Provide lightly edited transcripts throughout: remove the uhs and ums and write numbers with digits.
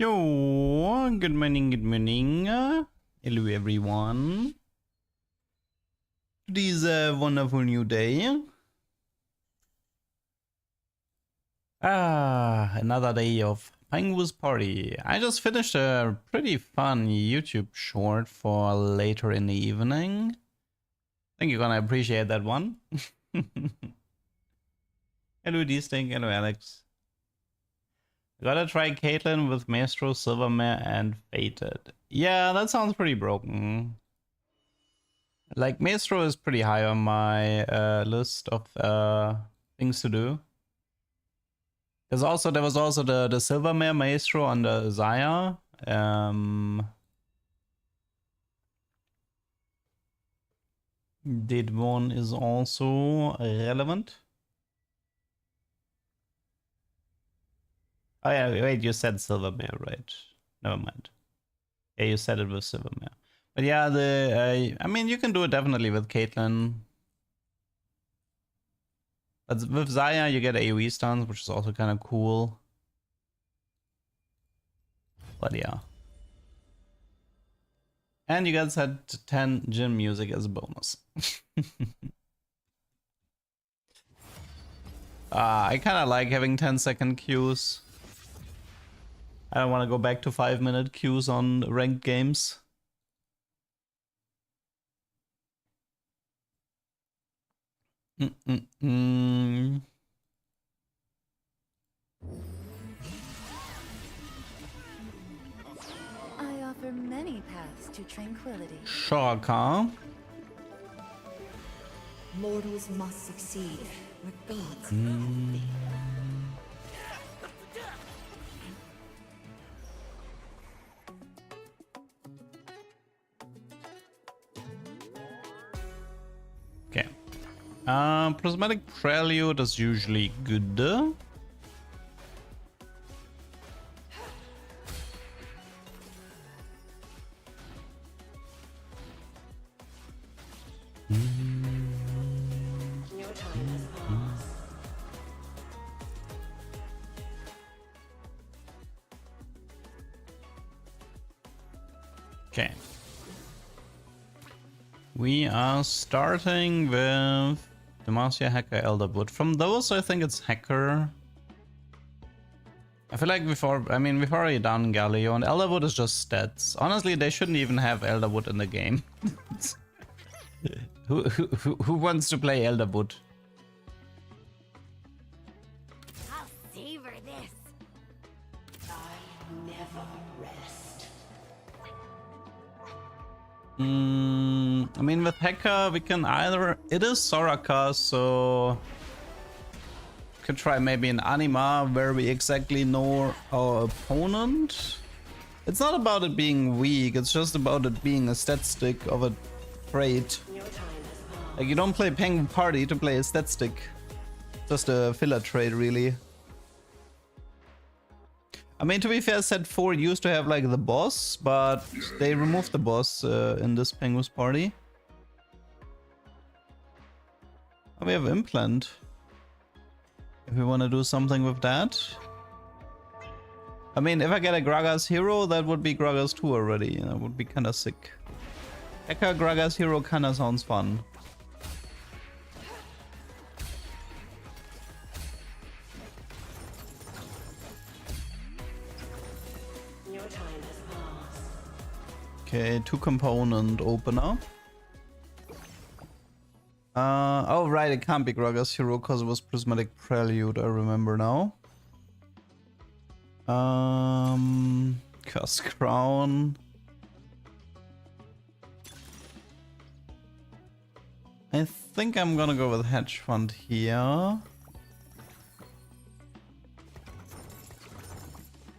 Yo, good morning, good morning. Hello everyone. Today is a wonderful new day. Another day of Penguin's Party. I just finished a pretty fun YouTube short for later in the evening. I think you're gonna appreciate that one. Hello D-Stink, hello Alex. Gotta try Caitlyn with Maestro, Silvermare, and Fated. Yeah, that sounds pretty broken. Like, Maestro is pretty high on my list of things to do. There was also the Silvermare Maestro on the Zaya. That one is also relevant. Oh yeah, wait, you said Silvermare, right? Never mind. Yeah, you said it with Silvermare. But yeah, I mean, you can do it definitely with Caitlyn. But with Zaya, you get AoE stuns, which is also kind of cool. But yeah. And you get set 10 gym music as a bonus. I kind of like having 10-second queues. I don't want to go back to 5-minute queues on ranked games. I offer many paths to tranquility. Shaka. Mortals must succeed, where gods Okay. Prismatic Prelude is usually good. Okay. We are starting with Demacia, Hacker, Elderwood. From those, I think it's Hacker. I feel like we've already done Galio, and Elderwood is just stats. Honestly, they shouldn't even have Elderwood in the game. Who wants to play Elderwood? I'll savor this. I never rest. I mean, with Hacker, we can either... It is Soraka, so... Could try maybe an Anima, where we exactly know our opponent. It's not about it being weak, it's just about it being a stat stick of a trait. Like, you don't play Penguin Party to play a stat stick. Just a filler trait, really. I mean, to be fair, set 4 used to have like the boss, but they removed the boss in this Penguin's Party. Oh, we have Implant. If we want to do something with that. I mean, if I get a Gragas Hero, that would be Gragas 2 already. That would be kind of sick. Hacker Gragas Hero kind of sounds fun. Okay, 2-component opener. Oh right, it can't be Gragas Hero because it was Prismatic Prelude, I remember now. Cursed Crown. I think I'm gonna go with Hedge Fund here.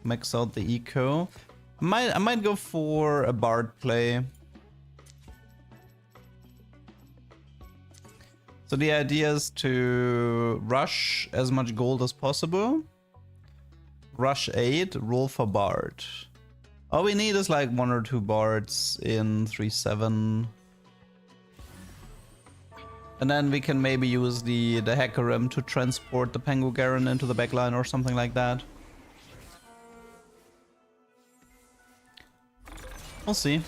Max out the eco. I might go for a Bard play. So the idea is to rush as much gold as possible. Rush 8, roll for Bard. All we need is like 1 or 2 Bards in 3-7. And then we can maybe use the Hecarim to transport the Pengu Garen into the backline or something like that. We'll see.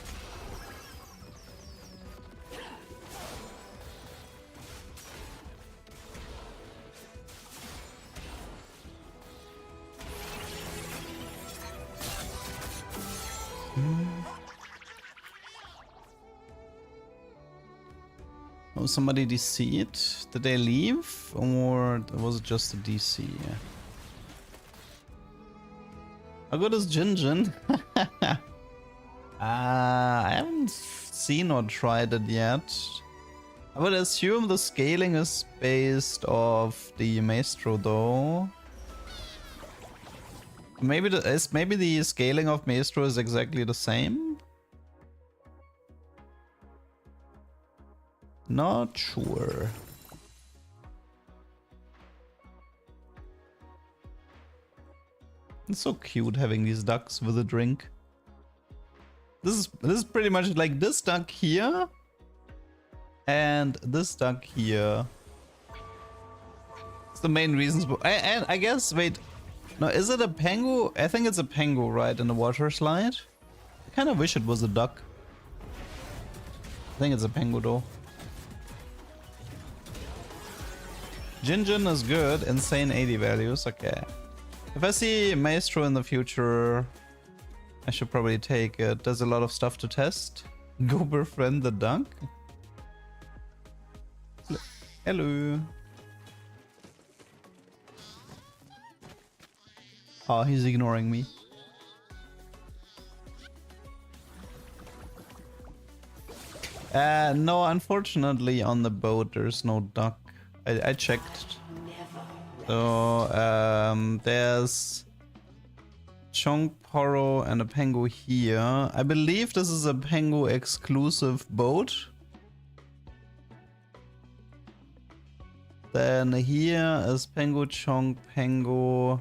Oh, somebody DC'd? Did they leave? Or was it just a DC? How good is Jin Jin? I haven't seen or tried it yet. I would assume the scaling is based off the Maestro though. Maybe the scaling of Maestro is exactly the same? Not sure. It's so cute having these ducks with a drink. This is pretty much like this duck here and this duck here. It's the main reasons. And I guess, wait, no, is it a pengu? I think it's a pengu, right, in the water slide. I kind of wish it was a duck. I think it's a pengu though. Jin Jin is good, insane 80 values, okay. If I see Maestro in the future, I should probably take it. There's a lot of stuff to test. Go befriend the duck. Hello. Oh, he's ignoring me. No, unfortunately on the boat there's no duck. I checked. So, there's Chong Poro and a Pengu here. I believe this is a Pengu exclusive boat. Then here is Pengu, Chong, Pengu,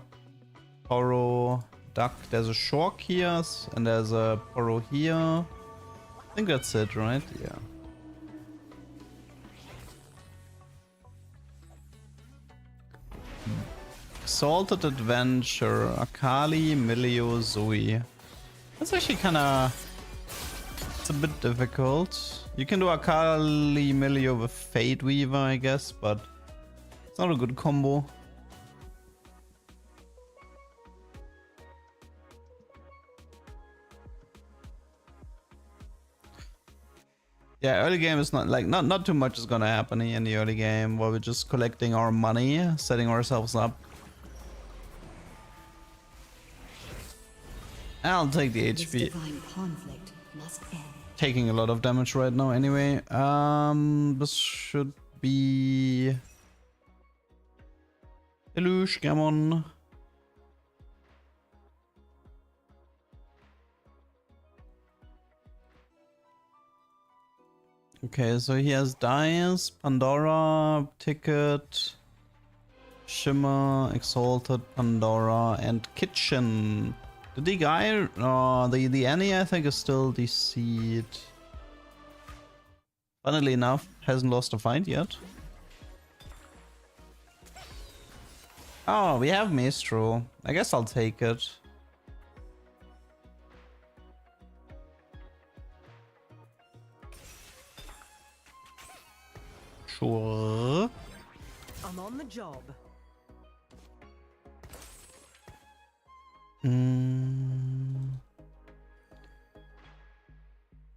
Poro, Duck. There's a Shork here and there's a Poro here. I think that's it, right? Yeah. Exalted Adventure, Akali, Milio, Zoe. That's actually kinda... It's a bit difficult. You can do Akali, Milio with Fate Weaver, I guess, but it's not a good combo. Yeah, early game is not too much is gonna happen in the early game while we're just collecting our money, setting ourselves up. I'll take the HP. Taking a lot of damage right now anyway. This should be... Hello, Scammon. Okay, so he has Dice, Pandora, Ticket, Shimmer, Exalted, Pandora, and Kitchen. The guy, the Annie, I think, is still DC'd. Funnily enough, hasn't lost a fight yet. Oh, we have Maestro. I guess I'll take it. Sure. I'm on the job.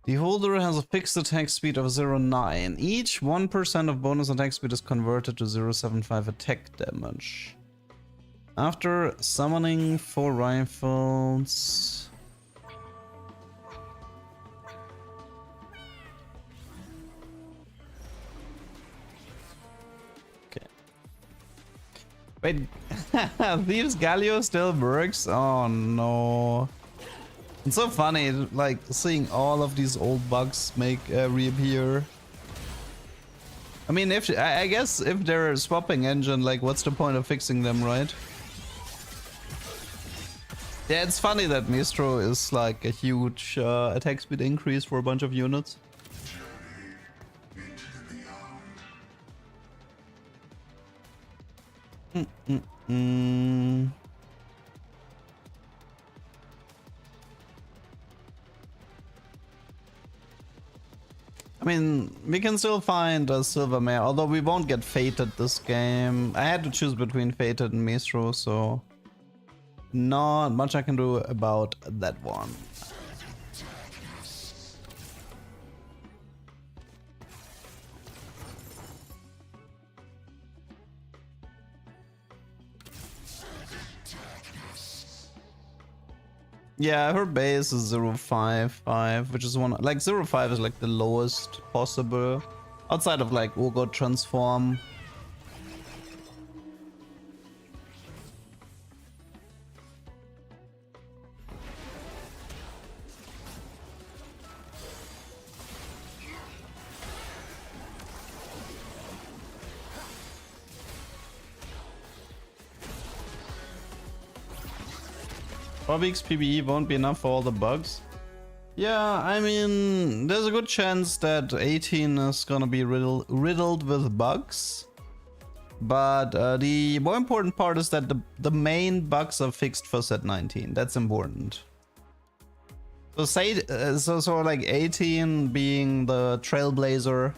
The holder has a fixed attack speed of 0.9. Each 1% of bonus attack speed is converted to 0.75 attack damage. After summoning 4 rifles... Okay. Wait, Thieves Galio still works? Oh no. It's so funny, like, seeing all of these old bugs reappear. I mean, I guess if they're swapping engine, like, what's the point of fixing them, right? Yeah, it's funny that Maestro is like a huge attack speed increase for a bunch of units. I mean, we can still find a silver mare, although we won't get fated this game. I had to choose between fated and Maestro, so not much I can do about that one. Yeah, her base is 0.55, which is one like 0.5 is like the lowest possible outside of like Urgot transform. Weeks PBE won't be enough for all the bugs. Yeah, I mean, there's a good chance that 18 is gonna be riddled with bugs. But the more important part is that the main bugs are fixed for set 19. That's important. So say so like 18 being the trailblazer.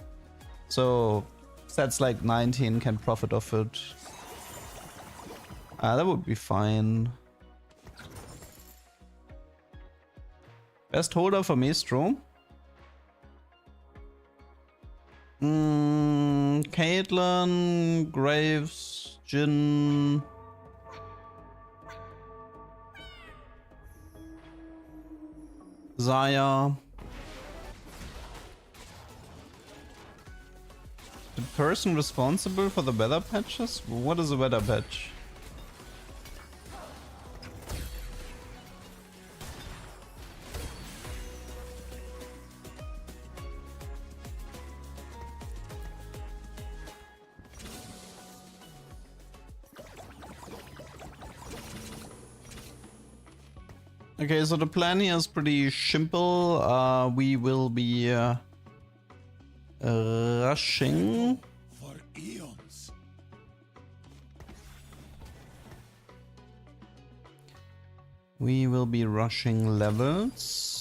So sets like 19 can profit off it. That would be fine. Best holder for Maestro. Caitlyn, Graves, Jin. Zaya. The person responsible for the weather patches? What is a weather patch? Okay, so the plan here is pretty simple. We will be rushing. For eons. We will be rushing levels.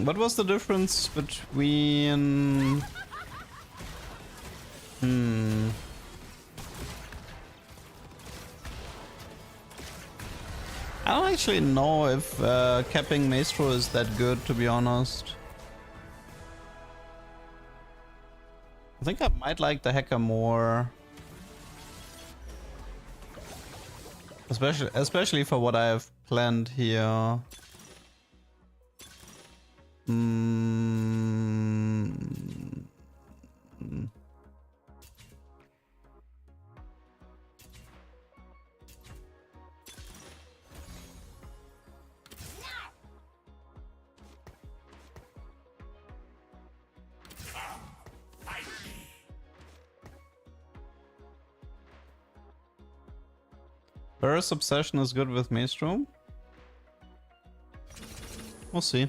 What was the difference between... I don't actually know if capping Maestro is that good, to be honest. I think I might like the hacker more. Especially for what I have planned here. Burst Obsession is good with Maestro. We'll see.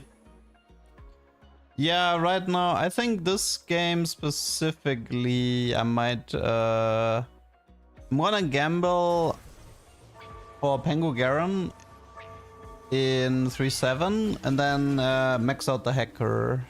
Yeah, right now, I think this game specifically, I might I'm gonna gamble for Pengu Garen in 3-7 and then max out the hacker.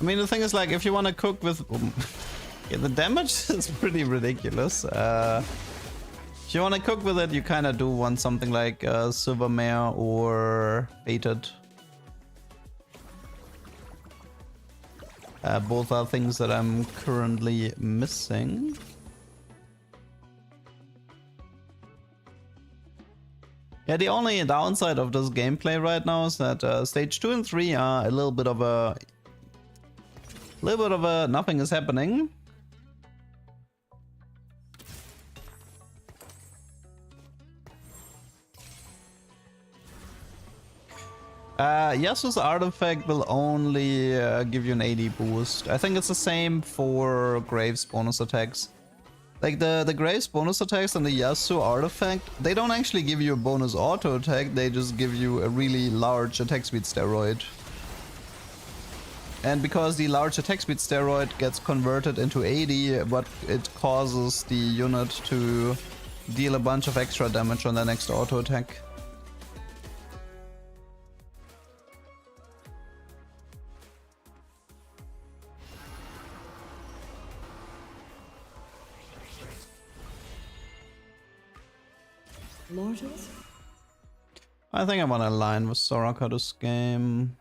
I mean, the thing is, like, if you want to cook with... yeah, the damage is pretty ridiculous. If you want to cook with it, you kind of do want something like Silver Mare or Fated. Both are things that I'm currently missing. Yeah, the only downside of this gameplay right now is that stage 2 and 3 are a little bit of a... nothing is happening. Yasuo's artifact will only give you an AD boost. I think it's the same for Graves bonus attacks. Like the Graves bonus attacks and the Yasuo artifact, they don't actually give you a bonus auto attack, they just give you a really large attack speed steroid. And because the large attack speed steroid gets converted into AD, but it causes the unit to deal a bunch of extra damage on their next auto attack. Mortals? I think I'm on a line with Soraka this game.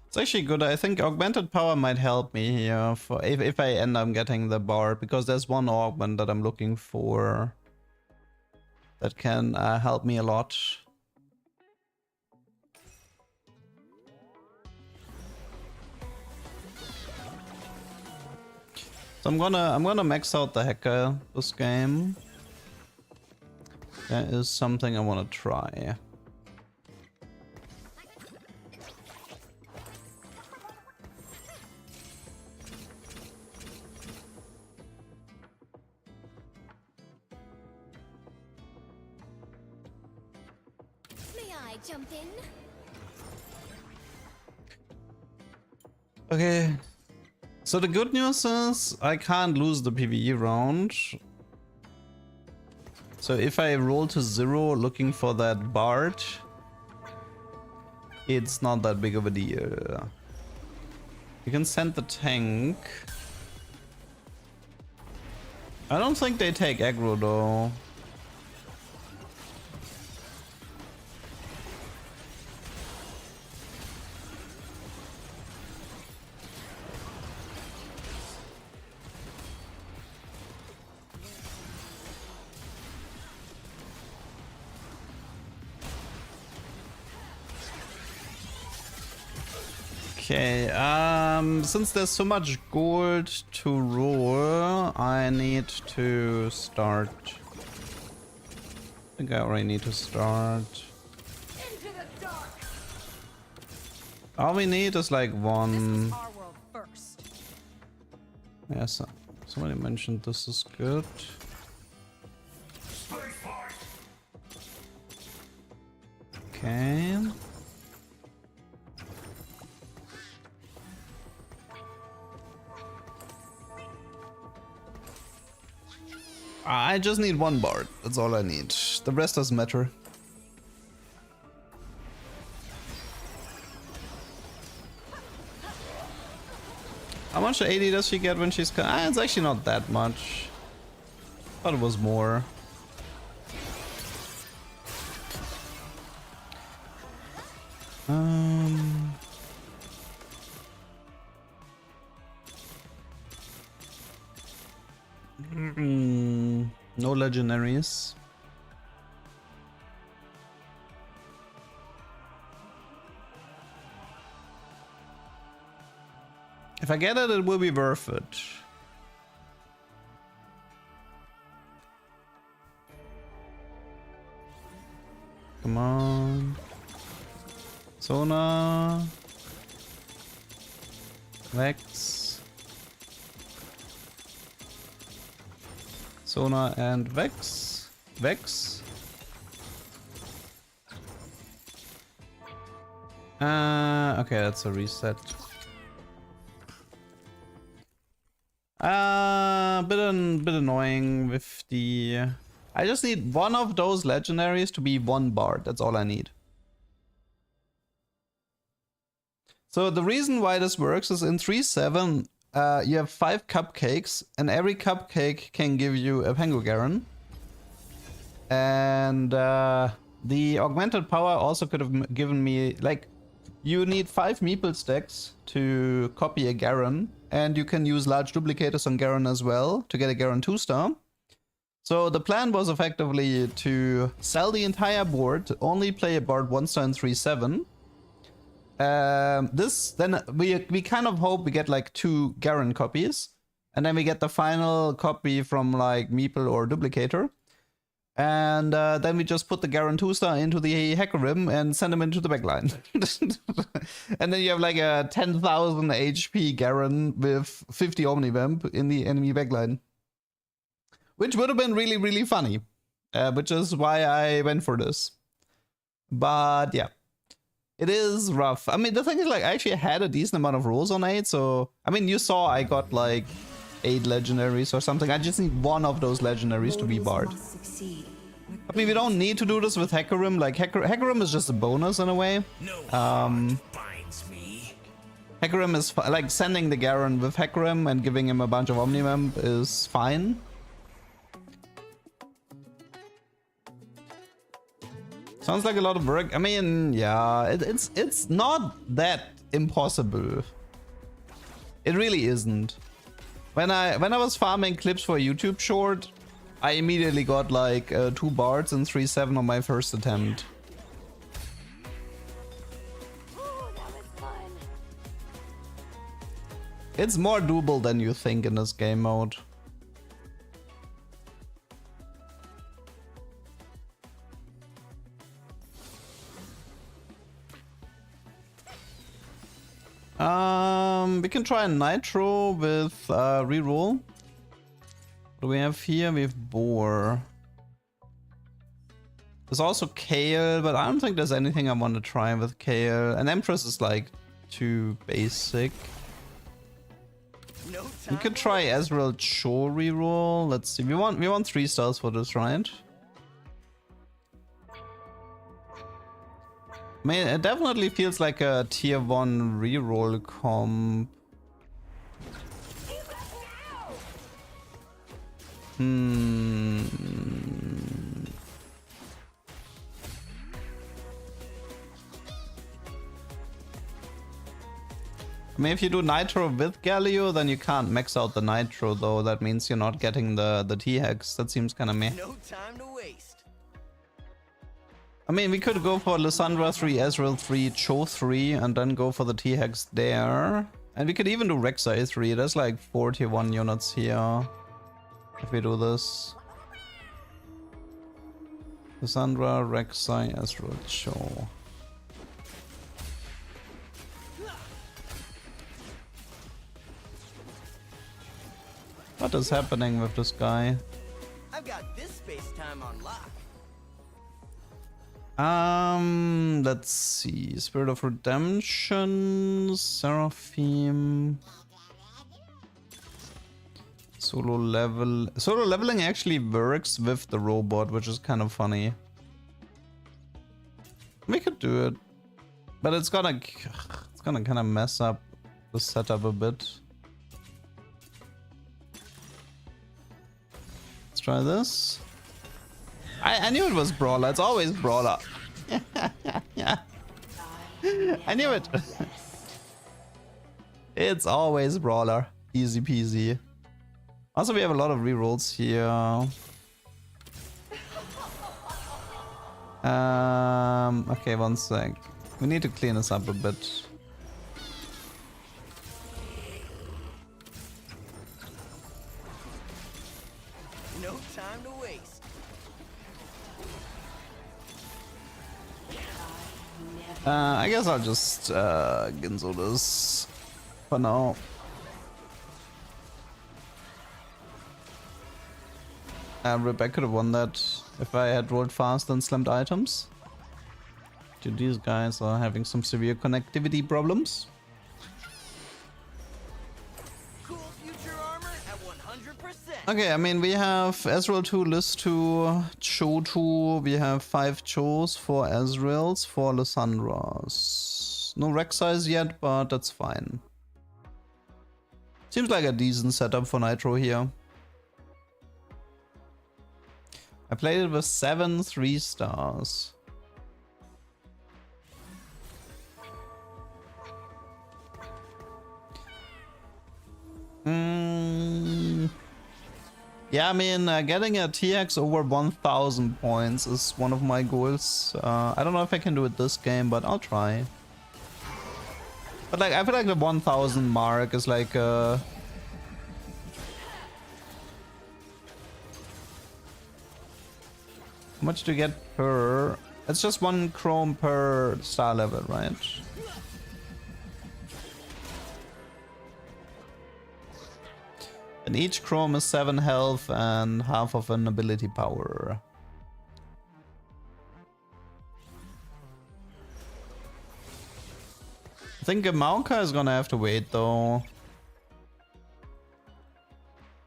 It's actually good. I think augmented power might help me here for if I end up getting the bard, because there's one augment that I'm looking for that can help me a lot. So I'm gonna max out the hacker this game. That is something I wanna try. May I jump in? Okay. So the good news is I can't lose the PvE round. So if I roll to 0 looking for that bard, it's not that big of a deal. You can send the tank. I don't think they take aggro though. Okay, since there's so much gold to roll, I need to start. I think I already need to start. All we need is like one. Our world first. Yes, somebody mentioned this is good. Okay. I just need one bard. That's all I need. The rest doesn't matter. How much AD does she get when she's... it's actually not that much. Thought it was more. No legendaries. If I get it, it will be worth it. Come on. Sona. Vex. Sona and Vex. Vex. Okay, that's a reset. Bit annoying with the... I just need one of those legendaries to be one bard. That's all I need. So the reason why this works is in 3-7, you have 5 cupcakes, and every cupcake can give you a Pengu Garen. And the augmented power also could have given me, like, you need 5 meeple stacks to copy a Garen, and you can use large duplicators on Garen as well to get a Garen 2-star. So the plan was effectively to sell the entire board, only play a bard 1-star in 3-7, This then we kind of hope we get like 2 Garen copies, and then we get the final copy from like Meeple or Duplicator, and then we just put the Garen 2-star into the Hecarim and send him into the backline. And then you have like a 10,000 HP Garen with 50 Omnivamp in the enemy backline, which would have been really, really funny, which is why I went for this. But yeah, it is rough. I mean, the thing is, like, I actually had a decent amount of rolls on 8, so I mean, you saw I got like 8 legendaries or something. I just need one of those legendaries to be barred. I mean, we don't need to do this with Hecarim. Like, Hecarim is just a bonus in a way. Hecarim is like sending the Garen with Hecarim and giving him a bunch of Omnivamp is fine. Sounds like a lot of work. I mean, yeah, it's not that impossible. It really isn't. When I was farming clips for a YouTube short, I immediately got like 2 bards and 3-7 on my first attempt. It's more doable than you think in this game mode. We can try a Nitro with reroll. What do we have here? We have Boar. There's also Kale, but I don't think there's anything I want to try with Kale. And Empress is like too basic. We could try Ezreal Cho reroll. Let's see. We want 3 stars for this, right? I mean, it definitely feels like a tier 1 reroll comp. I mean, if you do Nitro with Galio, then you can't max out the Nitro, though. That means you're not getting the T-Hex. That seems kind of meh. No time to waste. I mean, we could go for Lysandra 3, Ezreal 3, Cho 3, and then go for the T-Hex there. And we could even do Rek'Sai 3. There's like 4 tier 1 units here. If we do this. Lysandra, Rek'Sai, Ezreal, Cho. What is happening with this guy? I've got this space-time on lock. Let's see. Spirit of Redemption, Seraphim. Solo leveling actually works with the robot, which is kind of funny. We could do it, but it's gonna kind of mess up the setup a bit. Let's try this. I knew it was Brawler. It's always Brawler. Yeah. I knew it. It's always Brawler. Easy peasy. Also, we have a lot of rerolls here. Okay, one sec. We need to clean this up a bit. No time to waste. I guess I'll just Ginzo this for now. Rip, I could have won that if I had rolled fast and slammed items. Dude, these guys are having some severe connectivity problems. Cool future armor at 100%. Okay, I mean, we have Ezreal 2, Liz 2, Cho 2. We have 5 Chos, 4 Ezreals, 4 Lysandras. No Rek'Sais yet, but that's fine. Seems like a decent setup for Nitro here. I played it with 7 3-stars. Yeah, I mean, getting a TX over 1000 points is one of my goals. I don't know if I can do it this game, but I'll try. But like, I feel like the 1000 mark is like how much do you get per? It's just 1 chrome per star level, right? And each chrome is 7 health and half of an ability power. I think Gamauka is gonna have to wait though.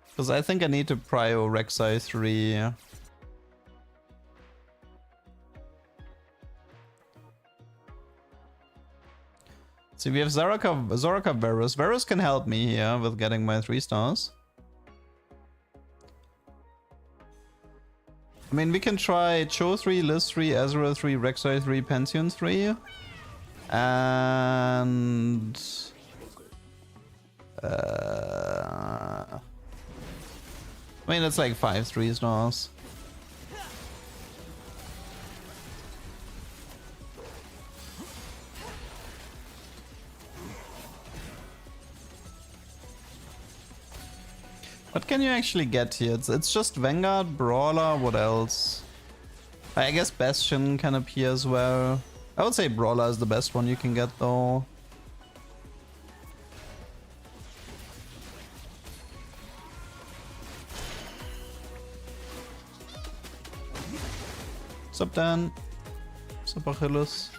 Because I think I need to prio Rek'Sai 3. See, we have Zoraka Varus. Varus can help me here with getting my 3 stars. I mean, we can try Cho 3, Liz 3, Ezreal 3, Rek'Sai 3, Pantheon 3. And... I mean, it's like 5 3 stars. What can you actually get here? It's just Vanguard, Brawler, what else? I guess Bastion can appear as well. I would say Brawler is the best one you can get though. Sup Dan? Sup Achilles?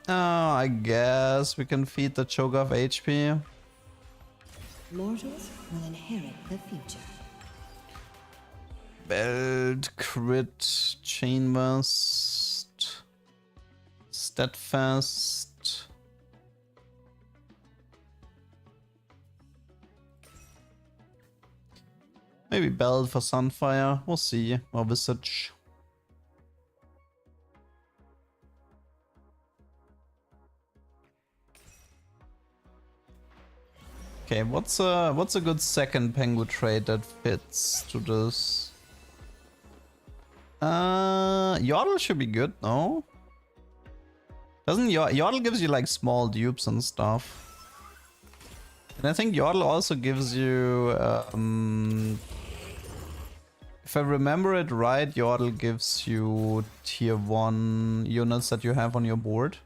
Oh, I guess we can feed the Cho'Gath HP. Mortals will inherit the future. Belt, crit, chain vest, steadfast. Maybe belt for Sunfire. We'll see. Or Visage. Okay, what's a good second Pengu trait that fits to this? Yordle should be good, no? Doesn't Yordle gives you like small dupes and stuff. And I think Yordle also gives you if I remember it right, Yordle gives you tier 1 units that you have on your board.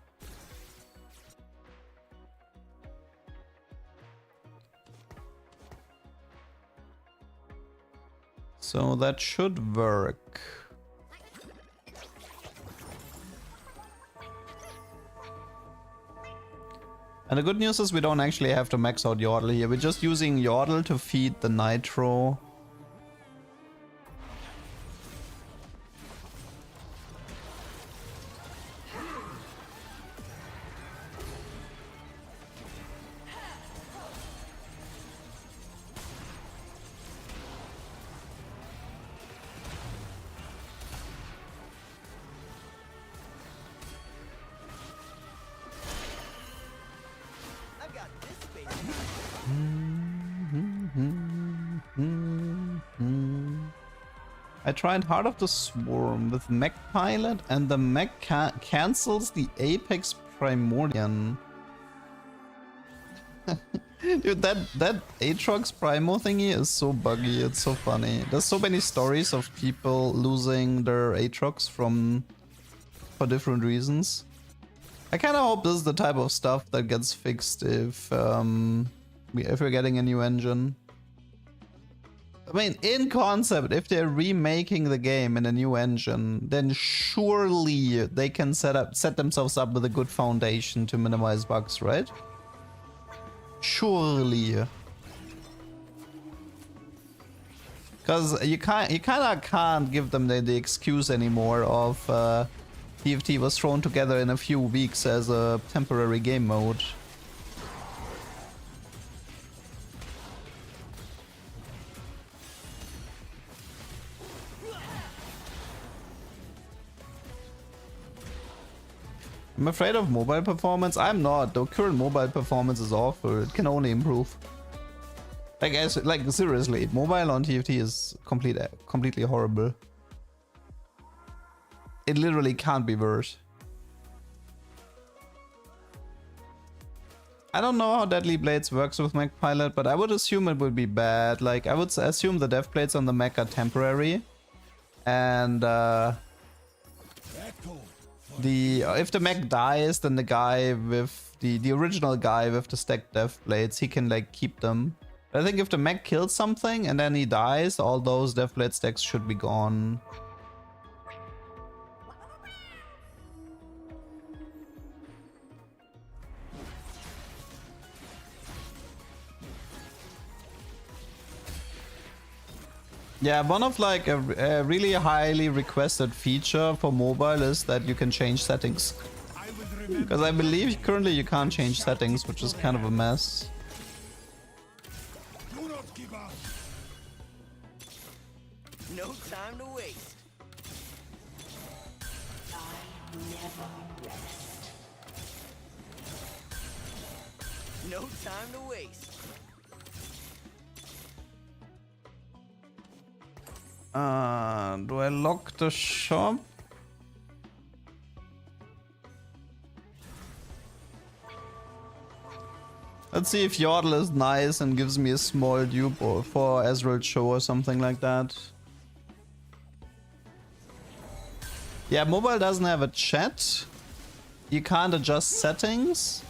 So that should work. And the good news is we don't actually have to max out Yordle here. We're just using Yordle to feed the Nitro. I tried Heart of the Swarm with Mech Pilot and the mech cancels the Apex Primordian. Dude, that Aatrox Primo thingy is so buggy, it's so funny. There's so many stories of people losing their Aatrox for different reasons. I kinda hope this is the type of stuff that gets fixed if we're getting a new engine. I mean, in concept, if they're remaking the game in a new engine, then surely they can set themselves up with a good foundation to minimize bugs, right? Surely. Because you kinda can't give them the excuse anymore of TFT was thrown together in a few weeks as a temporary game mode. I'm afraid of mobile performance. I'm not. The current mobile performance is awful. It can only improve. Like seriously, mobile on TFT is completely horrible. it literally can't be worse. I don't know how Deadly Blades works with Mech Pilot, but I would assume it would be bad. Like, I would assume the dev plates on the mech are temporary. And if the mech dies, then the guy with the original guy with the stacked dev plates, he can like keep them. But I think if the mech kills something and then he dies, all those dev plate stacks should be gone. Yeah, one of like a really highly requested feature for mobile is that you can change settings. Because I believe currently you can't change settings, which is kind of a mess. Do not give up. No time to waste. No time to waste. Do I lock the shop? Let's see if Yordle is nice and gives me a small dupe for Ezreal's show or something like that. Yeah, mobile doesn't have a chat. You can't adjust settings.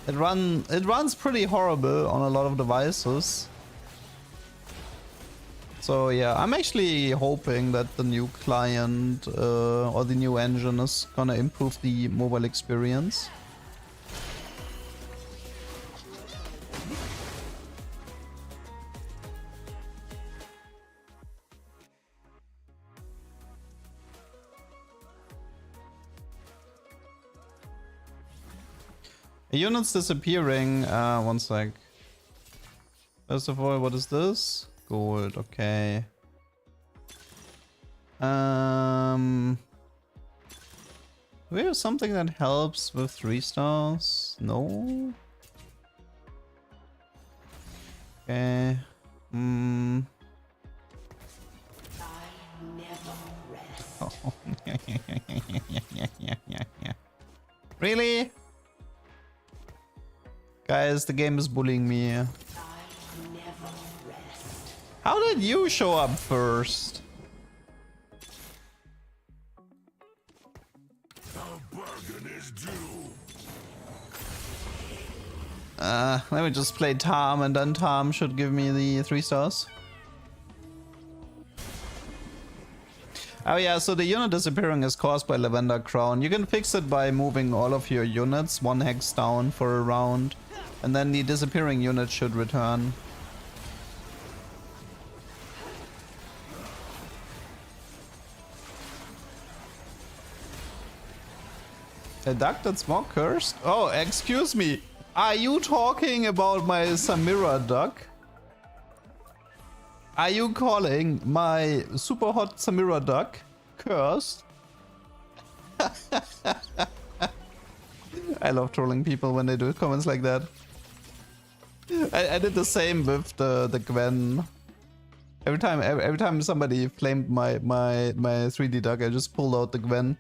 It runs pretty horrible on a lot of devices. So yeah, I'm actually hoping that the new client or the new engine is gonna improve the mobile experience. A unit's disappearing. One sec. First of all, what is this? Gold, okay. Do we have something that helps with 3 stars? No. Okay. Oh. Really? Guys, the game is bullying me. How did you show up first? Let me just play Tom, and then Tom should give me the 3 stars. Oh yeah, so the unit disappearing is caused by Lavender Crown. You can fix it by moving all of your units 1 hex down for a round, and then the disappearing unit should return. A duck that's more cursed? Oh, excuse me. Are you talking about my Samira duck? Are you calling my super hot Samira duck cursed? I love trolling people when they do comments like that. I did the same with the Gwen. Every time somebody flamed my 3D duck, I just pulled out the Gwen.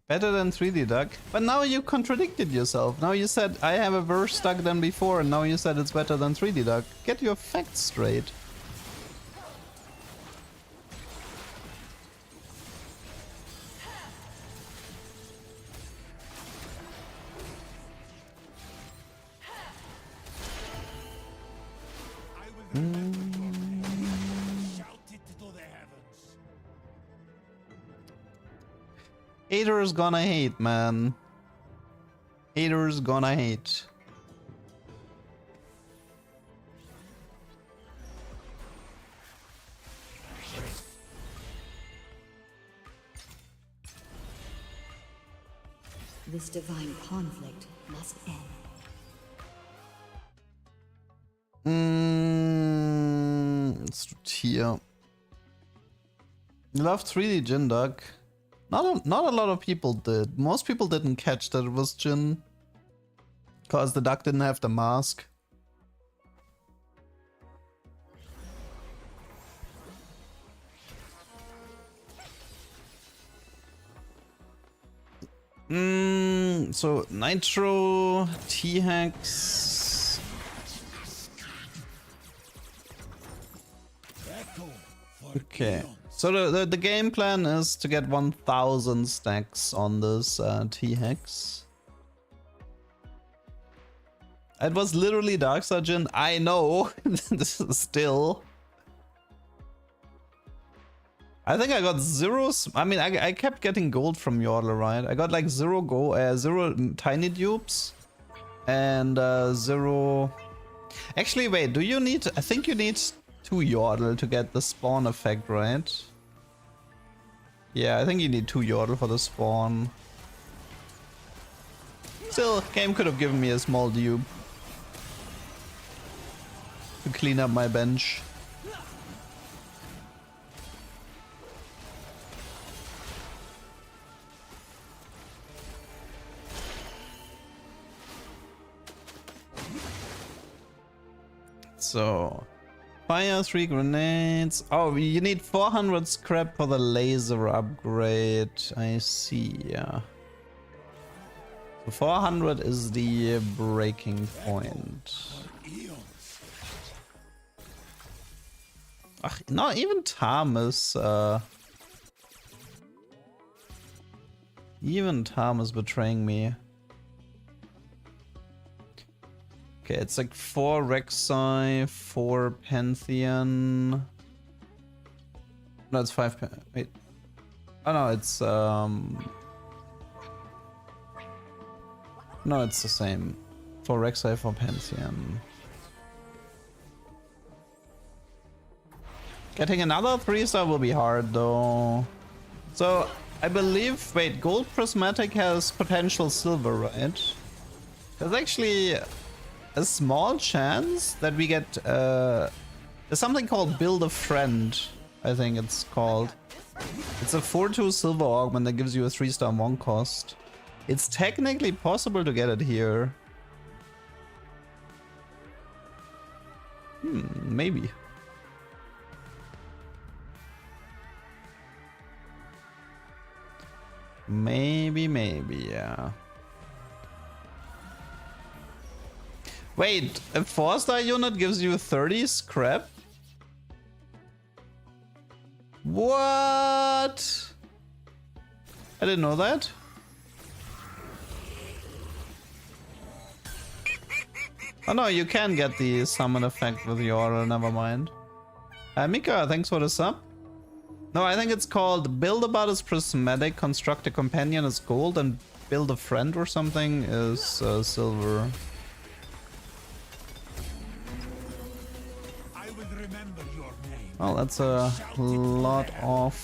Better than 3D duck. But now you contradicted yourself. Now you said I have a worse duck than before, and now you said it's better than 3D duck. Get your facts straight. Haters gonna hate, man. Haters gonna hate. This divine conflict must end. Let's do tier. Love 3D Jin Duck. Not a lot of people did. Most people didn't catch that it was Jin. Because the duck didn't have the mask. So Nitro, T-Hex. Okay. So the game plan is to get 1000 stacks on this T-Hex. It was literally Dark Sergeant. I know. This is still. I think I got I mean, I kept getting gold from Yordle, right? I got like 0 tiny dupes and 0. Actually, wait. Do you need? I think you need 2 Yordle to get the spawn effect, right? Yeah, I think you need 2 Yordle for the spawn. Still, game could have given me a small dupe to clean up my bench. So, fire 3 grenades. Oh, you need 400 scrap for the laser upgrade. I see, yeah. So 400 is the breaking point. Ach, no, even Tam is betraying me. Okay, it's like 4 Rek'Sai, 4 Pantheon. No, it's 5. Wait. Oh no, it's no, it's the same. 4 Rek'Sai, 4 Pantheon. Getting another 3-star will be hard though. So I believe, wait, gold prismatic has potential silver, right? There's actually a small chance that we get there's something called build a friend, I think it's called. It's a 4/2 silver augment that gives you a 3-star 1 cost. It's technically possible to get it here. Maybe. Maybe, yeah. Wait, a 4-star unit gives you 30 scrap? What? I didn't know that. Oh no, you can get the summon effect with your, never mind. Mika, thanks for the sub. No, I think it's called build about is prismatic, construct a companion is gold, and build a friend or something is silver. I will remember your name. Well, that's a lot of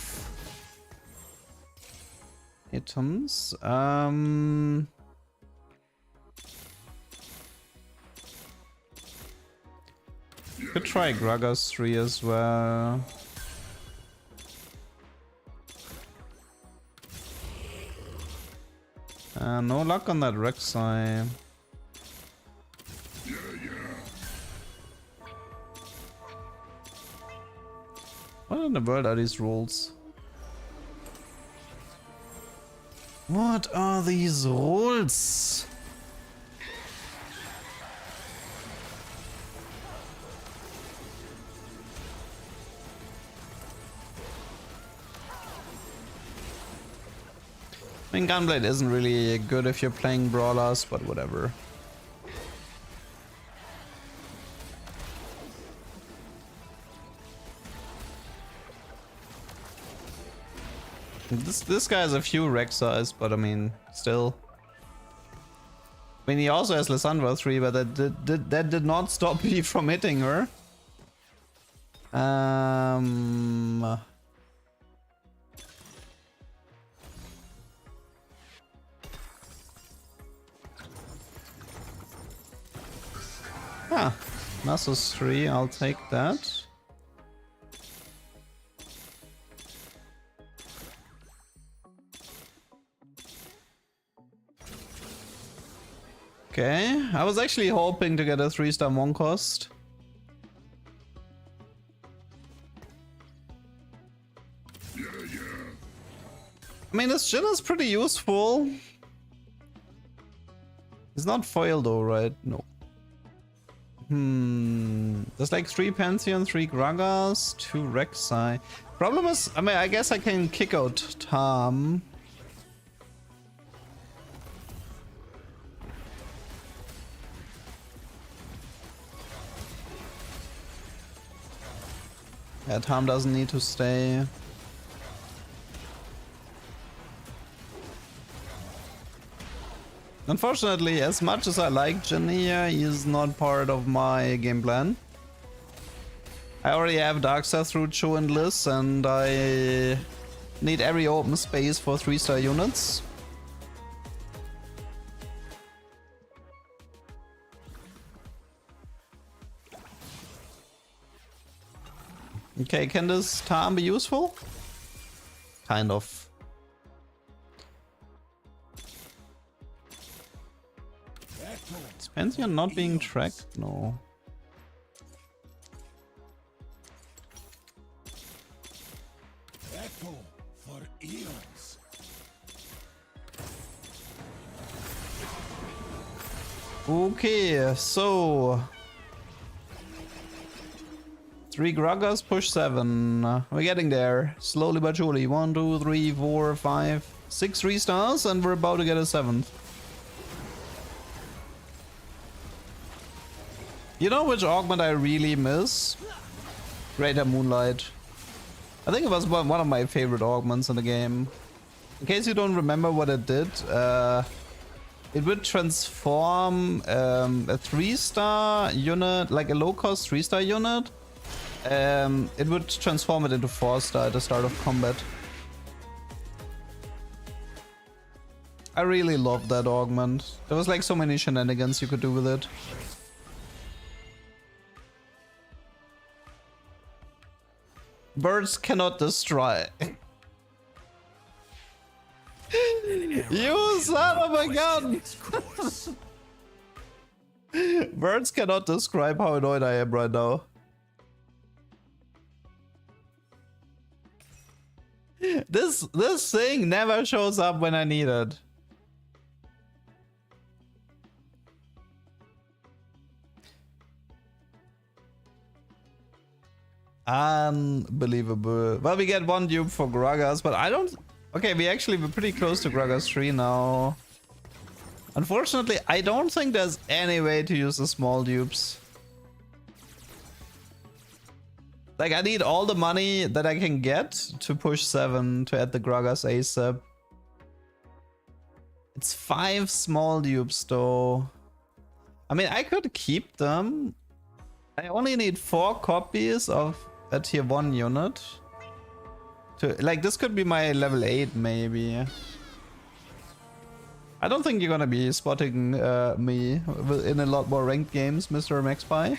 items. Could try Gragas 3 as well. No luck on that Rek'Sai. What in the world are these rules? What are these rules? I mean, Gunblade isn't really good if you're playing brawlers, but whatever. This guy has a few Rek'Sais, but I mean, still. I mean, he also has Lissandra 3, but that did not stop me from hitting her. Ah, Nasus 3, I'll take that. Okay, I was actually hoping to get a 3-star Monk cost. I mean, this Jhin is pretty useful. It's not foil though, right? No. There's like 3 Pantheon, 3 Gragas, 2 Rek'Sai. Problem is, I mean, I guess I can kick out Tam. Yeah, Tam doesn't need to stay. Unfortunately, as much as I like Jhin here, he is not part of my game plan. I already have Darkstar through Cho and Liz, and I need every open space for 3-star units. Okay, can this Tam be useful? Kind of. Is Pantheon not being tracked? No. Echo for eons. Okay, so 3 Gragas, push 7. We're getting there, slowly but surely. 1, 2, 3, 4, 5, 6 3-stars, and we're about to get a 7th. You know which augment I really miss? Greater Moonlight. I think it was one of my favorite augments in the game. In case you don't remember what it did, it would transform a 3-star unit, like a low-cost 3-star unit. It would transform it into 4-star at the start of combat. I really loved that augment. There was like so many shenanigans you could do with it. Birds cannot destroy. You son of a gun! Birds cannot describe how annoyed I am right now. This thing never shows up when I need it. Unbelievable. Well, we get 1 dupe for Gragas, but I don't... Okay, we're pretty close to Gragas 3 now. Unfortunately, I don't think there's any way to use the small dupes. Like, I need all the money that I can get to push 7 to add the Gragas ASAP. It's 5 small dupes though. I mean, I could keep them. I only need 4 copies of a tier 1 unit. Like, this could be my level 8 maybe. I don't think you're gonna be spotting me in a lot more ranked games, Mr. Maxpie.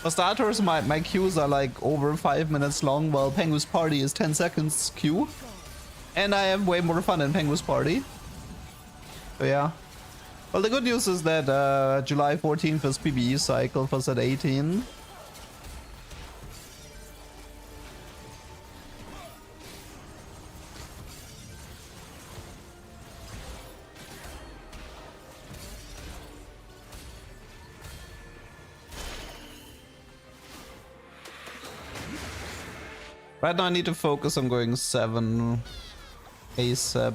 For starters, my queues are like over 5 minutes long, while Pengu's Party is 10 seconds queue. And I have way more fun in Pengu's Party. So yeah. Well, the good news is that July 14th is PBE cycle for set 18. Right now I need to focus on going 7 ASAP.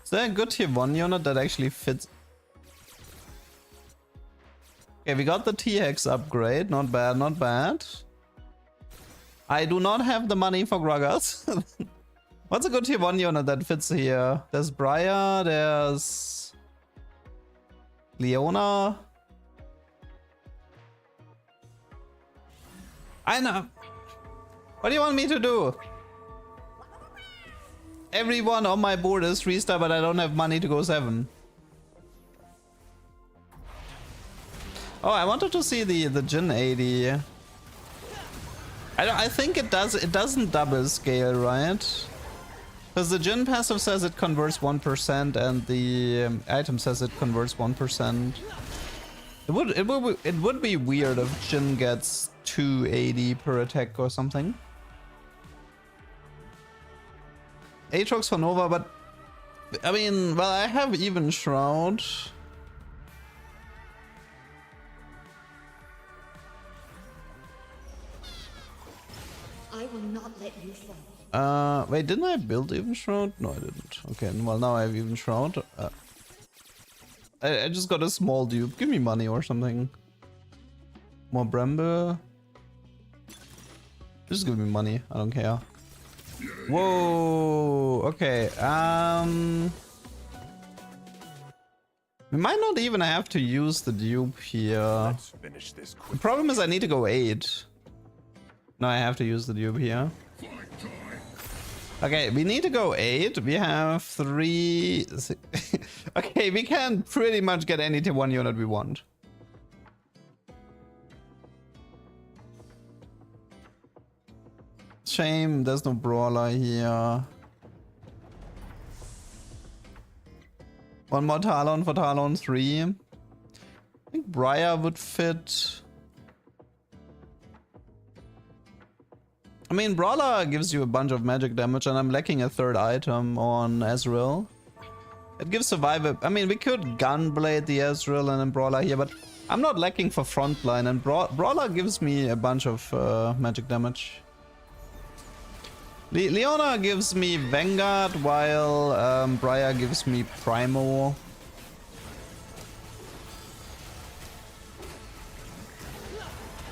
Is there a good tier 1 unit that actually fits? Okay, we got the T-Hex upgrade. Not bad, not bad. I do not have the money for Gragas. What's a good tier 1 unit that fits here? There's Briar, there's Leona. I know. What do you want me to do? Everyone on my board is 3-star, but I don't have money to go 7. Oh, I wanted to see the Jin 80. I think it doesn't double scale, right? Because the Jin passive says it converts 1% and the item says it converts 1%. It would be weird if Jin gets 280 per attack or something. Aatrox for Nova, but I mean, well, I have even Shroud. I will not let you fall. Wait, didn't I build even Shroud? No, I didn't. Okay, well now I have even Shroud. I just got a small dupe. Give me money or something. More Bramble. Just give me money. I don't care. Whoa. Okay. We might not even have to use the dupe here. Let's finish this The quick. problem is I need to go 8. No, I have to use the dupe here. Okay, we need to go 8. We have 3... Okay, we can pretty much get any tier 1 unit we want. Shame there's no brawler here. One more Talon for Talon 3. I think Briar would fit. I mean, Brawler gives you a bunch of magic damage, and I'm lacking a third item on Ezreal. It gives survivor. I mean, we could Gunblade the Ezreal and then Brawler here, but I'm not lacking for frontline, and Brawler gives me a bunch of magic damage. Leona gives me Vanguard, while Briar gives me Primo.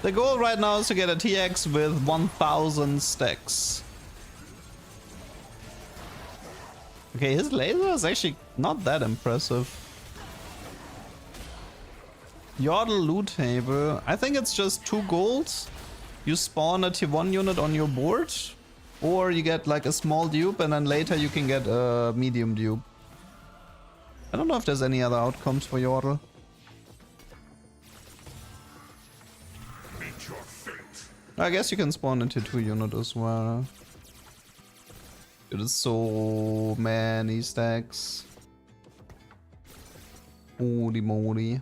The goal right now is to get a TX with 1000 stacks. Okay, his laser is actually not that impressive. Yordle loot table. I think it's just 2 golds. You spawn a tier 1 unit on your board. Or you get like a small dupe and then later you can get a medium dupe. I don't know if there's any other outcomes for Yordle. I guess you can spawn into 2 unit as well. It is so many stacks. Holy moly.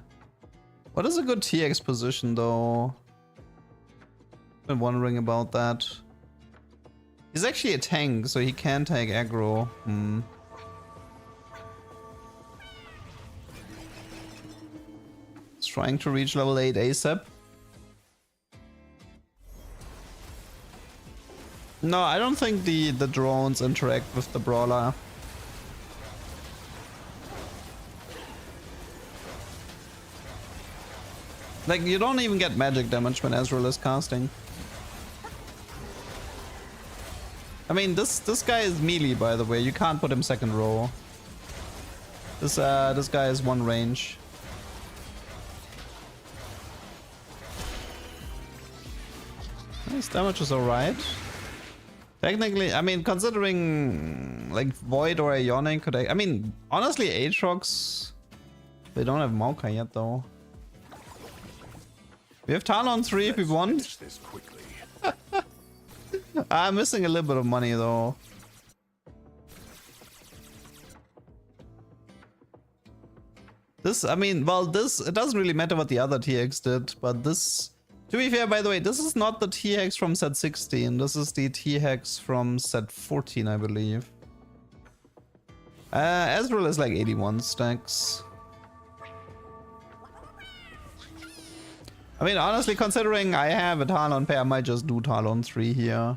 What is a good TX position though? Been wondering about that. He's actually a tank, so he can take aggro. He's trying to reach level 8 ASAP. No, I don't think the drones interact with the brawler. Like, you don't even get magic damage when Ezreal is casting. I mean, this guy is melee, by the way. You can't put him second row. This guy is 1 range. His damage is alright. Technically, I mean, considering like Void or Ionic could I mean, honestly, Aatrox, they don't have Maokai yet though. We have Talon 3 if we want. Finish this quickly. I'm missing a little bit of money though. This, I mean, well, this, it doesn't really matter what the other TX did, but this, to be fair, by the way, this is not the TX from set 16. This is the TX from set 14, I believe. Ezreal is like 81 stacks. I mean, honestly, considering I have a Talon pair, I might just do Talon 3 here.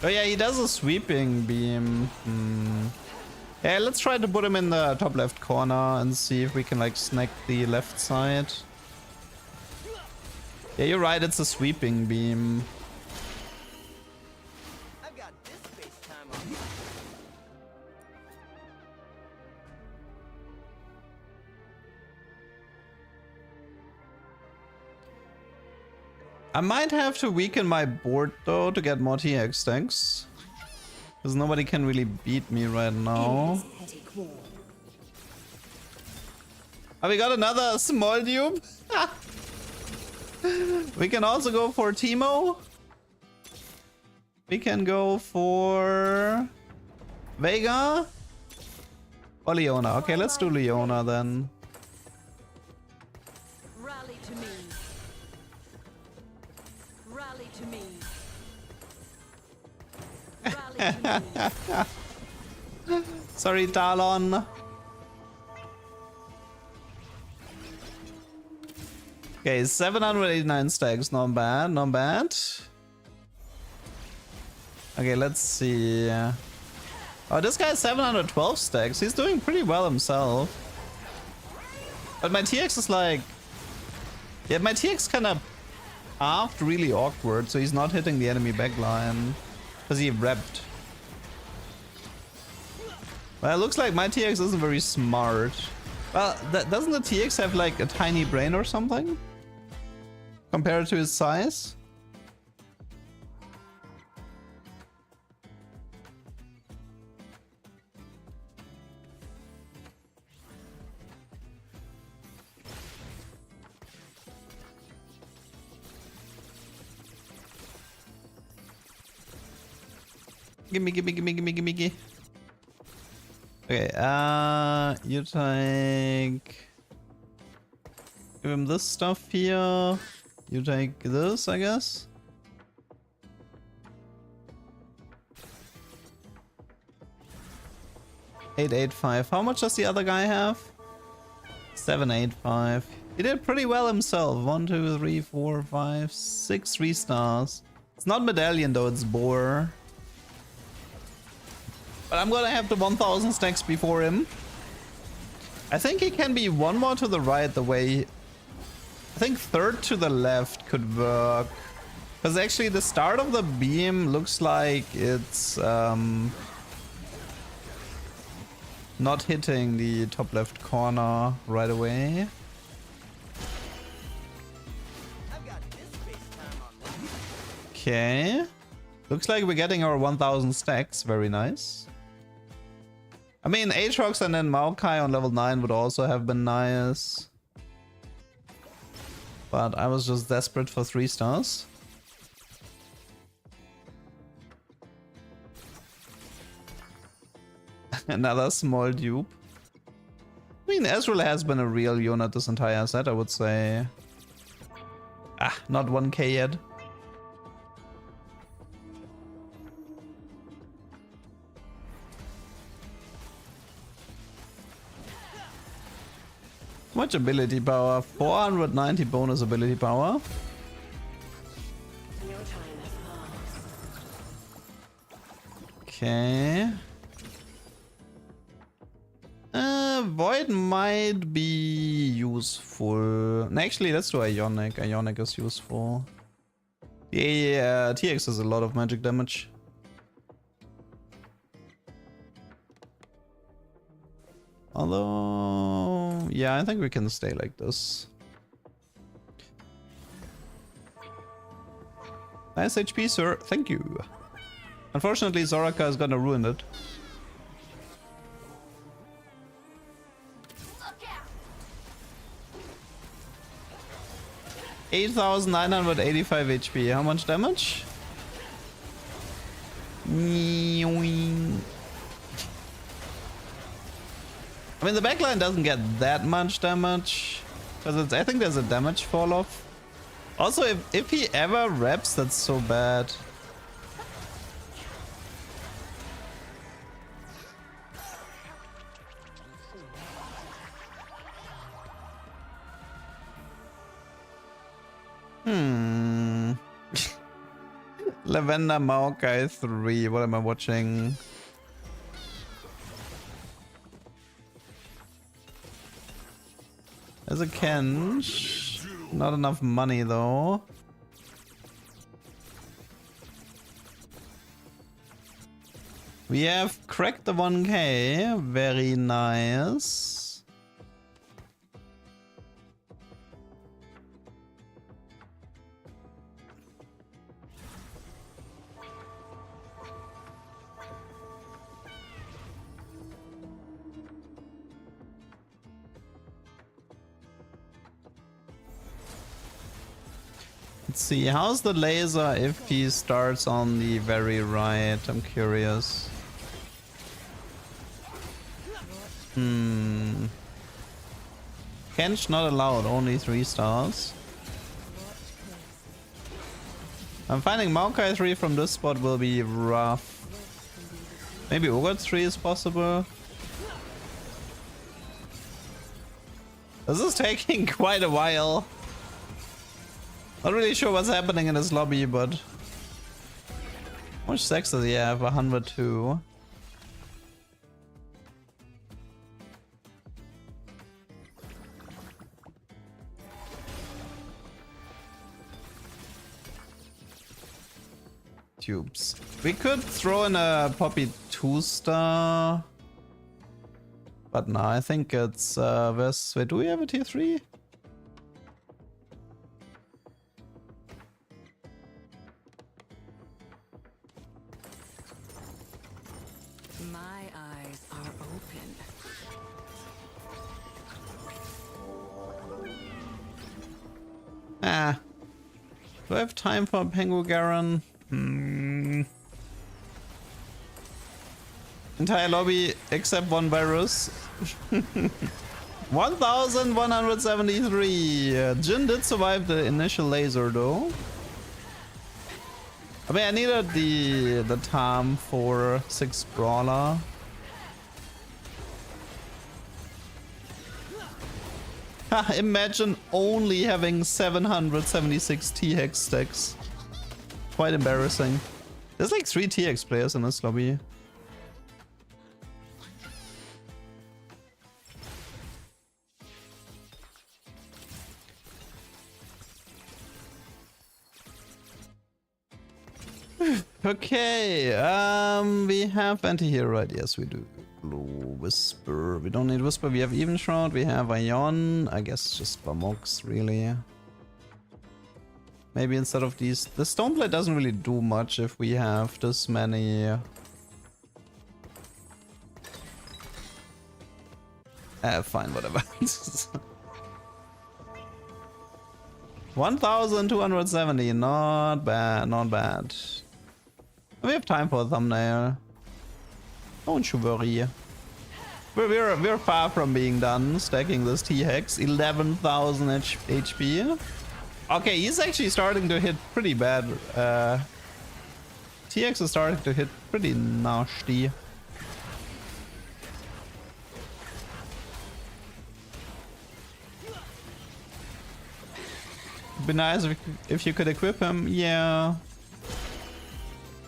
Oh yeah, he does a sweeping beam. Yeah, let's try to put him in the top left corner and see if we can like snack the left side. Yeah, you're right, it's a sweeping beam. I've got this space time off. I might have to weaken my board though to get more TX stacks. Because nobody can really beat me right now. Oh, we got another small dupe. We can also go for Teemo. We can go for Vega or Leona. Okay, let's do Leona then. Rally to me. Rally to me. Rally to me. Sorry, Talon. Okay, 789 stacks. Not bad, not bad. Okay, let's see. Oh, this guy has 712 stacks. He's doing pretty well himself. But my TX is like... Yeah, my TX kind of halved really awkward, so he's not hitting the enemy backline. Because he repped. Well, it looks like my TX isn't very smart. Well, doesn't the TX have like a tiny brain or something? Compared to his size? Gimme. Okay, you take... Give him this stuff here. You take this, I guess. $885. How much does the other guy have? $785. He did pretty well himself. 1, 2, 3, 4, 5, 6 3-stars. It's not medallion though, it's boar. But I'm gonna have the 1000 stacks before him. I think he can be one more to the right the way... I think third to the left could work. Because actually the start of the beam looks like it's not hitting the top left corner right away. I've got this space time on me. Okay. Looks like we're getting our 1000 stacks. Very nice. I mean, Aatrox and then Maokai on level 9 would also have been nice. But I was just desperate for 3 stars. Another small dupe. I mean, Ezreal has been a real unit this entire set, I would say. Ah, not 1k yet. Much ability power, 490 bonus ability power. Okay. Void might be useful. No, actually, let's do Ionic. Ionic is useful. Yeah, TX has a lot of magic damage. Although, yeah, I think we can stay like this. Nice HP, sir. Thank you. Unfortunately, Soraka is gonna ruin it. Look out! 8,985 HP. How much damage? I mean, the backline doesn't get that much damage. Because I think there's a damage fall off. Also, if he ever reps, that's so bad. Lavender Maokai 3. What am I watching? There's a Kench. Not enough money though. We have cracked the 1k. Very nice. Let's see, how's the laser if he starts on the very right? I'm curious. Kench not allowed, only 3 stars. I'm finding Maokai 3 from this spot will be rough. Maybe Ogre 3 is possible. This is taking quite a while. Not really sure what's happening in this lobby, but... How much sex does he have? 102. Tubes. We could throw in a Poppy 2-star. But no, I think it's this. Wait, do we have a tier 3? My eyes are open. Ah. Do I have time for Pengu Garen? Entire lobby except one virus. 1173. Jin did survive the initial laser though. I mean, I needed the Tam for 6 brawler. Imagine only having 776 T-Hex stacks. Quite embarrassing. There's like 3 TX players in this lobby. Okay, we have anti-hero, right? Yes, we do. Blue Whisper. We don't need Whisper. We have Even Shroud. We have Ion. I guess just Bamox, really. Maybe instead of these... The Stoneblade doesn't really do much if we have this many... fine, whatever. 1270, not bad, not bad. We have time for a thumbnail. Don't you worry. We're far from being done stacking this T-Hex. 11,000 HP. Okay, he's actually starting to hit pretty bad. T-Hex is starting to hit pretty nasty. It'd be nice if you could equip him. Yeah.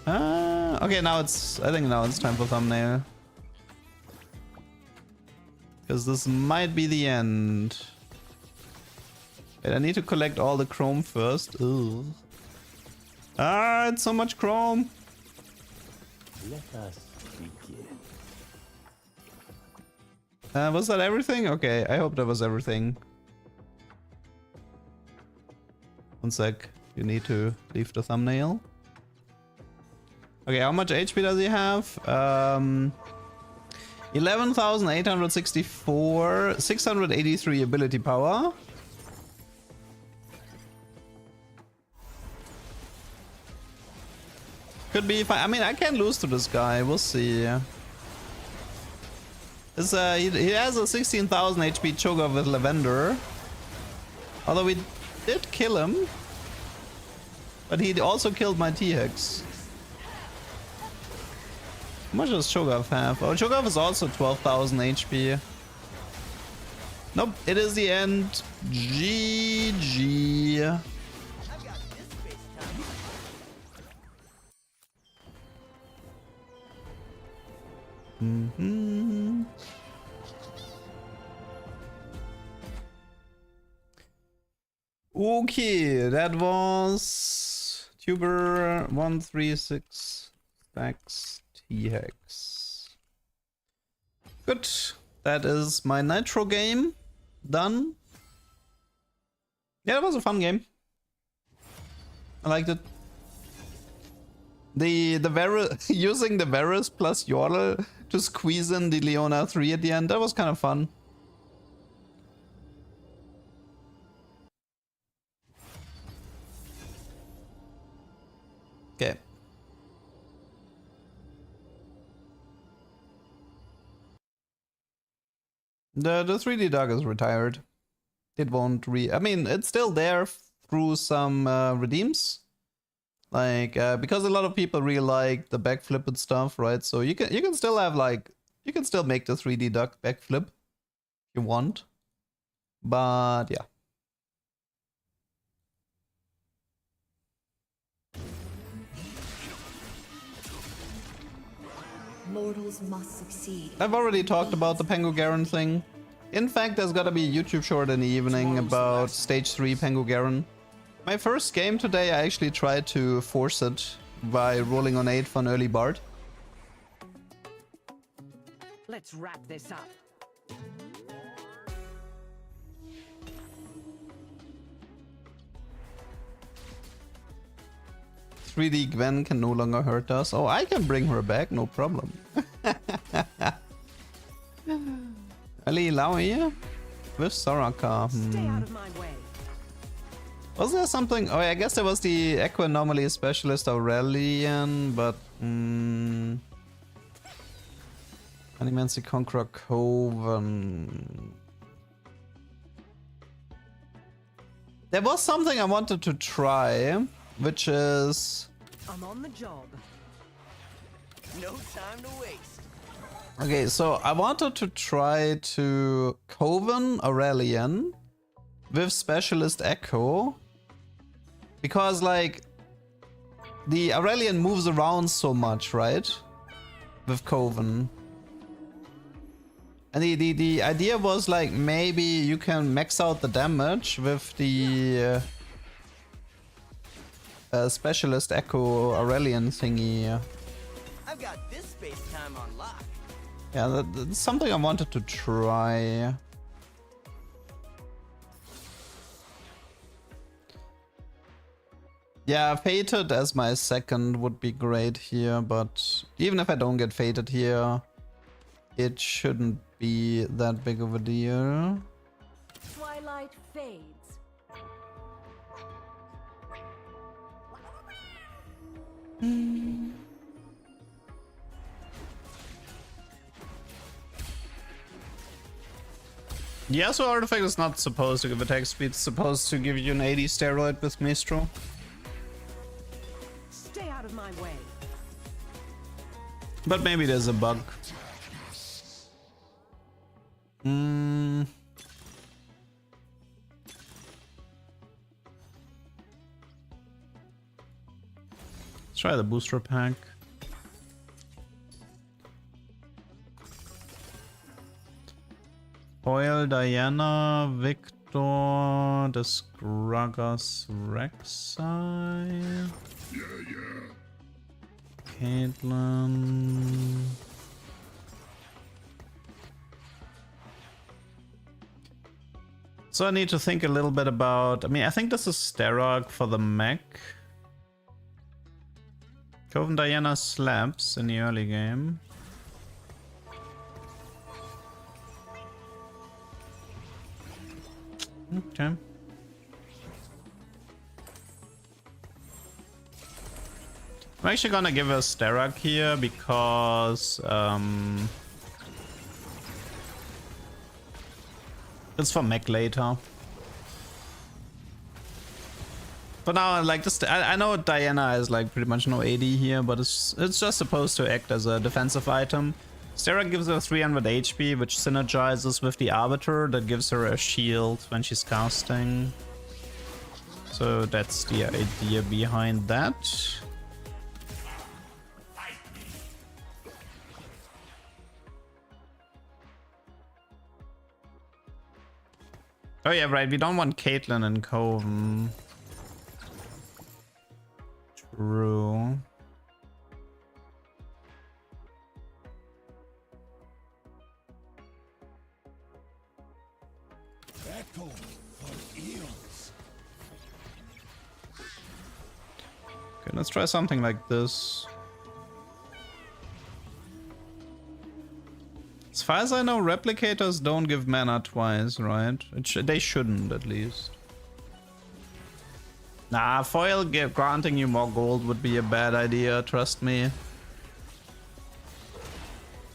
Okay, now it's... I think now it's time for thumbnail. Because this might be the end. Wait, I need to collect all the chrome first. Ugh. Ah, it's so much chrome. Let us begin. Was that everything? Okay, I hope that was everything. One sec. You need to leave the thumbnail. Okay, how much HP does he have? 11,864, 683 ability power. Could be fine. I mean, I can lose to this guy. We'll see. It's, he has a 16,000 HP Cho'Gath with Lavender. Although we did kill him. But he also killed my T-Hex. How much does Cho'Gath have? Oh, Cho'Gath is also 12,000 HP. Nope, it is the end. GG. I've got this space time. Okay, that was Tuber 136 stacks T-Hex. Good. That is my Nitro game done. Yeah, it was a fun game. I liked it. The using the Varus plus Yordle to squeeze in the Leona 3 at the end, that was kind of fun. The 3D dog is retired. It won't I mean, it's still there through some redeems. Like because a lot of people really like the backflip and stuff, right? So you can still have like you can still make the 3D duck backflip if you want. But yeah. Mortals must succeed. I've already talked about the Pengu Garen thing. In fact, there's gotta be a YouTube short in the evening about stage 3 Pengu Garen. My first game today, I actually tried to force it by rolling on 8 for an early Bard. Let's wrap this up. "3D Gwen can no longer hurt us." Oh, I can bring her back, no problem. Ali Laui with Soraka. Stay out of my way. Was there something? Oh, yeah, I guess there was the Echo Anomaly Specialist Aurelian, but Animancy Conqueror Coven. There was something I wanted to try, which is... I'm on the job. No time to waste. Okay, so I wanted to try to Coven Aurelian with Specialist Echo. Because, like, the Aurelian moves around so much, right? With Coven. And the idea was, like, maybe you can max out the damage with the Specialist Echo Aurelian thingy. I've got this space-time on lock. Yeah, that's something I wanted to try. Yeah, Fated as my second would be great here, but even if I don't get Fated here, it shouldn't be that big of a deal. Twilight fades. Yeah, so Artifact is not supposed to give attack speed, it's supposed to give you an 80 steroid with Maestro. Stay out of my way. But maybe there's a bug. Let's try the booster pack. Foil, Diana, Victor, Disgragas, Rek'Sai. Caitlyn. So I need to think a little bit about... I mean, I think this is Sterog for the mech. Coven Diana slaps in the early game. Okay. I'm actually gonna give a Sterog here because it's for mech later. For now, like this, I know Diana is like pretty much no AD here, but it's just supposed to act as a defensive item. Sterog gives her 300 HP, which synergizes with the Arbiter that gives her a shield when she's casting. So that's the idea behind that. Oh yeah, right, we don't want Caitlyn and Coven. True. Echo for eons. Okay, let's try something like this. As far as I know, replicators don't give mana twice, right? They shouldn't, at least. Nah, foil granting you more gold would be a bad idea, trust me.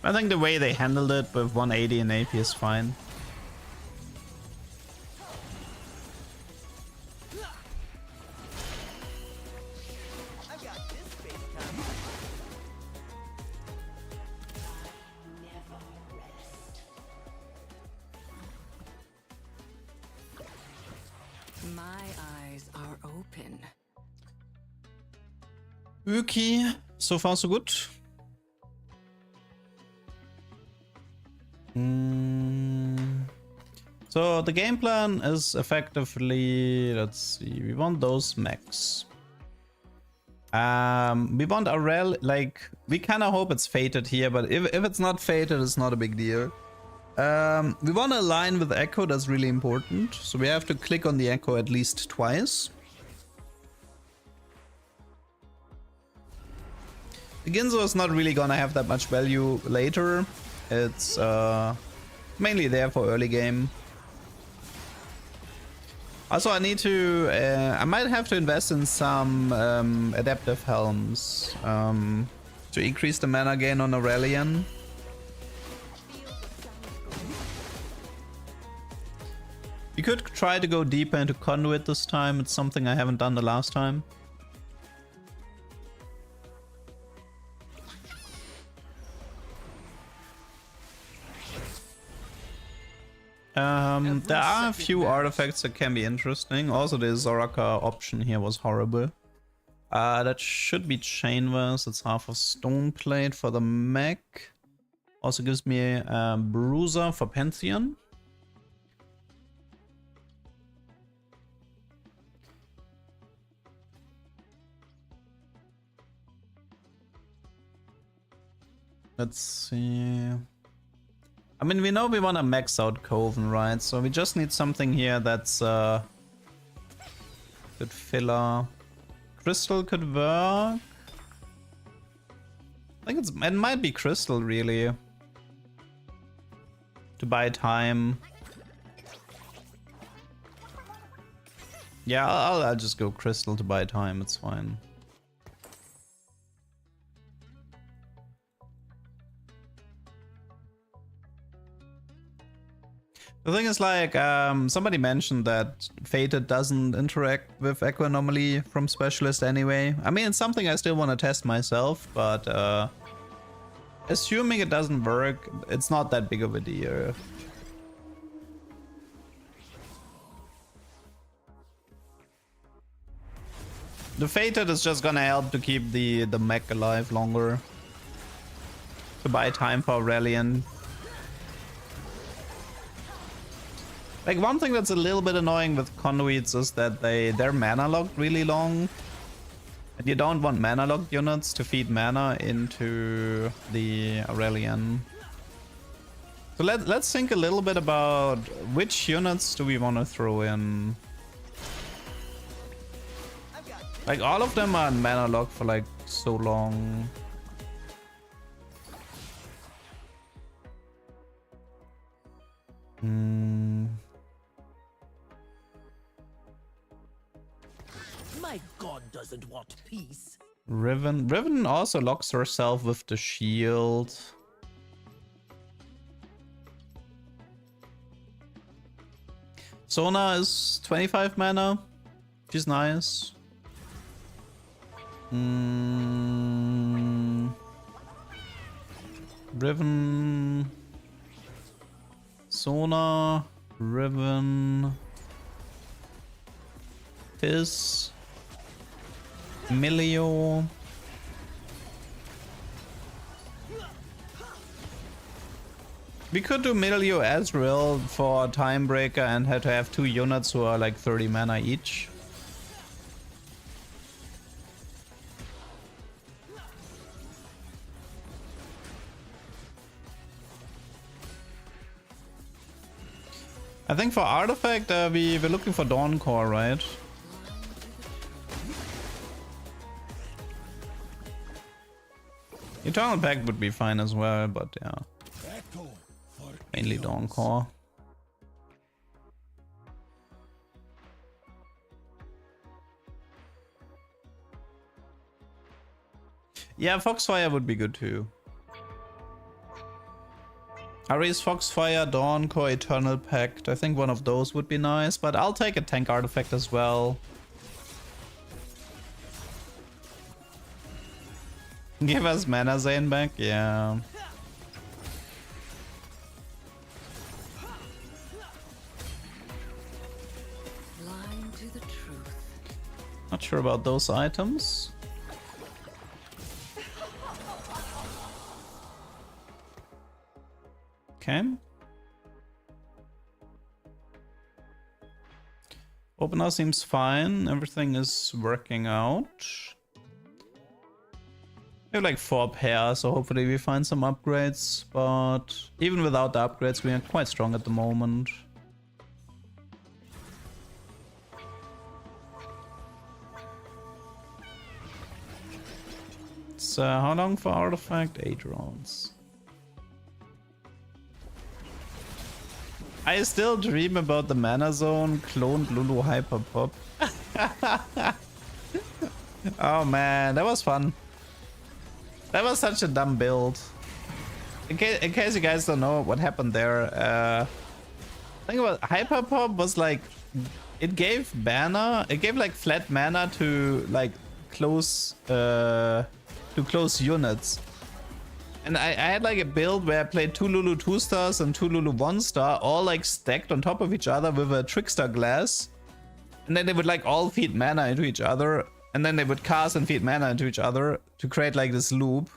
I think the way they handled it with 180 and AP is fine. My eyes are open. Okay, so far so good. So the game plan is effectively, let's see, we want those mechs. We want a rel, like, we kind of hope it's fated here, but if it's not fated, it's not a big deal. We want to align with Echo, that's really important. So we have to click on the Echo at least twice. The Ginzo is not really gonna have that much value later. It's mainly there for early game. Also, I need to, I might have to invest in some adaptive helms to increase the mana gain on Aurelian. You could try to go deeper into Conduit this time. It's something I haven't done the last time. There are a few artifacts that can be interesting. Also, the Zoraka option here was horrible. That should be Chainverse. It's half a stone plate for the mech. Also gives me a Bruiser for Pantheon. Let's see. I mean, we know we want to max out Coven, right? So we just need something here that's good filler. Crystal could work. I think it might be Crystal, really. To buy time. Yeah, I'll just go Crystal to buy time, it's fine. The thing is, like, somebody mentioned that Fated doesn't interact with Echo Anomaly from Specialist anyway. I mean, it's something I still want to test myself, but assuming it doesn't work, it's not that big of a deal. The Fated is just gonna help to keep the mech alive longer. To buy time for Aurelian. Like, one thing that's a little bit annoying with conduits is that they're mana locked really long. And you don't want mana locked units to feed mana into the Aurelian. So let's think a little bit about which units do we want to throw in. Like, all of them are mana locked for like so long. My god doesn't want peace. Riven also locks herself with the shield. Sona is 25 mana. She's nice. Riven. Sona. Riven. Fizz. Milio. We could do Milio Ezreal for Timebreaker and had to have 2 units who are like 30 mana each. I think for Artifact, we're looking for Dawn Core, right? Eternal Pact would be fine as well, but yeah. Mainly Dawn Core. Yeah, Foxfire would be good too. Ares, Foxfire, Dawn Core, Eternal Pact. I think one of those would be nice, but I'll take a tank artifact as well. Give us Mana Zane back? Yeah. Blind to Not sure about those items. Okay. Opener seems fine. Everything is working out. We have like 4 pairs, so hopefully we find some upgrades. But even without the upgrades, we are quite strong at the moment. So how long for artifact? 8 rounds. I still dream about the mana zone cloned Lulu Hyper Pop. Oh man, that was fun. That was such a dumb build. In case you guys don't know what happened there, think about Hyper Pop was like, it gave mana, it gave like flat mana to like close units. And I had like a build where I played 2 Lulu 2-stars and 2 Lulu 1-star, all like stacked on top of each other with a Trickster Glass. And then they would like all feed mana into each other. And then they would cast and feed mana into each other to create like this loop.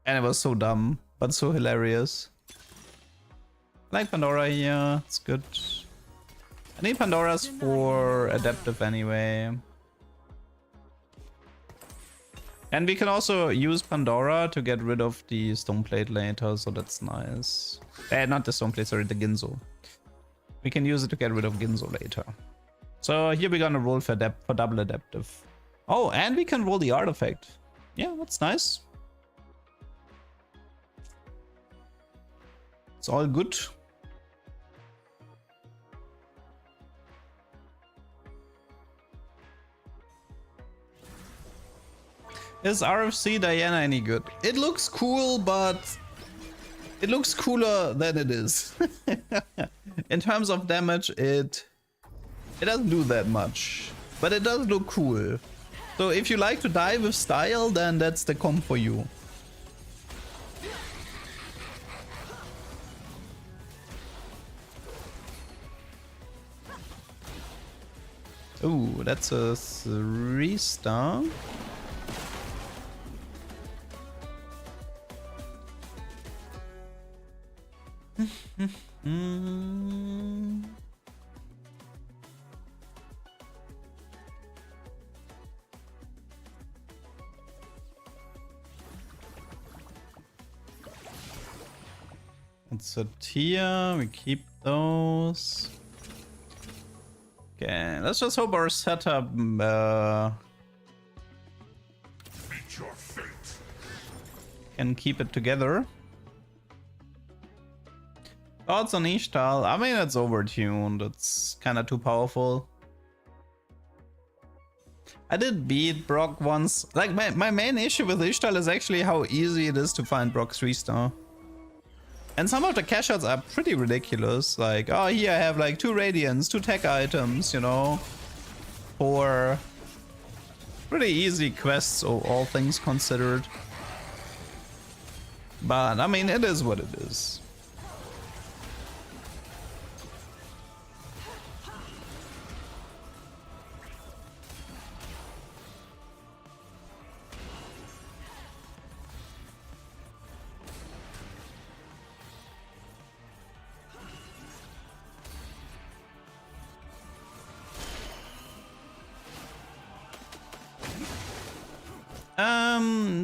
And it was so dumb, but so hilarious. I like Pandora here, it's good. I need Pandoras for Adaptive anyway. And we can also use Pandora to get rid of the Stoneplate later, so that's nice. Not the Stoneplate, sorry, the Ginzo. We can use it to get rid of Ginzo later. So here we're gonna roll for double Adaptive. Oh, and we can roll the artifact. Yeah, that's nice. It's all good. Is RFC Diana any good? It looks cool, but it looks cooler than it is. In terms of damage, it doesn't do that much, but it does look cool. So if you like to die with style, then that's the comp for you. Ooh, that's a 3-star. It's a tier, we keep those. Okay, let's just hope our setup Meet your fate. can keep it together. Thoughts on Ishtal? I mean, it's overtuned. It's kind of too powerful. I did beat Brock once. Like, my main issue with Ishtal is actually how easy it is to find Brock 3-star. And some of the cash outs are pretty ridiculous. Like, oh, here I have like 2 Radiants, 2 tech items, you know. For pretty easy quests, all things considered. But, I mean, it is what it is.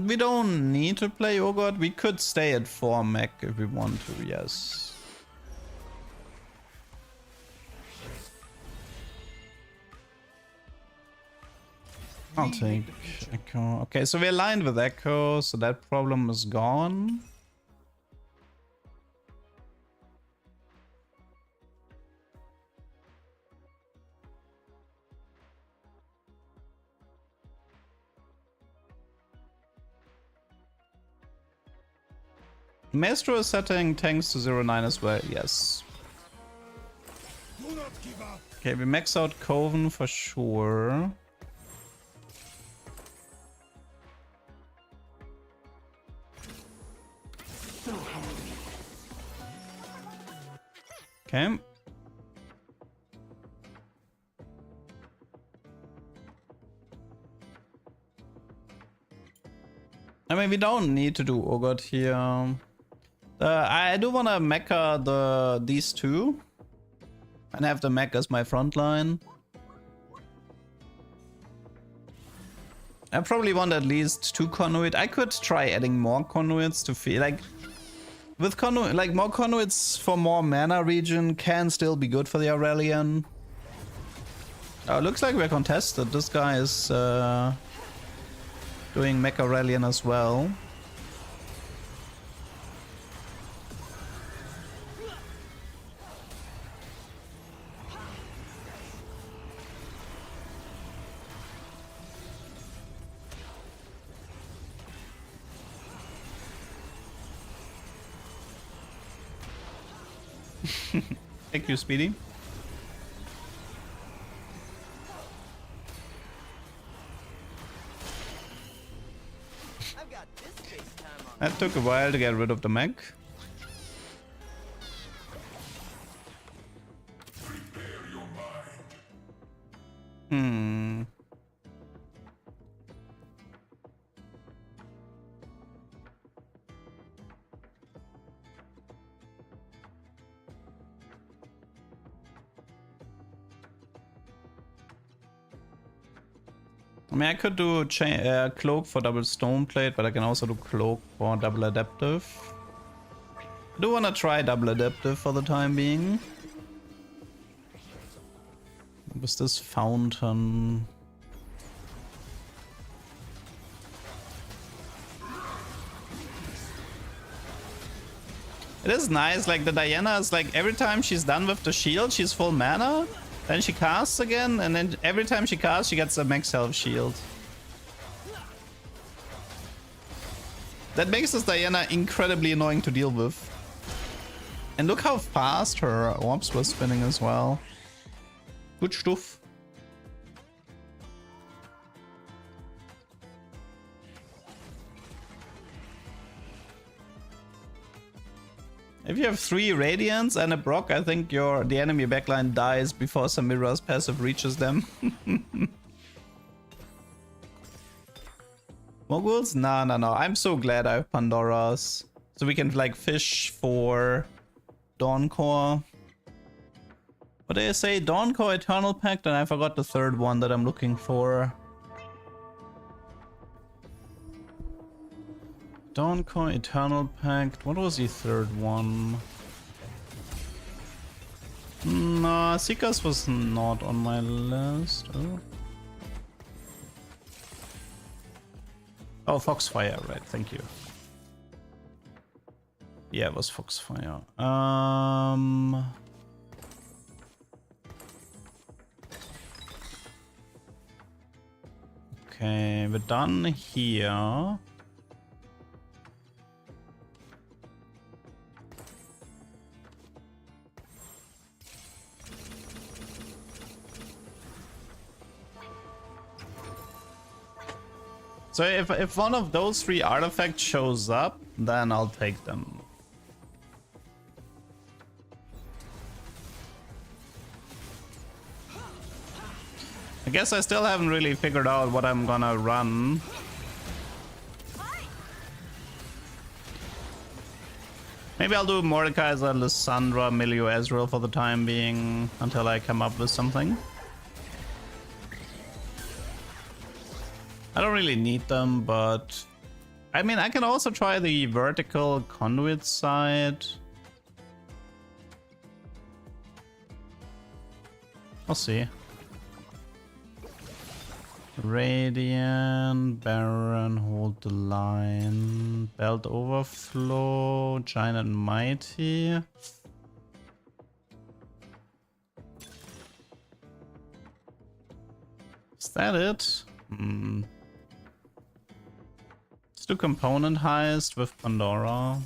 We don't need to play Ogre. We could stay at 4 mech if we want to, yes. I'll take Echo. Okay, so we're aligned with Echo, so that problem is gone. Maestro is setting tanks to 0-9 as well, yes. Do not give up. Okay, we max out Coven for sure. Okay. mean, we don't need to do Ogre here. I do want to mecha these two. And have the mech as my front line. I probably want at least 2 conduit. I could try adding more conduits to feel like with conduit, like more conduits for more mana region can still be good for the Aurelian. Looks like we're contested. This guy is doing Mech Aurelian as well. Thank you, Speedy. I've got this space time on. That took a while to get rid of the mech. Hmm. I mean, I could do cloak for double stone plate, but I can also do cloak for double adaptive. I do want to try double adaptive for the time being. What was this fountain? It is nice, like the Diana is like every time she's done with the shield, she's full mana. Then she casts again, and then every time she casts, she gets a max health shield. That makes this Diana incredibly annoying to deal with. And look how fast her orbs were spinning as well. Good stuff. If you have 3 Radiants and a Brock, I think the enemy backline dies before Samira's passive reaches them. Moguls? No. I'm so glad I have Pandora's. So we can like fish for Dawncore. What did I say? Dawncore Eternal Pact, and I forgot the third one that I'm looking for. Dawncore Eternal Pact. What was the third one? No, Seekers was not on my list. Oh, Foxfire, right, thank you. Yeah, it was Foxfire. Okay, we're done here. So if one of those 3 artifacts shows up, then I'll take them. I guess I still haven't really figured out what I'm gonna run. Maybe I'll do Mordekaiser, Lysandra, Milio, Ezreal for the time being until I come up with something. I don't really need them, but I mean, I can also try the vertical conduit side. We'll see. Radiant, Baron, hold the line, Belt Overflow, Giant and Mighty. Is that it? Let's do Component Heist with Pandora.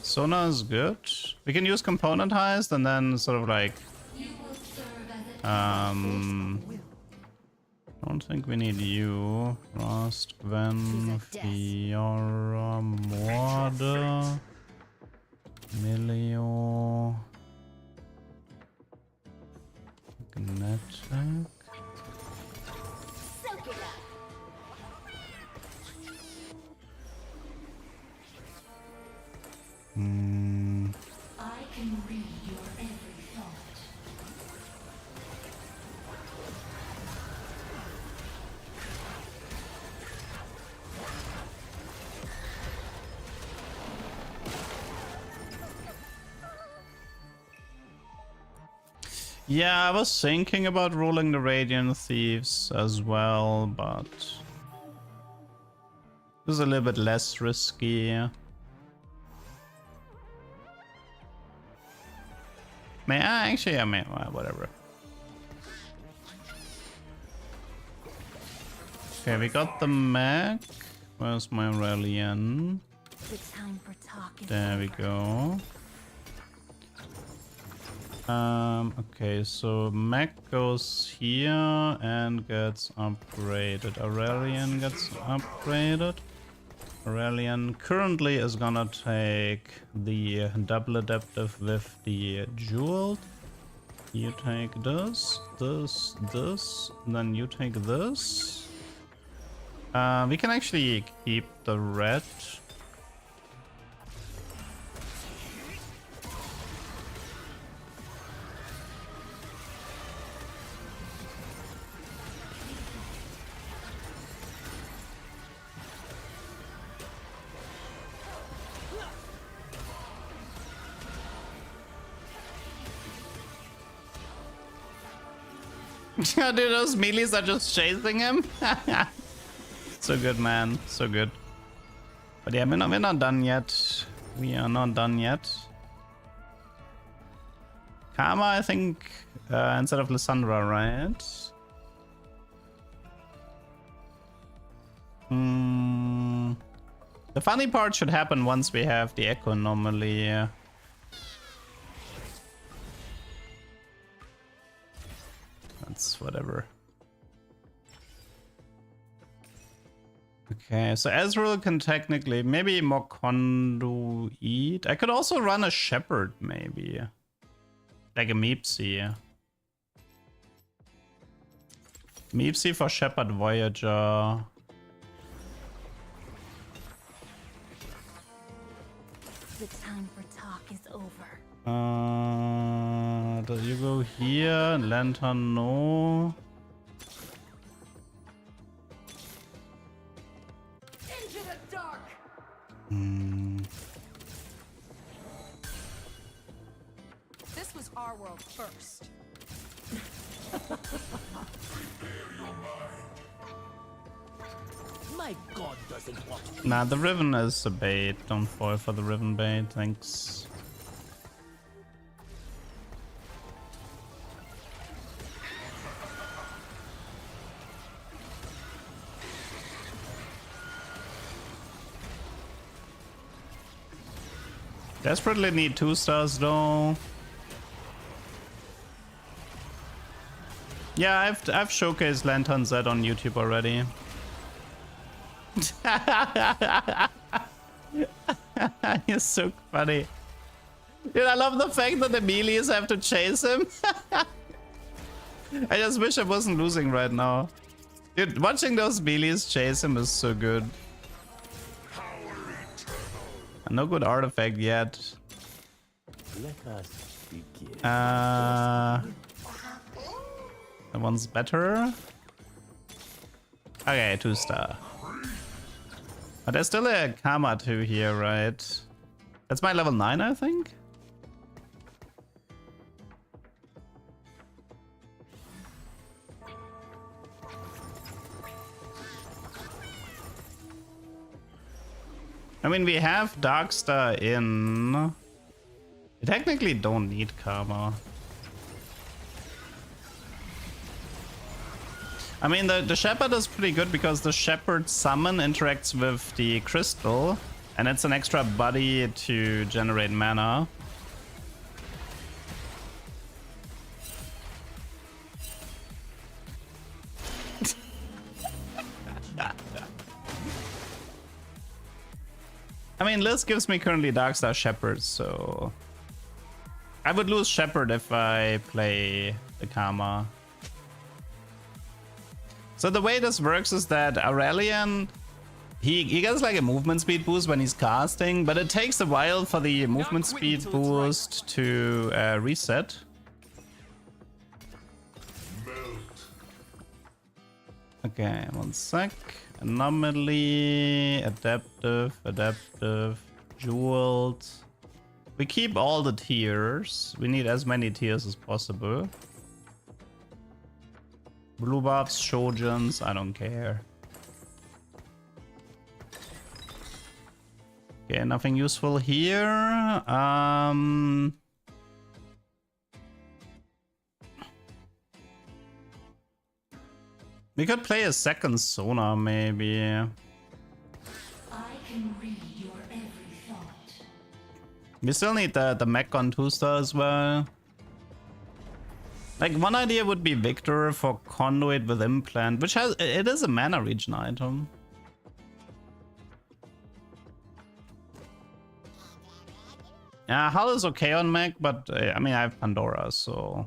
Sona is good. We can use Component Heist and then sort of like I don't think we need you. Frost, Gwen, Fiora, Morda, Milio, Gnetic. I can read your every thought. Yeah, I was thinking about rolling the Radiant Thieves as well, but this is a little bit less risky. May I actually? I mean, well, whatever. Okay, we got the mech. Where's my Aurelian? The time for talk is There we go. Okay, so mech goes here and gets upgraded. Aurelian gets upgraded. Aurelian currently is gonna take the double adaptive with the jeweled. You take this, this, this, then you take this. We can actually keep the red. Dude, those melees are just chasing him. So good, man. So good. But yeah, we're not done yet. We are not done yet. Karma, I think, instead of Lysandra, right? The funny part should happen once we have the Echo normally. That's whatever. Okay, so Ezreal can technically maybe more conduit. I could also run a Shepherd, maybe. Like a Meepsy. Meepsy for Shepherd Voyager. the time for talk is over. Does you go here? Lantern, no. Into the dark. This was our world first. My god doesn't want Nah, the Riven is a bait. Don't fall for the Riven bait, thanks. Desperately need 2 stars though. Yeah, I've showcased Lantern Z on YouTube already. You're so funny. Dude, I love the fact that the melees have to chase him. I just wish I wasn't losing right now. Dude, watching those melees chase him is so good. No good artifact yet. Let us begin. That one's better. Okay, 2 star. But there's still a Karma 2 here, right? That's my level 9, I think. I mean, we have Darkstar in. We technically don't need Karma. I mean, the Shepherd is pretty good because the Shepherd summon interacts with the crystal, and it's an extra body to generate mana. I mean, Liz gives me currently Darkstar Shepherd, so I would lose Shepherd if I play the Karma. So the way this works is that Aurelian, He gets like a movement speed boost when he's casting, but it takes a while for the movement speed boost to reset. Okay, one sec. Anomaly, adaptive, jeweled. We keep all the tiers. We need as many tiers as possible. Blue buffs, shojans, I don't care. Okay, nothing useful here. We could play a second Sona, maybe. I can read your every thought. We still need the mech on 2-star as well. Like, one idea would be Victor for Conduit with Implant, which it is a mana regen item. Yeah, Hull is okay on mech, but I mean, I have Pandora, so...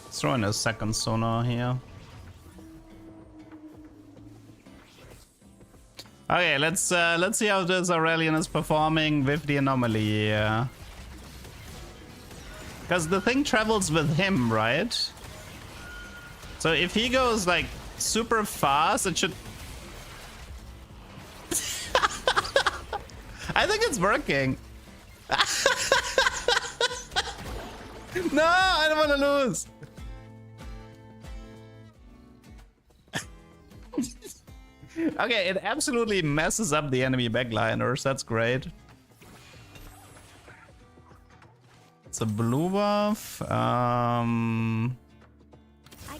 Let's throw in a second Sonar here. Okay, let's see how this Aurelian is performing with the anomaly. Because the thing travels with him, right? So if he goes like super fast, it should... I think it's working. No, I don't want to lose. Okay, it absolutely messes up the enemy backliners. That's great. It's a blue buff. I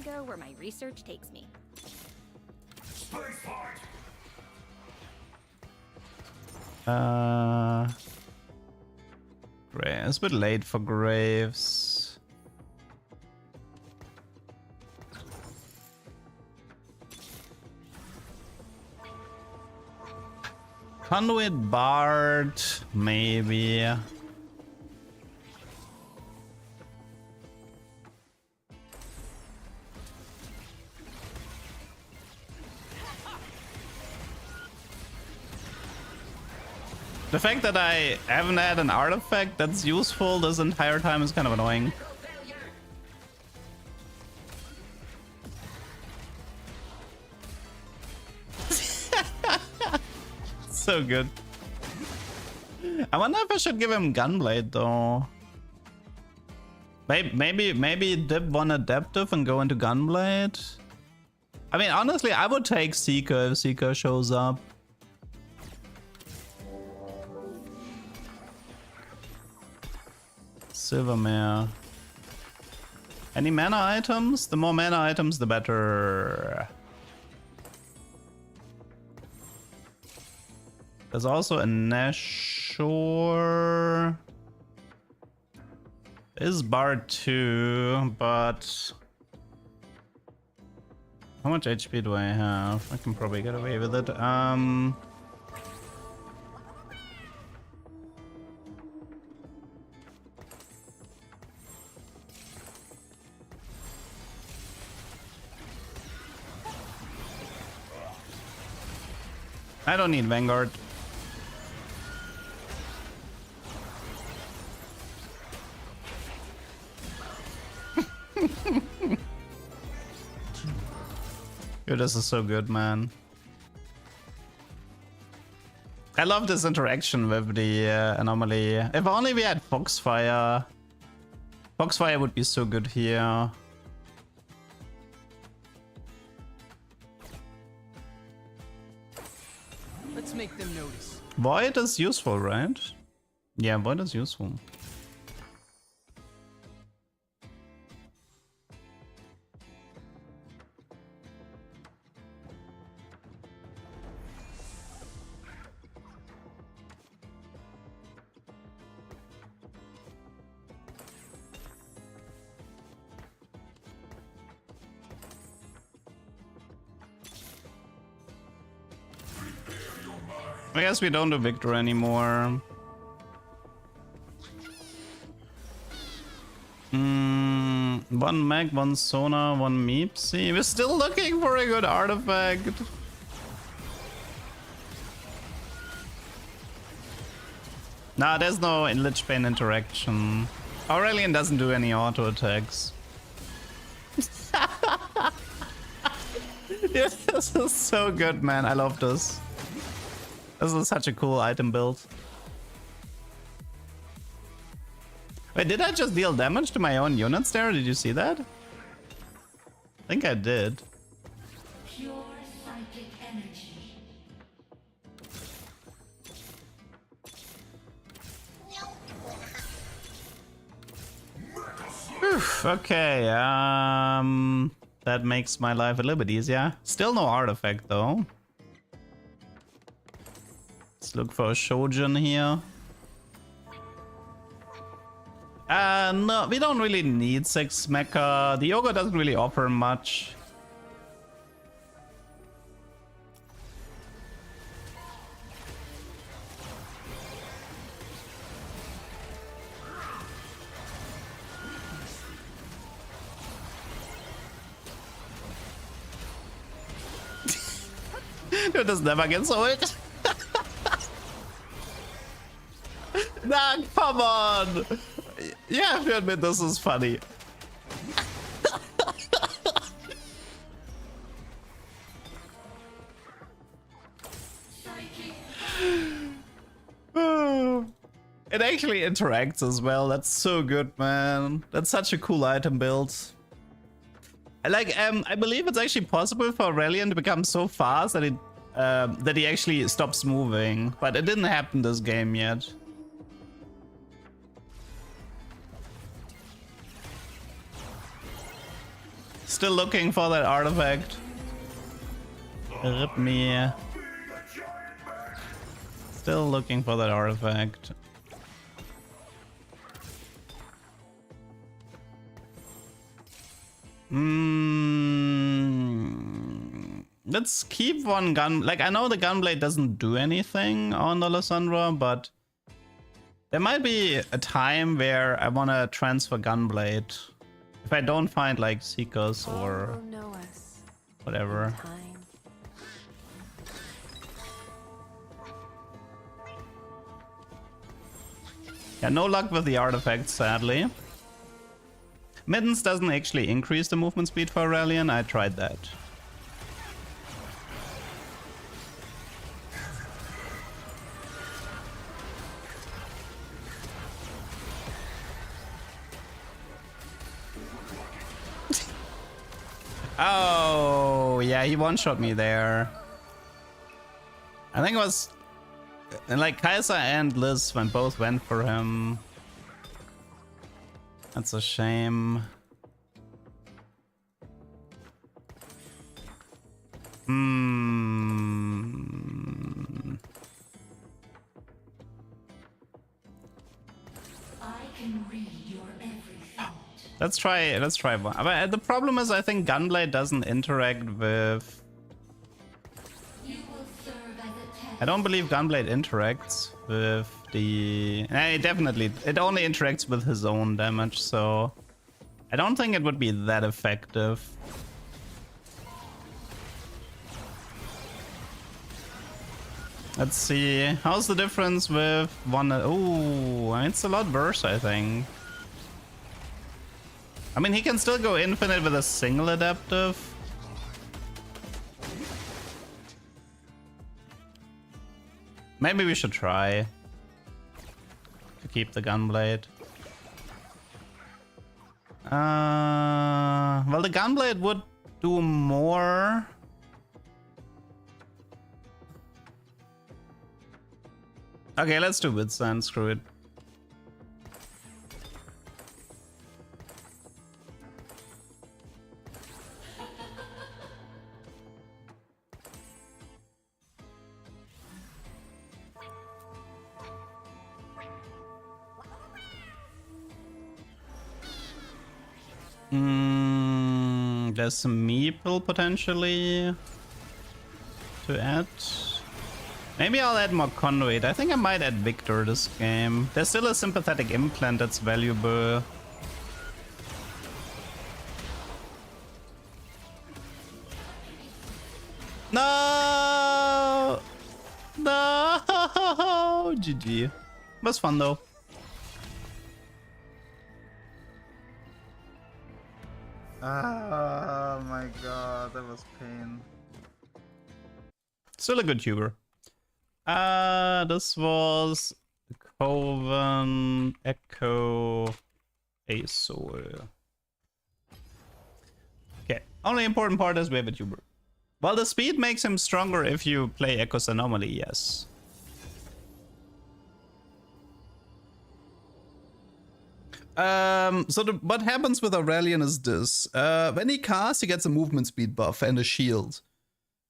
go where my research takes me. Space fight. Great. It's a bit late for Graves. Conduit Bard, maybe. The fact that I haven't had an artifact that's useful this entire time is kind of annoying. So good. I wonder if I should give him Gunblade though. Maybe dip one adaptive and go into Gunblade. I mean, honestly, I would take Seeker if Seeker shows up. Silvermare. Any mana items? The more mana items, the better. There's also a Nashor. Is Bard 2, but how much HP do I have? I can probably get away with it. I don't need Vanguard. Dude, this is so good, man. I love this interaction with the anomaly. If only we had Foxfire. Foxfire would be so good here. Let's make them notice. Void is useful, right? Yeah, Void is useful. I guess we don't do Victor anymore. One mag, one sonar, one meepsy. We're still looking for a good artifact. Nah, there's no Lich Bane interaction. Aurelian doesn't do any auto attacks. Yeah, this is so good, man. I love this. This is such a cool item build. Wait, did I just deal damage to my own units there? Did you see that? I think I did. Pure psychic energy. Okay, that makes my life a little bit easier. Still no artifact though. Let's look for a Shojin here. No, we don't really need 6 mecha. The Yoga doesn't really offer much. Dude, this never gets old. Nah, come on. You have to admit this is funny. It actually interacts as well. That's so good, man. That's such a cool item build. I believe it's actually possible for Aurelian to become so fast that that he actually stops moving, but it didn't happen this game yet. Still looking for that artifact. Rip me. Still looking for that artifact. Let's keep one gun. Like, I know the gunblade doesn't do anything on the Lysandra, but there might be a time where I want to transfer gunblade. If I don't find like Seekers or whatever. Yeah, no luck with the artifacts, sadly. Middens doesn't actually increase the movement speed for Aurelian. I tried that. Oh, yeah, he one-shot me there. I think it was... And like Kai'Sa and Liz both went for him. That's a shame. I can read your every thought. Let's try one. But the problem is I think Gunblade doesn't interact with... You will serve as a test. I don't believe Gunblade interacts with the... It only interacts with his own damage, so... I don't think it would be that effective. Let's see. How's the difference with one... Oh, it's a lot worse, I think. I mean, he can still go infinite with a single adaptive. Maybe we should try to keep the gunblade. Well, the gunblade would do more. Okay, let's do Withstand, screw it. There's some meeple potentially to add. Maybe I'll add more conduit. I think I might add Victor this game. There's still a sympathetic implant that's valuable. Oh, GG. Was fun though. Oh my god, that was pain. Still a good tuber. This was Coven Echo Azul. Okay, only important part is we have a tuber. Well, the speed makes him stronger if you play Echo's Anomaly, yes. What happens with Aurelian is this. When he casts, he gets a movement speed buff and a shield.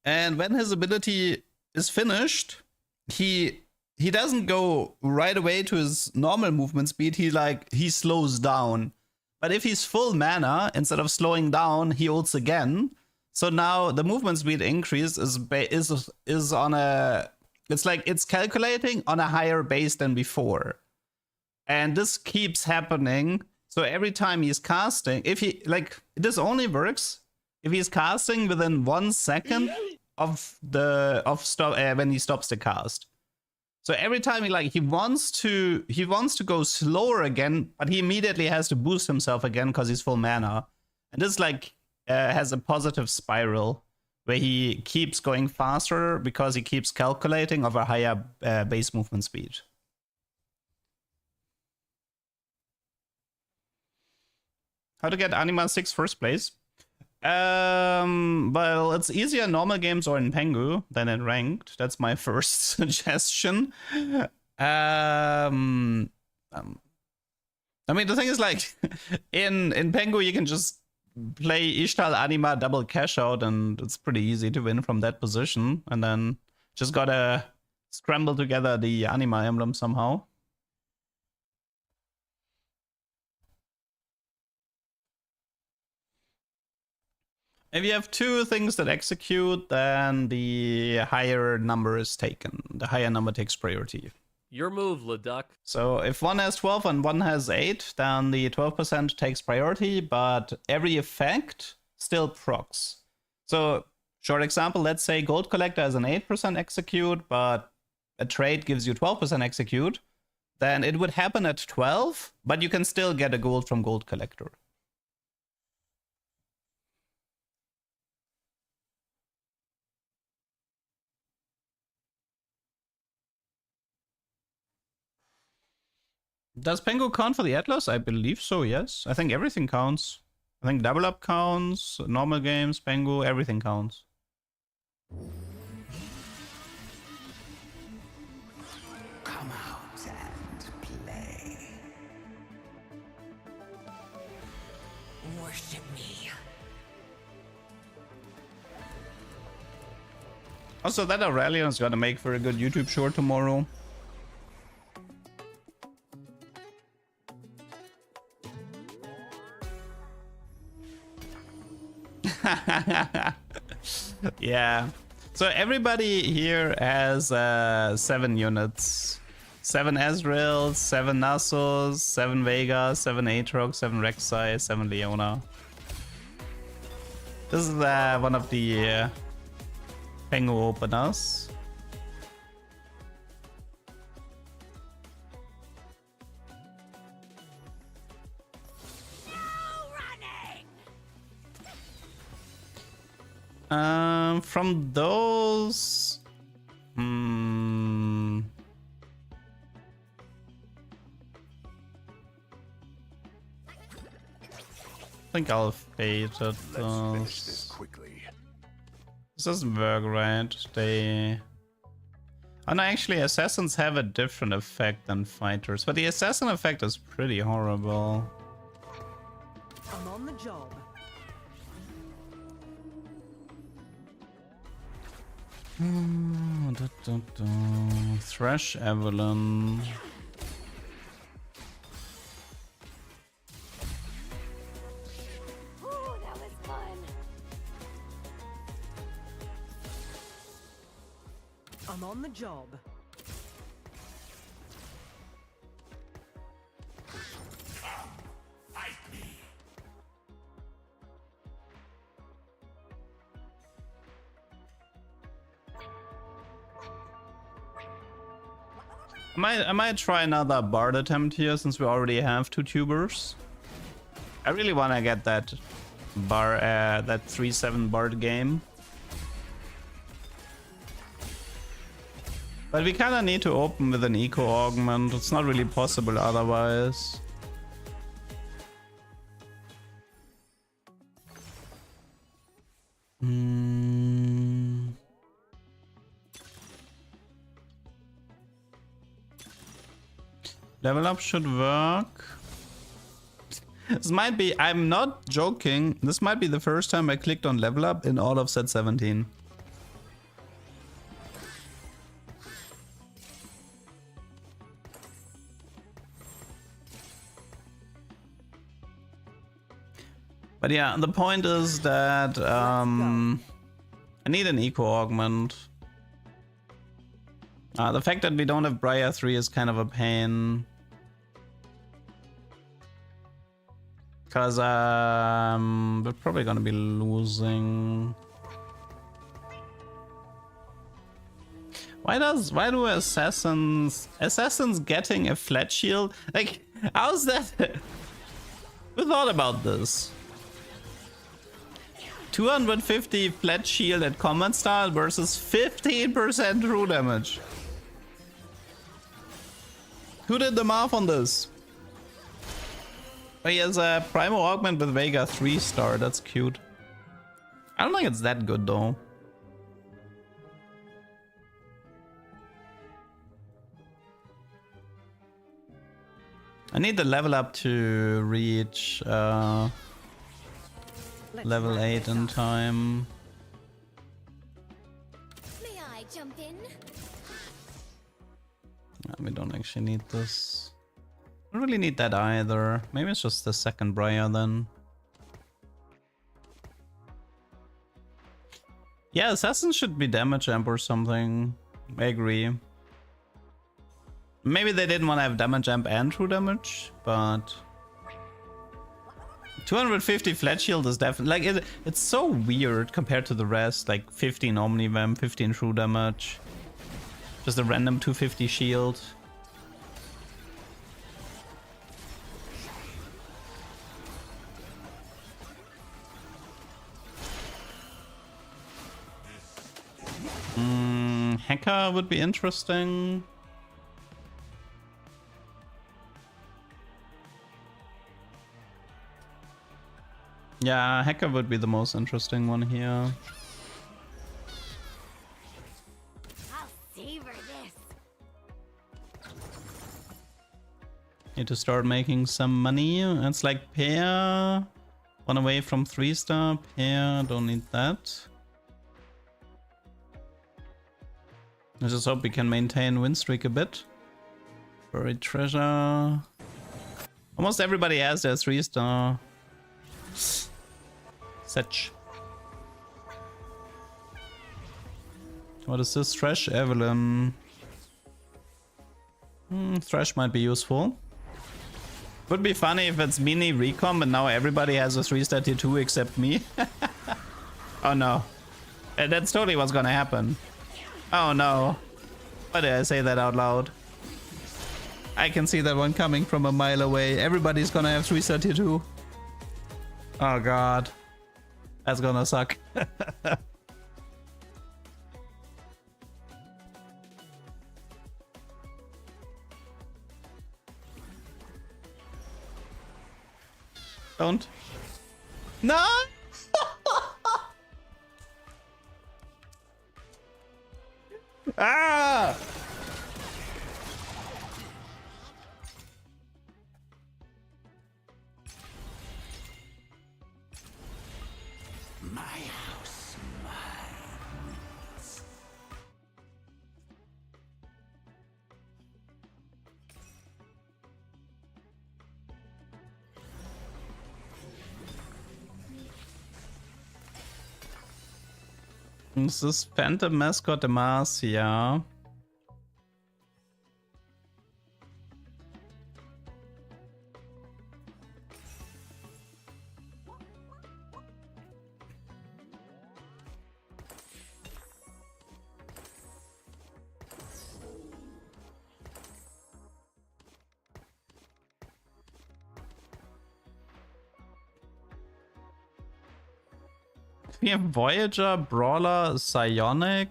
And when his ability is finished, he doesn't go right away to his normal movement speed. He slows down. But if he's full mana, instead of slowing down, he ults again. So now the movement speed increase is on a, it's calculating on a higher base than before. And this keeps happening. So every time he's casting, if he, this only works if he's casting within 1 second when he stops the cast. So every time he wants to go slower again, but he immediately has to boost himself again because he's full mana. And this has a positive spiral where he keeps going faster because he keeps calculating of a higher base movement speed. How to get Anima 6 first place? Well, it's easier in normal games or in Pengu than in ranked. That's my first suggestion. I mean, the thing is, in Pengu, you can just play Ishtal Anima double cash out, and it's pretty easy to win from that position. And then just gotta scramble together the Anima emblem somehow. If you have 2 things that execute, then the higher number is taken. The higher number takes priority. Your move, Leduc. So if one has 12 and one has 8, then the 12% takes priority, but every effect still procs. So, short example, let's say Gold Collector has an 8% execute, but a trade gives you 12% execute. Then it would happen at 12, but you can still get a gold from Gold Collector. Does Pengu count for the Atlas? I believe so, yes. I think everything counts. I think Double Up counts, normal games, Pengu, everything counts. Come out and play. Worship me. Also, that Aurelian is gonna make for a good YouTube short tomorrow. Yeah. So everybody here has 7 units. 7 Ezreal, 7 Nasus, 7 Vega, 7 Aatrox, 7 Rek'Sai, 7 Leona. This is one of the Pengu openers. From those, I think I'll fade it. This doesn't work, right? Oh no, actually, assassins have a different effect than fighters, but the assassin effect is pretty horrible. I'm on the job. Thresh Evelyn. Ooh, that was fun. I'm on the job. I might try another Bard attempt here since we already have 2 tubers. I really want to get that that 3-7 Bard game. But we kind of need to open with an eco augment. It's not really possible otherwise. Level up should work. This might be, I'm not joking, this might be the first time I clicked on level up in all of set 17. But yeah, the point is that I need an eco augment. The fact that we don't have Briar 3 is kind of a pain. Because we're probably gonna be losing. Why do assassins getting a flat shield? Like, how's that? Who thought about this? 250 flat shield at combat style versus 15% true damage. Who did the math on this? Oh, he has a Primo Augment with Vega 3-star. That's cute. I don't think it's that good though. I need the level up to reach level 8 in time. May I jump in? We don't actually need this. I don't really need that either. Maybe it's just the second Briar then. Yeah, Assassin should be damage amp or something. I agree. Maybe they didn't want to have damage amp and true damage, but 250 flat shield is definitely like it's so weird compared to the rest. Like 15 Omnivamp, 15 true damage, just a random 250 shield. Hacker would be interesting. Yeah, Hacker would be the most interesting one here. I'll savor this. Need to start making some money. It's like pair. 1 away from 3-star. Pair, don't need that. I just hope we can maintain win streak a bit. Buried treasure. Almost everybody has their 3-star. Setch. What is this? Thresh Evelyn. Thresh might be useful. Would be funny if it's mini recom and now everybody has a 3-star tier 2 except me. Oh no. That's totally what's gonna happen. Oh no. Why did I say that out loud? I can see that one coming from a mile away. Everybody's gonna have 3-star tier 2. Oh god. That's gonna suck. Don't. No! Ah! My house, mine. Is this Phantom Mascot Demacia? We have Voyager, Brawler, Psionic.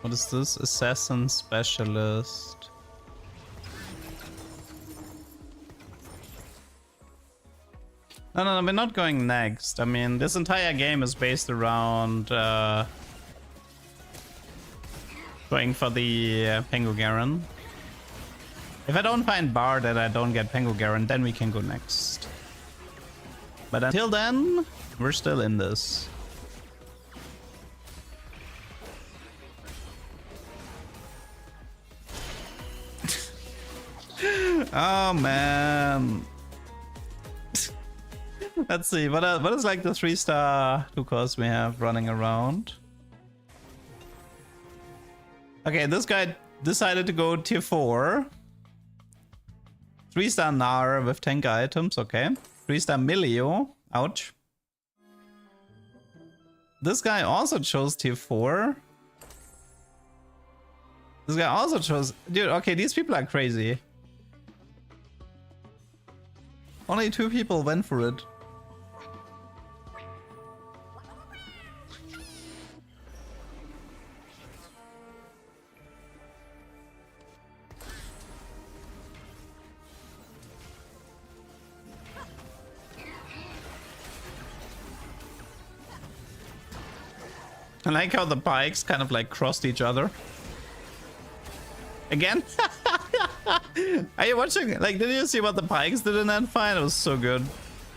What is this? Assassin Specialist. No, we're not going next. I mean, this entire game is based around going for the Pengu Garen. If I don't find Bard and I don't get Pengu Garen, then we can go next. But until then, we're still in this. Oh man. Let's see, what is like the 3-star 2-cost we have running around? Okay, this guy decided to go tier 4. 3-star Nar with tank items, okay. 3-star Milio, ouch. This guy also chose tier 4. This guy also chose... Dude, okay, these people are crazy. Only 2 people went for it. I like how the bikes kind of like crossed each other. Again? Are you watching? Like, did you see what the bikes did in that fight? It was so good.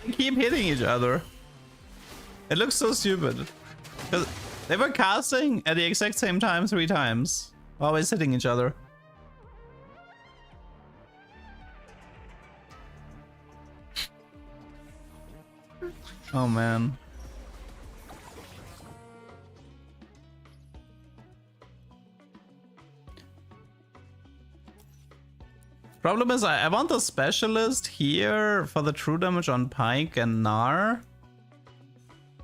They keep hitting each other. It looks so stupid. Because they were casting at the exact same time 3 times. Always hitting each other. Oh man. Problem is, I want the specialist here for the true damage on Pike and Gnar.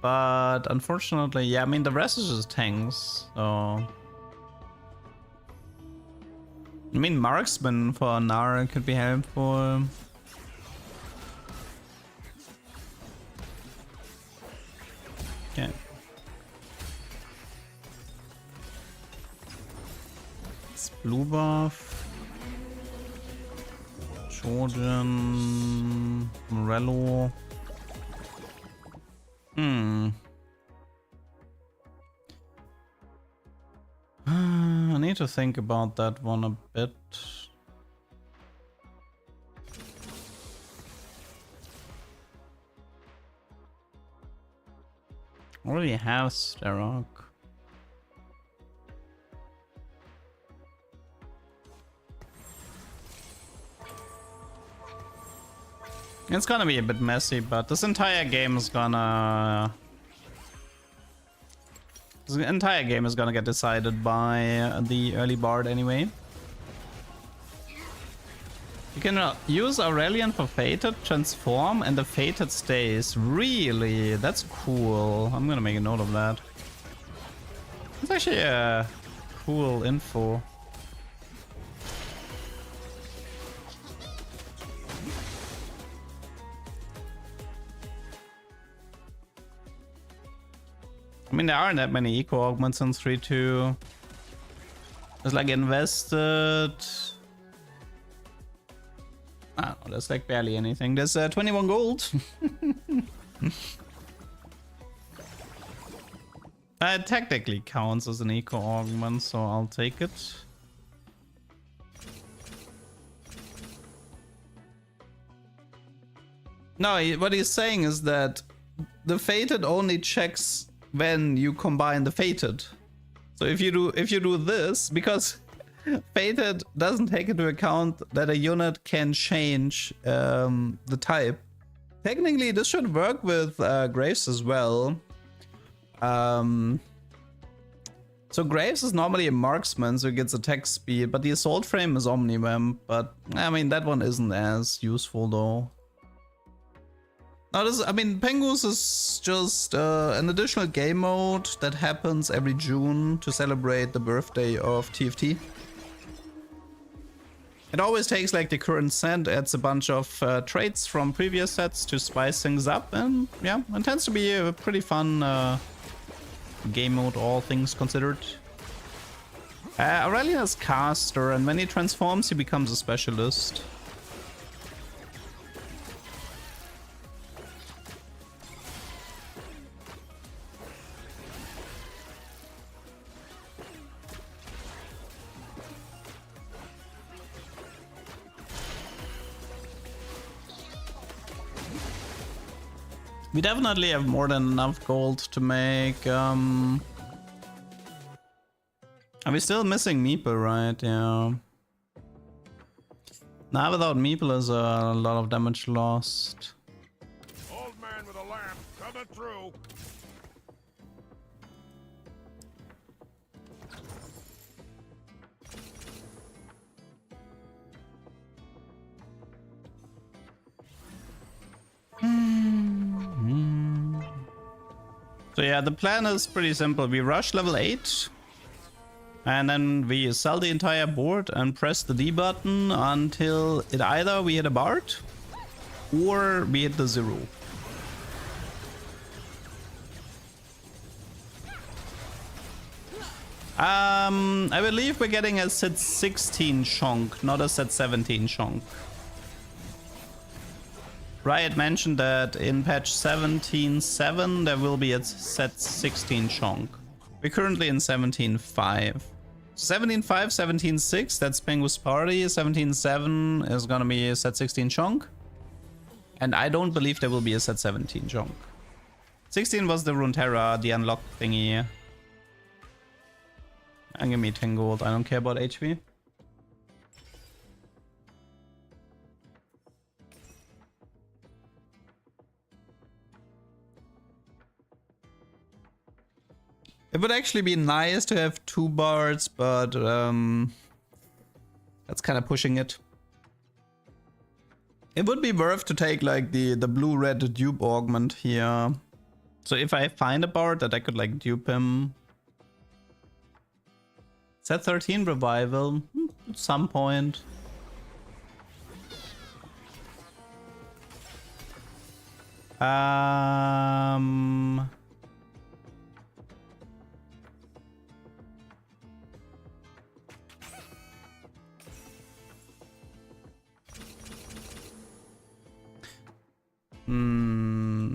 But unfortunately, yeah, I mean, the rest is just tanks, so... I mean, Marksman for Gnar could be helpful. Okay. It's blue buff. Jordan, Morello. I need to think about that one a bit. I already have Starrock. It's gonna be a bit messy, but this entire game is gonna... This entire game is gonna get decided by the early Bard anyway. You can use Aurelian for Fated, transform, and the Fated stays. Really? That's cool. I'm gonna make a note of that. It's actually a cool info. I mean, there aren't that many eco augments in 3-2. It's like invested. I don't know, there's like barely anything. There's 21 gold. It technically counts as an eco augment, so I'll take it. No, what he's saying is that the Fated only checks when you combine the Fated. So if you do this, because Fated doesn't take into account that a unit can change the type. Technically, this should work with Graves as well. So Graves is normally a marksman, so he gets attack speed, but the assault frame is Omnivamp. But I mean, that one isn't as useful though. Now this, I mean, Pengus is just an additional game mode that happens every June to celebrate the birthday of TFT. It always takes like the current set, adds a bunch of traits from previous sets to spice things up, and yeah, it tends to be a pretty fun game mode, all things considered. Aurelia's caster, and when he transforms, he becomes a specialist. We definitely have more than enough gold to make. Are we still missing Meeple, right? Yeah. Now without Meeple is a lot of damage lost. Old man with a lamp coming through. So yeah, the plan is pretty simple. We rush level 8. And then we sell the entire board and press the D button until it either we hit a Bard or we hit the 0. I believe we're getting a set 16 chunk, not a set 17 chunk. Riot mentioned that in patch 17.7 there will be a set 16 chunk. We're currently in 17.5. 17.5, 17.6, that's Pengu's party. 17.7 is gonna be a set 16 chunk. And I don't believe there will be a set 17 chunk. 16 was the Runeterra, the unlock thingy. And give me 10 gold, I don't care about HP. It would actually be nice to have 2 bards, but that's kind of pushing it. It would be worth to take like the blue-red dupe augment here. So if I find a bard that I could like dupe him. Set 13 revival at some point.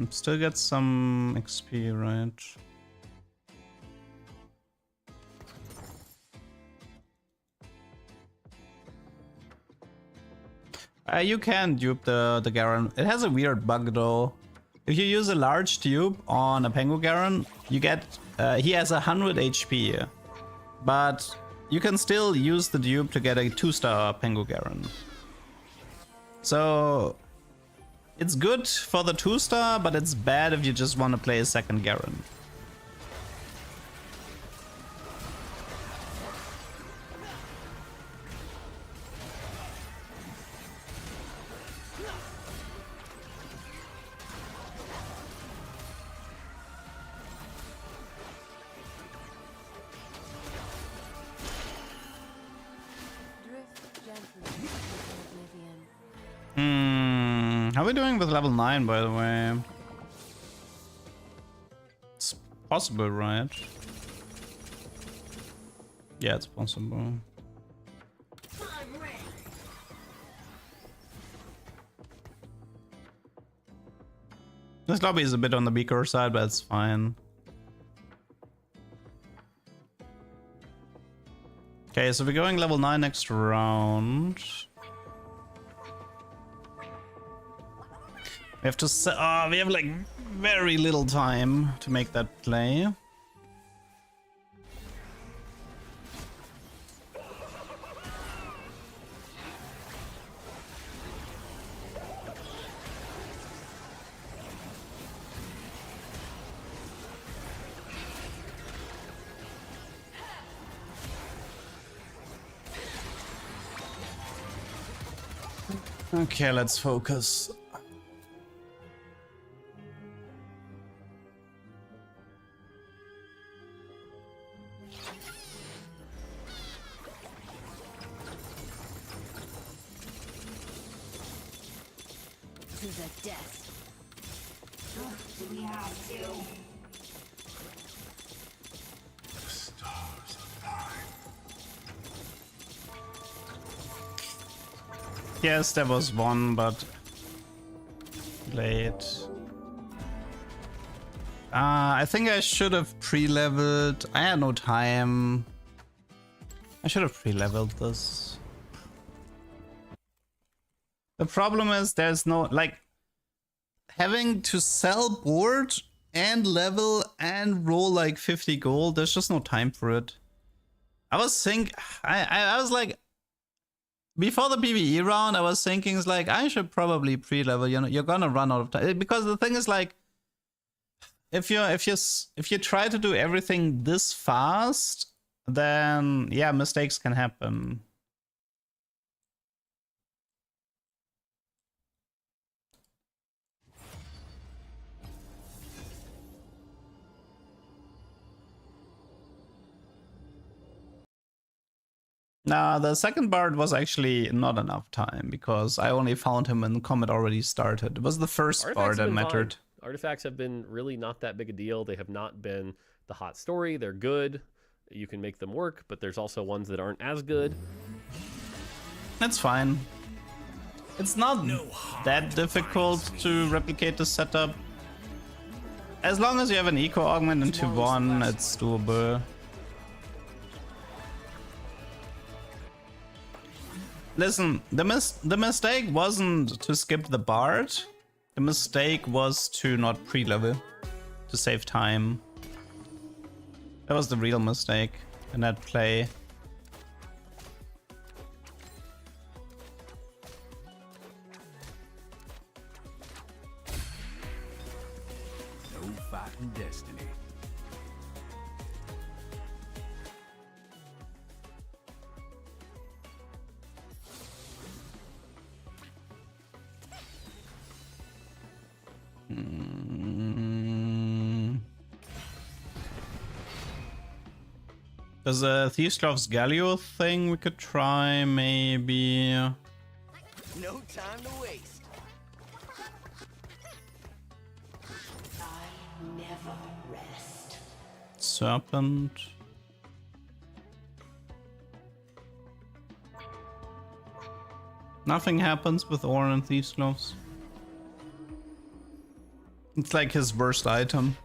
Still get some XP, right? You can dupe the Garen. It has a weird bug though. If you use a large dupe on a Pengu Garen, you get he has 100 HP, but you can still use the dupe to get a 2-star Pengu Garen. So it's good for the 2-star, but it's bad if you just want to play a second Garen. How are we doing with level 9, by the way? It's possible, right? Yeah, it's possible. This lobby is a bit on the weaker side, but it's fine. Okay, so we're going level 9 next round. We have to we have like very little time to make that play. Okay, let's focus. To the death. Yes, there was one, but late. I think I should have pre-leveled. I had no time. I should have pre-leveled this. The problem is there's no, like, having to sell board and level and roll like 50 gold. There's just no time for it. I was like, before the PvE round, I was thinking, it's like, I should probably pre-level. You know, you're gonna run out of time, because the thing is, like, if you try to do everything this fast, then yeah, mistakes can happen. Nah, the second bard was actually not enough time, because I only found him when combat already started. It was the first bard that mattered. Artifacts have been really not that big a deal. They have not been the hot story. They're good. You can make them work, but there's also ones that aren't as good. That's fine. It's not that difficult to replicate the setup. As long as you have an eco augment into one, it's doable. Listen, the mistake wasn't to skip the bard. The mistake was to not pre-level, to save time. That was the real mistake in that play. No fighting destiny. There's a Thiefsclav's Galio thing we could try, maybe. No time to waste. Serpent. Nothing happens with Orin and Thiefsclaves. It's like his worst item.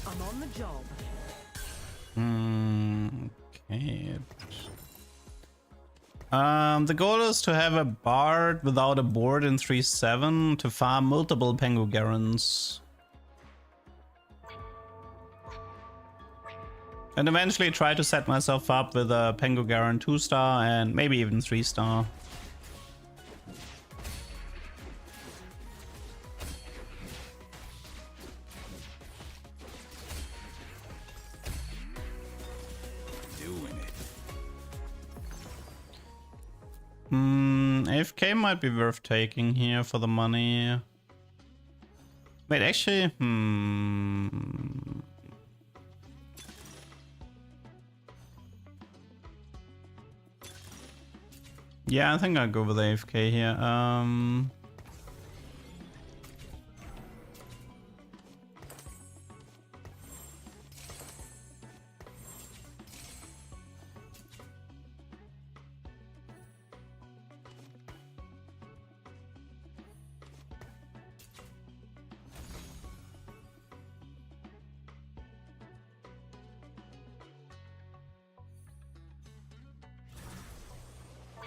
I'm on the job. Okay. The goal is to have a bard without a board in 3-7 to farm multiple Pengu Garens. And eventually try to set myself up with a Pengu Garen 2-star and maybe even 3-star. AFK might be worth taking here for the money. Wait, actually, yeah, I think I'll go with AFK here.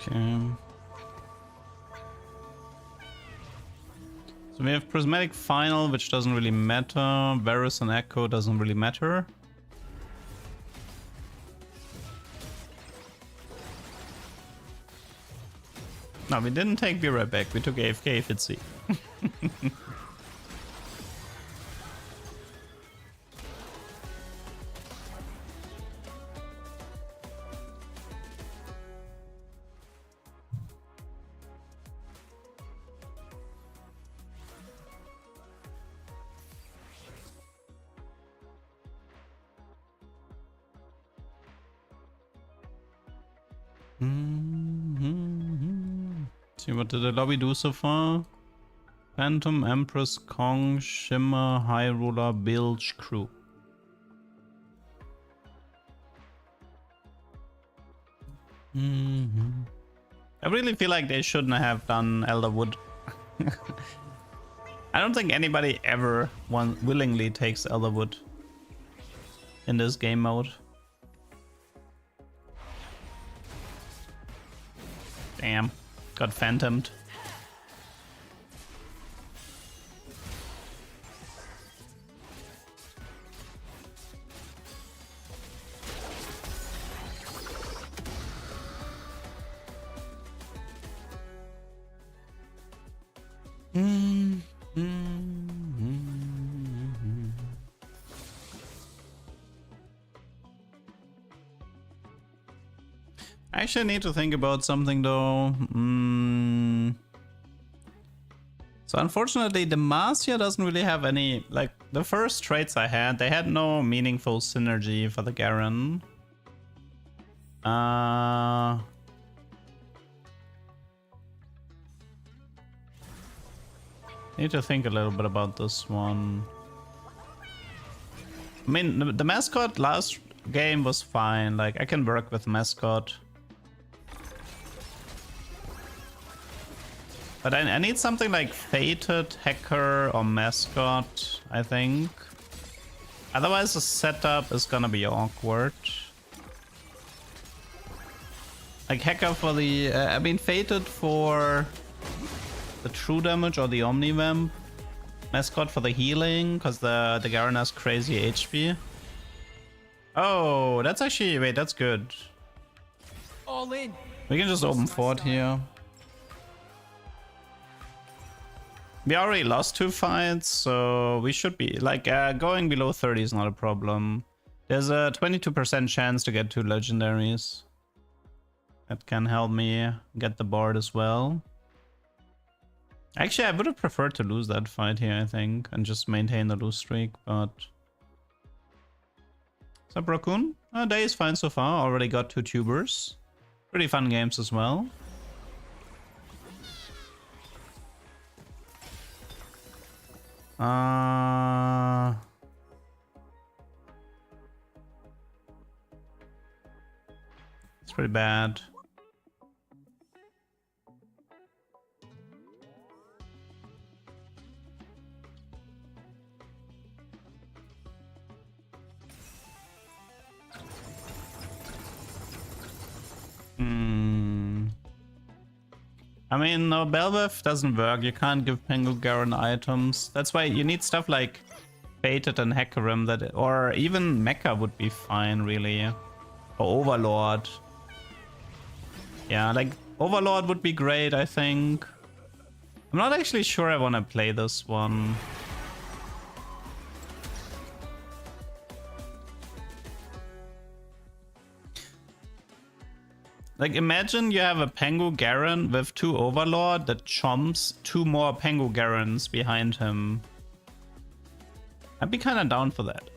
Okay. So we have Prismatic Final, which doesn't really matter. Varus and Echo doesn't really matter. No, we didn't take Be Right Back. We took AFK Fitzy. See, what did the lobby do so far? Phantom, Empress, Kong, Shimmer, High Ruler, Bilge, Crew. I really feel like they shouldn't have done Elderwood. I don't think anybody ever willingly takes Elderwood in this game mode. Damn, got phantomed. I actually need to think about something though. So unfortunately, Demacia doesn't really have any, like the first traits I had, they had no meaningful synergy for the Garen. Need to think a little bit about this one. I mean, the mascot last game was fine. Like, I can work with mascot. But I need something like Fated, Hacker, or Mascot, I think. Otherwise, the setup is gonna be awkward. Like, Hacker for the... I mean, Fated for the true damage or the Omnivamp. Mascot for the healing, because the Garen has crazy HP. Oh, that's actually... Wait, that's good. All in. We can just open fort here. We already lost 2 fights, so we should be... Like, going below 30 is not a problem. There's a 22% chance to get 2 legendaries. That can help me get the board as well. Actually, I would have preferred to lose that fight here, I think, and just maintain the lose streak, but... What's up, Raccoon? Day is fine so far. Already got 2 tubers. Pretty fun games as well. It's pretty bad. I mean, no, Belveth doesn't work. You can't give Pengu Garen items. That's why you need stuff like Fated and Hecarim, that, or even Mecha would be fine, really. Or Overlord. Yeah, like Overlord would be great, I think. I'm not actually sure I want to play this one. Like, imagine you have a Pengu Garen with 2 Overlord that chomps 2 more Pengu Garens behind him. I'd be kind of down for that.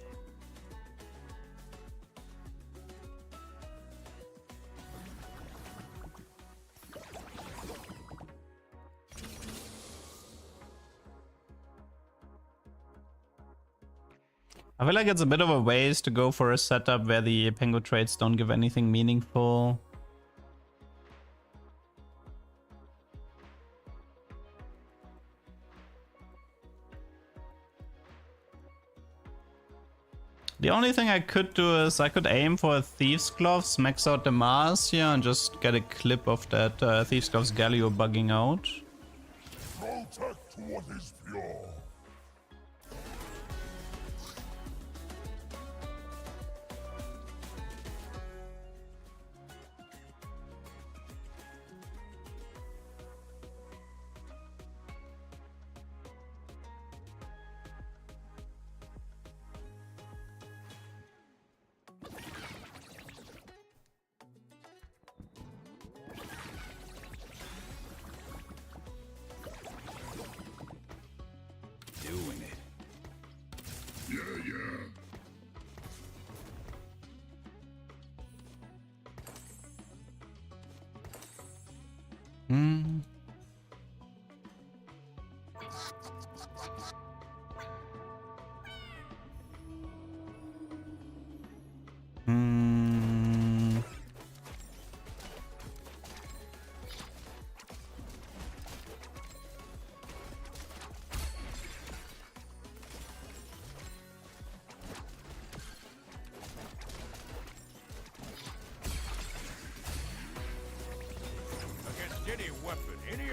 I feel like it's a bit of a waste to go for a setup where the Pengu traits don't give anything meaningful. The only thing I could do is I could aim for a Thieves' Gloves, max out the Demacia, and just get a clip of that Thieves' Gloves Galio bugging out. Protect what is pure.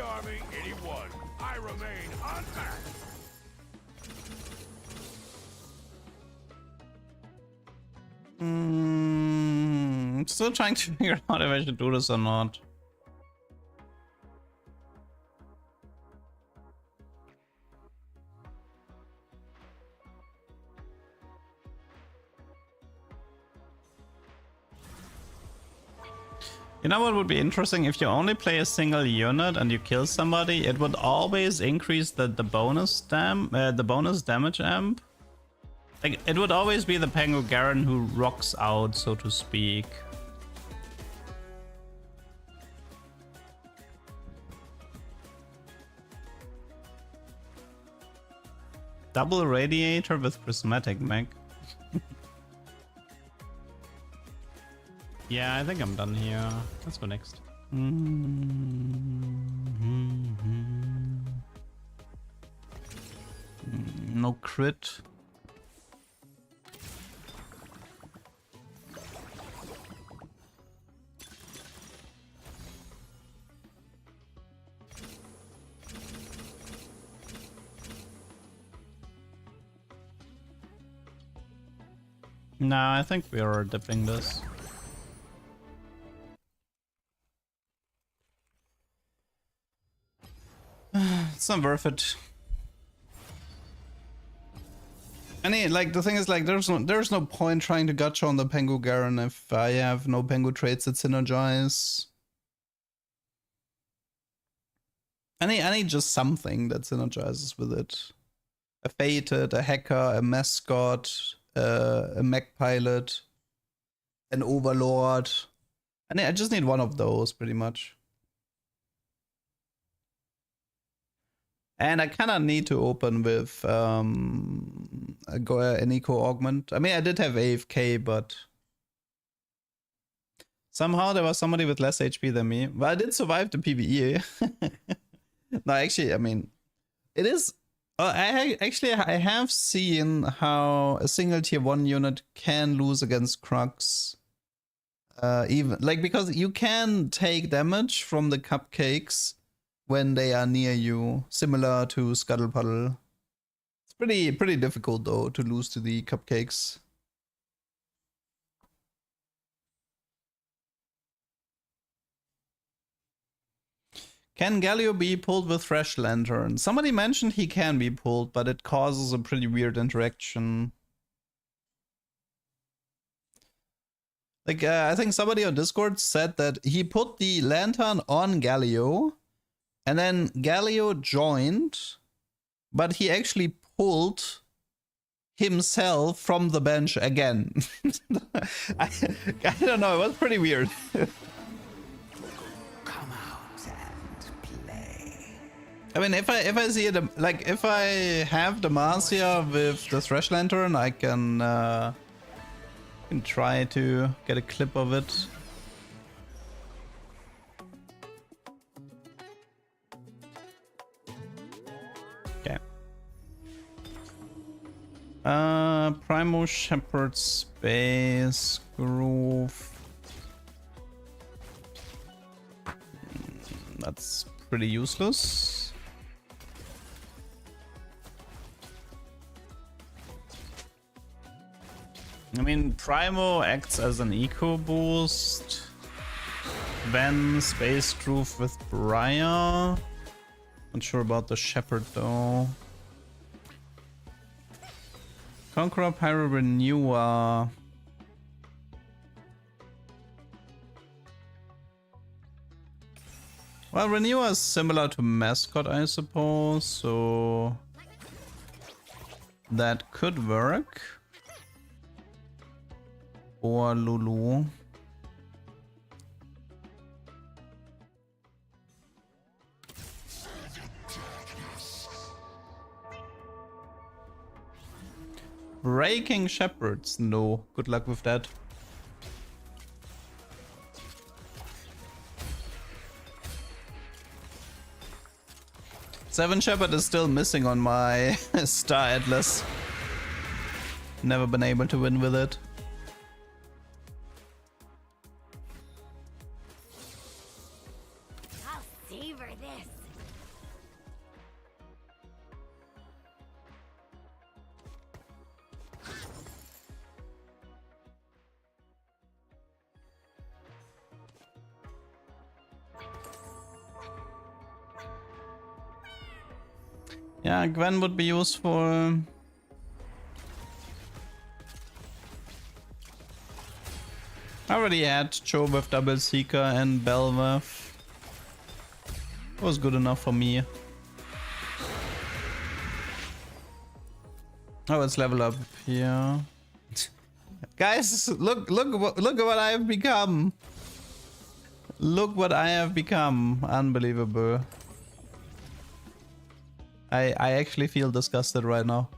army 81. I remain unmatched. I'm still trying to figure out if I should do this or not. You know what would be interesting? If you only play a single unit and you kill somebody, it would always increase the bonus damage amp. Like, it would always be the Pengu Garen who rocks out, so to speak. Double radiator with prismatic mech. Yeah, I think I'm done here. Let's go next. No crit. No, I think we are dipping this. It's not worth it. Like, the thing is, like, there's no point trying to gacha on the Pengu Garen if I have no Pengu traits that synergize. I need just something that synergizes with it. A Fated, a Hacker, a Mascot, a Mech Pilot, an Overlord. I just need one of those, pretty much. And I kind of need to open with an Eco Augment. I mean, I did have AFK, but somehow there was somebody with less HP than me. But I did survive the PvE. No, actually, I mean, it is... I have seen how a single tier 1 unit can lose against Crux. Even, like, because you can take damage from the cupcakes when they are near you, similar to Scuttle Puddle. It's pretty difficult though to lose to the cupcakes. Can Galio be pulled with Fresh Lantern? Somebody mentioned he can be pulled, but it causes a pretty weird interaction. Like, I think somebody on Discord said that he put the lantern on Galio, and then Galio joined, but he actually pulled himself from the bench again. I don't know, it was pretty weird. Come out and play. I mean, if I see it, like, if I have the Marcia with the Thresh Lantern, I can try to get a clip of it. Okay. Primo Shepherd Space Groove. That's pretty useless. I mean, Primo acts as an eco boost. Then Space Groove with Briar. Not sure about the Shepherd though. Conqueror, Pyro, Renewer. Well, Renewer is similar to Mascot, I suppose, so that could work. Or Lulu. Breaking Shepherds. No, good luck with that. Seven Shepherd is still missing on my Star Atlas. Never been able to win with it. I'll savor this. Yeah, Gwen would be useful. I already had Cho with Double Seeker and Bell with. It was good enough for me. Oh, let's level up here. Guys, look at what I have become. Look what I have become. Unbelievable. I actually feel disgusted right now.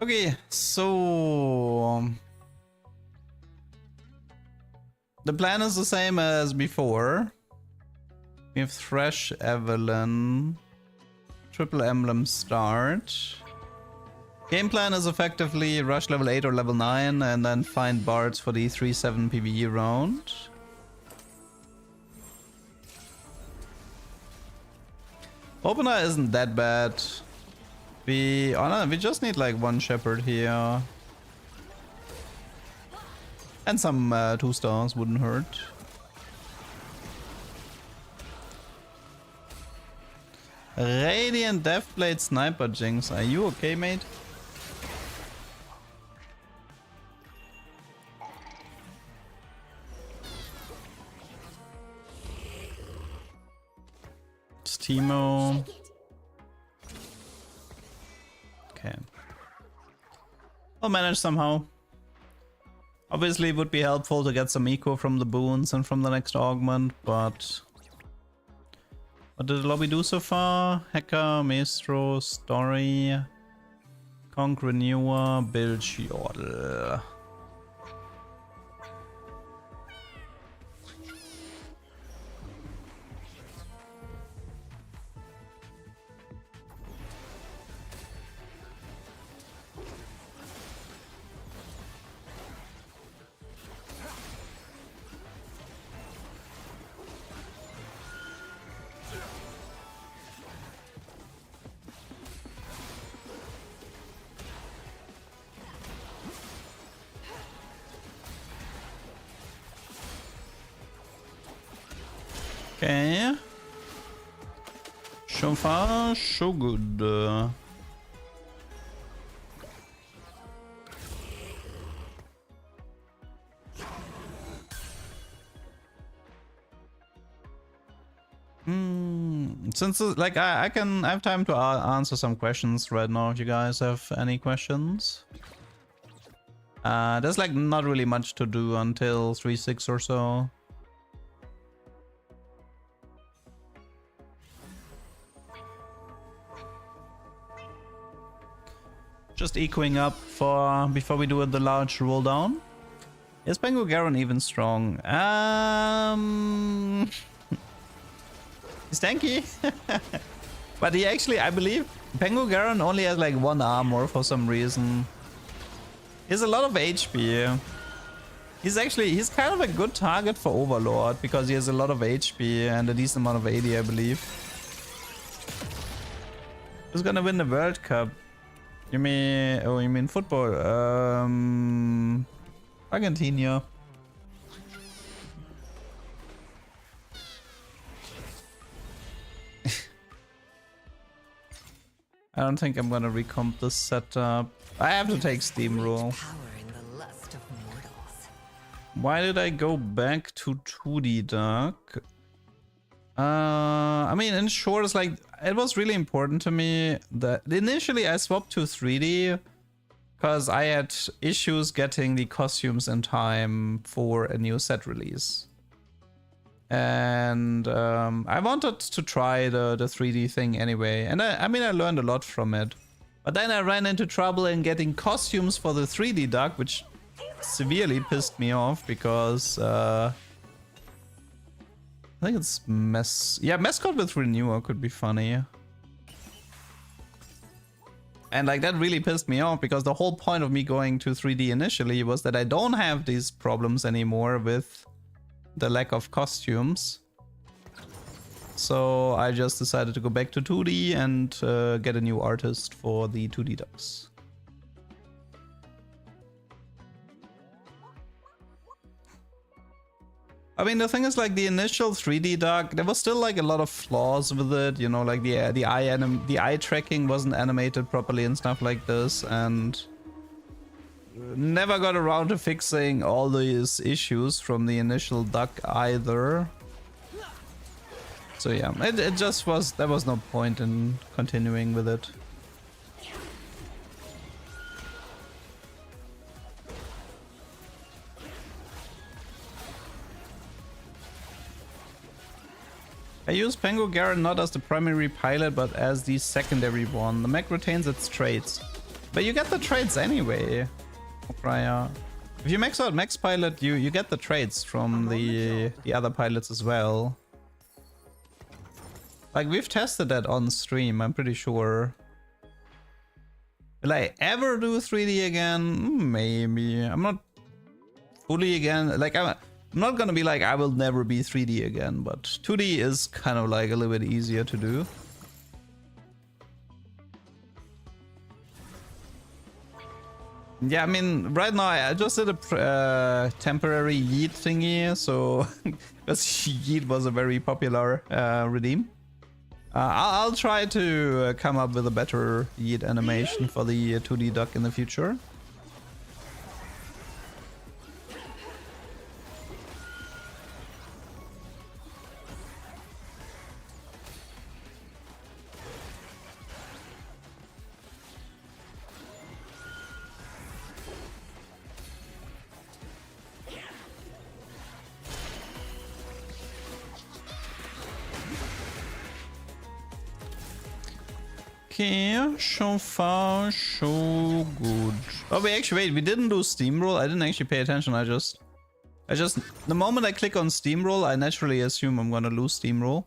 Okay, so the plan is the same as before. We have Thresh, Evelyn, Triple Emblem start. Game plan is effectively rush level 8 or level 9 and then find bards for the 3-7 PvE round. Opener isn't that bad. We just need like one shepherd here. And some 2 stars wouldn't hurt. Radiant Deathblade Sniper Jinx. Are you okay, mate? Steamo. Okay. I'll manage somehow. Obviously it would be helpful to get some eco from the boons and from the next augment, but what did the lobby do so far? Hacker, Maestro, Story, Conk Renewer, Build Yodel. Okay. So far, so good. Since like I have time to answer some questions right now if you guys have any questions. There's like not really much to do until 3-6 or so. Just echoing up for before we do the large roll down. Is Pengu Garen even strong? He's tanky. But he actually, I believe, Pengu Garen only has like 1 armor for some reason. He has a lot of HP. He's kind of a good target for Overlord because he has a lot of HP and a decent amount of AD, I believe. Who's gonna win the World Cup? You mean football? Argentina. I don't think I'm gonna recomp this setup. I have to take Steam Rule. Why did I go back to 2D Duck? I mean, in short, it's like it was really important to me that initially I swapped to 3D because I had issues getting the costumes in time for a new set release. And I wanted to try the 3D thing anyway. And I mean, I learned a lot from it. But then I ran into trouble in getting costumes for the 3D Duck, which severely pissed me off because I think it's Mascot with Renewer could be funny. And like that really pissed me off because the whole point of me going to 3D initially was that I don't have these problems anymore with the lack of costumes. So I just decided to go back to 2D and get a new artist for the 2D ducks. I mean, the thing is, like, the initial 3D duck, there was still like a lot of flaws with it, you know, like the eye tracking wasn't animated properly and stuff like this, and never got around to fixing all these issues from the initial duck either. So yeah, it just was, there was no point in continuing with it. I use Pengu Garen not as the primary pilot, but as the secondary one. The mech retains its traits. But you get the traits anyway, Raya. If you max out Max Pilot, you get the traits from the other pilots as well. Like, we've tested that on stream, I'm pretty sure. Will I ever do 3D again? Maybe. I'm not fully again. Like, I'm not gonna be like, I will never be 3D again, but 2D is kind of like a little bit easier to do. Yeah, I mean, right now I just did a temporary Yeet thingy, so because Yeet was a very popular redeem. I'll try to come up with a better Yeet animation for the 2D duck in the future. Okay, so far so good. Oh wait, we didn't do steamroll. I didn't actually pay attention. I just the moment I click on steamroll, I naturally assume I'm gonna lose steamroll.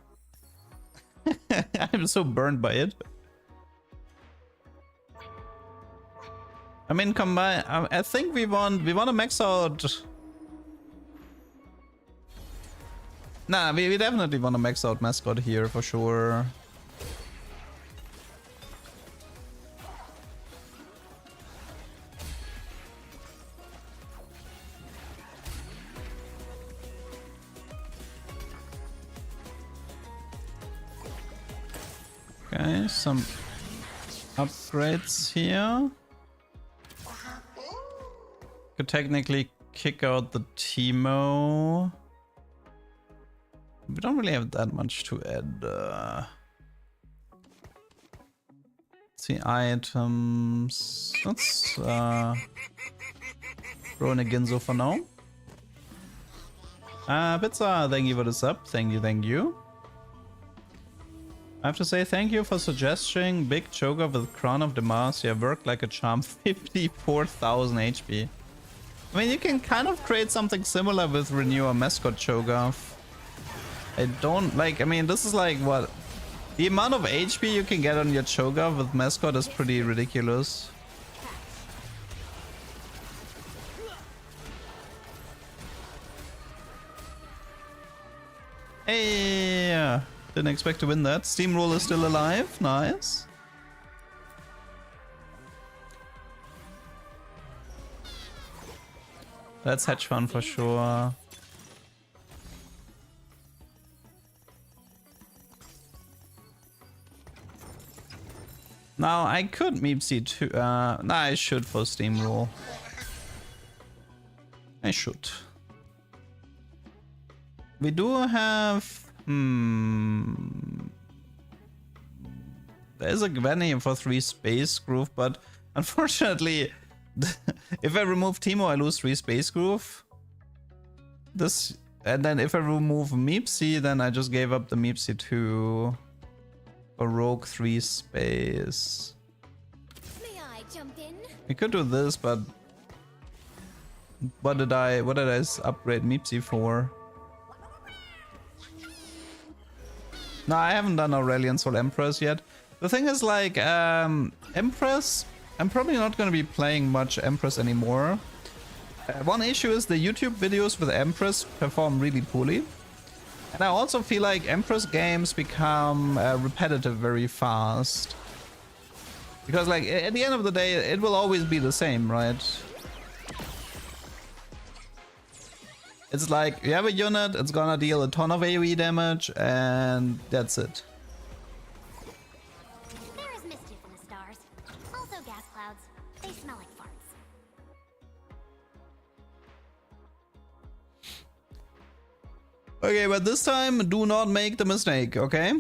I'm so burned by it. I mean, combine. I think we want to max out. Nah, we definitely want to max out mascot here for sure. Okay, some upgrades here. Could technically kick out the Teemo. We don't really have that much to add. Let's see, items. Let's throw in a Ginzo for now. Pizza, thank you for the sub. Thank you. I have to say thank you for suggesting Big Choker with Crown of the Mars. Yeah, worked like a charm. 54,000 HP. I mean, you can kind of create something similar with Renew or Mascot Cho'Gath. I don't like, I mean, this is like what? The amount of HP you can get on your Cho'Gath with Mascot is pretty ridiculous. Hey! Didn't expect to win that. Steamroll is still alive. Nice. That's hedge fund for sure. Now I could Meepsy too. Nah, I should for Steamroll. I should. We do have. There's a Gwenny for 3 Space Groove, but unfortunately, if I remove Teemo, I lose 3 Space Groove. This, and then if I remove Meepsy, then I just gave up the Meepsy to a Rogue 3 Space. May I jump in? We could do this, but what did I upgrade Meepsy for? No, I haven't done Aurelion Soul Empress yet. The thing is, like, Empress, I'm probably not going to be playing much Empress anymore. One issue is the YouTube videos with Empress perform really poorly. And I also feel like Empress games become repetitive very fast. Because like at the end of the day, it will always be the same, right? It's like you have a unit, it's gonna deal a ton of AoE damage, and that's it. There is mischief in the stars. Also gas clouds. They smell like farts. Okay, but this time do not make the mistake, okay?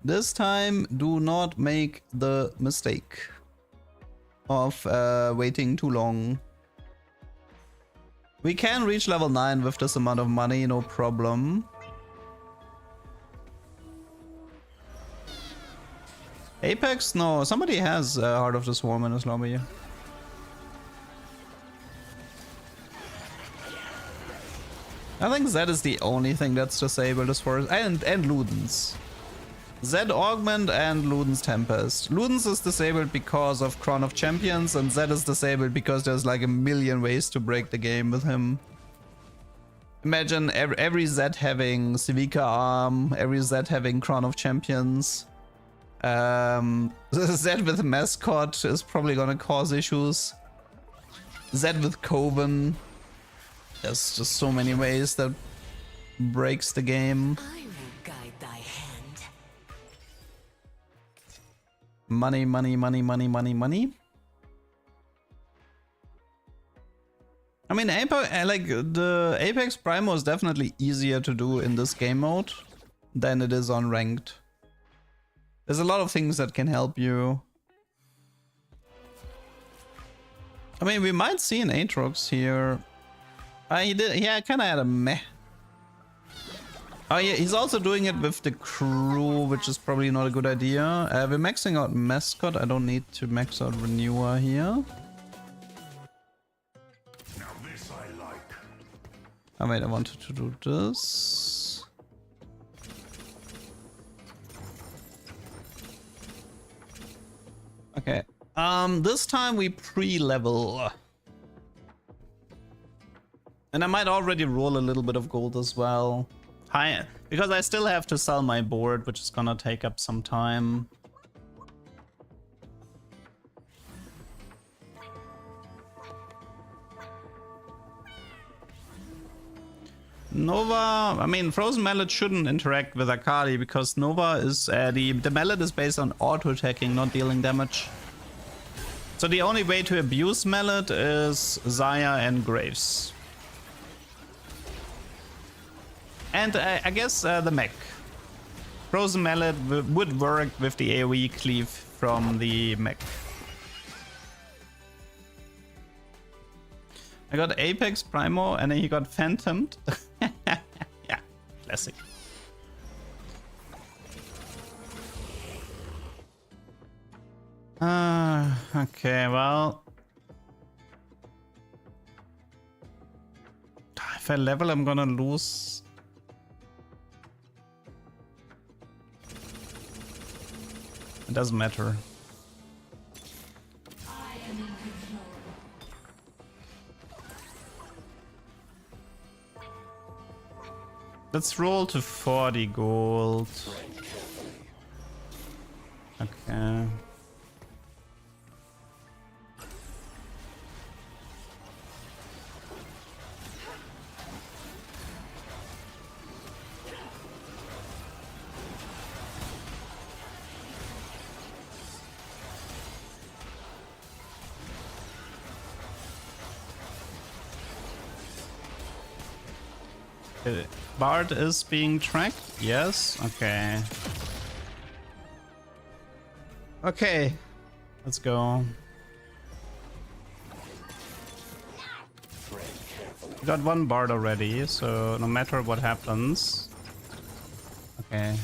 This time do not make the mistake of waiting too long. We can reach level 9 with this amount of money, no problem. Apex? No, somebody has Heart of the Swarm in his lobby. I think Zed is the only thing that's disabled as far as... And Luden's. Zed Augment and Luden's Tempest. Luden's is disabled because of Crown of Champions, and Zed is disabled because there's like a million ways to break the game with him. Imagine every Zed having Civica Arm, every Zed having Crown of Champions. Zed with Mascot is probably gonna cause issues. Zed with Coven. There's just so many ways that breaks the game. I will guide thy hand. Money, money, money, money, money, money. I mean, like the Apex Primo is definitely easier to do in this game mode than it is on ranked. There's a lot of things that can help you. I mean, we might see an Aatrox here. He did, yeah, kind of had a meh. Oh yeah, he's also doing it with the crew, which is probably not a good idea. We're maxing out Mascot. I don't need to max out Renewer here. Now this I like. Oh wait, I wanted to do this. Okay. This time we pre-level. And I might already roll a little bit of gold as well. Hi, because I still have to sell my board, which is gonna take up some time. Nova, I mean, Frozen Mallet shouldn't interact with Akali because Nova is, the Mallet is based on auto-attacking, not dealing damage. So the only way to abuse Mallet is Xayah and Graves. And I guess the mech. Frozen Mallet would work with the AoE cleave from the mech. I got Apex Primo and then he got Phantomed. Yeah, classic. Okay, well. If I level, I'm gonna lose. It doesn't matter. Let's roll to 40 gold. Okay. Bard is being tracked? Yes? Okay. Okay. Let's go. We got one Bard already, so no matter what happens. Okay.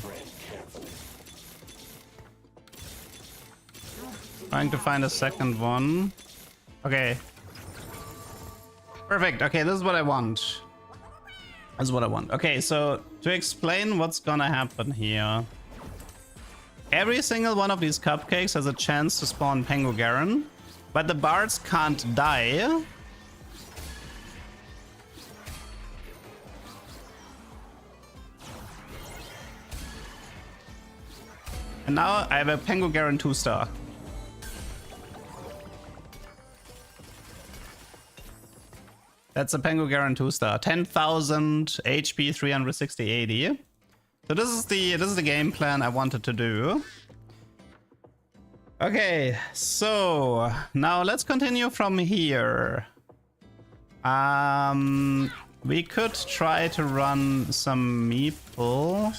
Trying to find a second one. Okay. Perfect. Okay, this is what I want. That's what I want. Okay, so to explain what's gonna happen here. Every single one of these cupcakes has a chance to spawn Pengu Garen, but the bards can't die And now I have a Pengu Garen 2-star. That's a Pengu Garen 2-star. 10,000 HP, 360 AD. So this is the game plan I wanted to do. Okay, so now let's continue from here. We could try to run some meeple.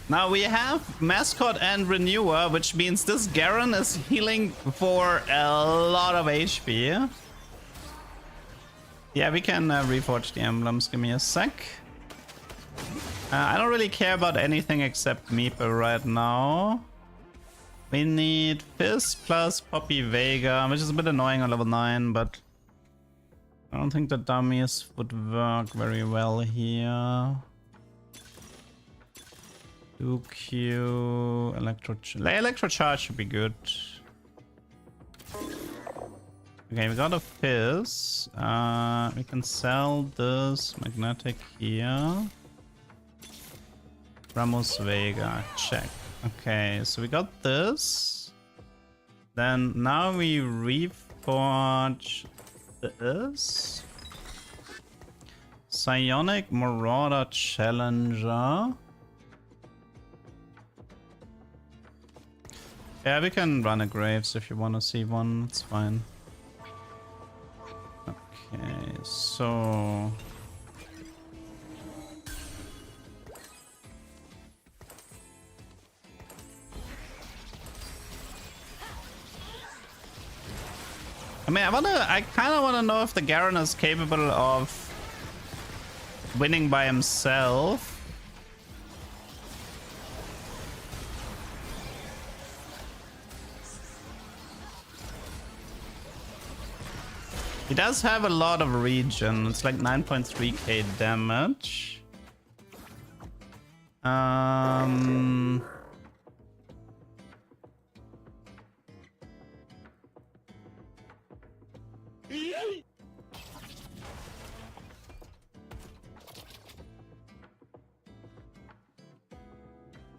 Now we have Mascot and Renewer, which means this Garen is healing for a lot of HP. Yeah, we can reforge the emblems. Give me a sec. I don't really care about anything except Meeple right now. We need Fizz plus Poppy Vega, which is a bit annoying on level 9, but I don't think the dummies would work very well here. Q Electro Charge should be good. Okay, we got a Fizz. We can sell this Magnetic here. Ramos Vega, check. Okay, so we got this. Then now we reforge this. Psionic Marauder Challenger. Yeah, we can run a Graves if you want to see one. It's fine. Okay, so... I mean, I kind of want to know if the Garen is capable of winning by himself. He does have a lot of regen. It's like 9.3k damage.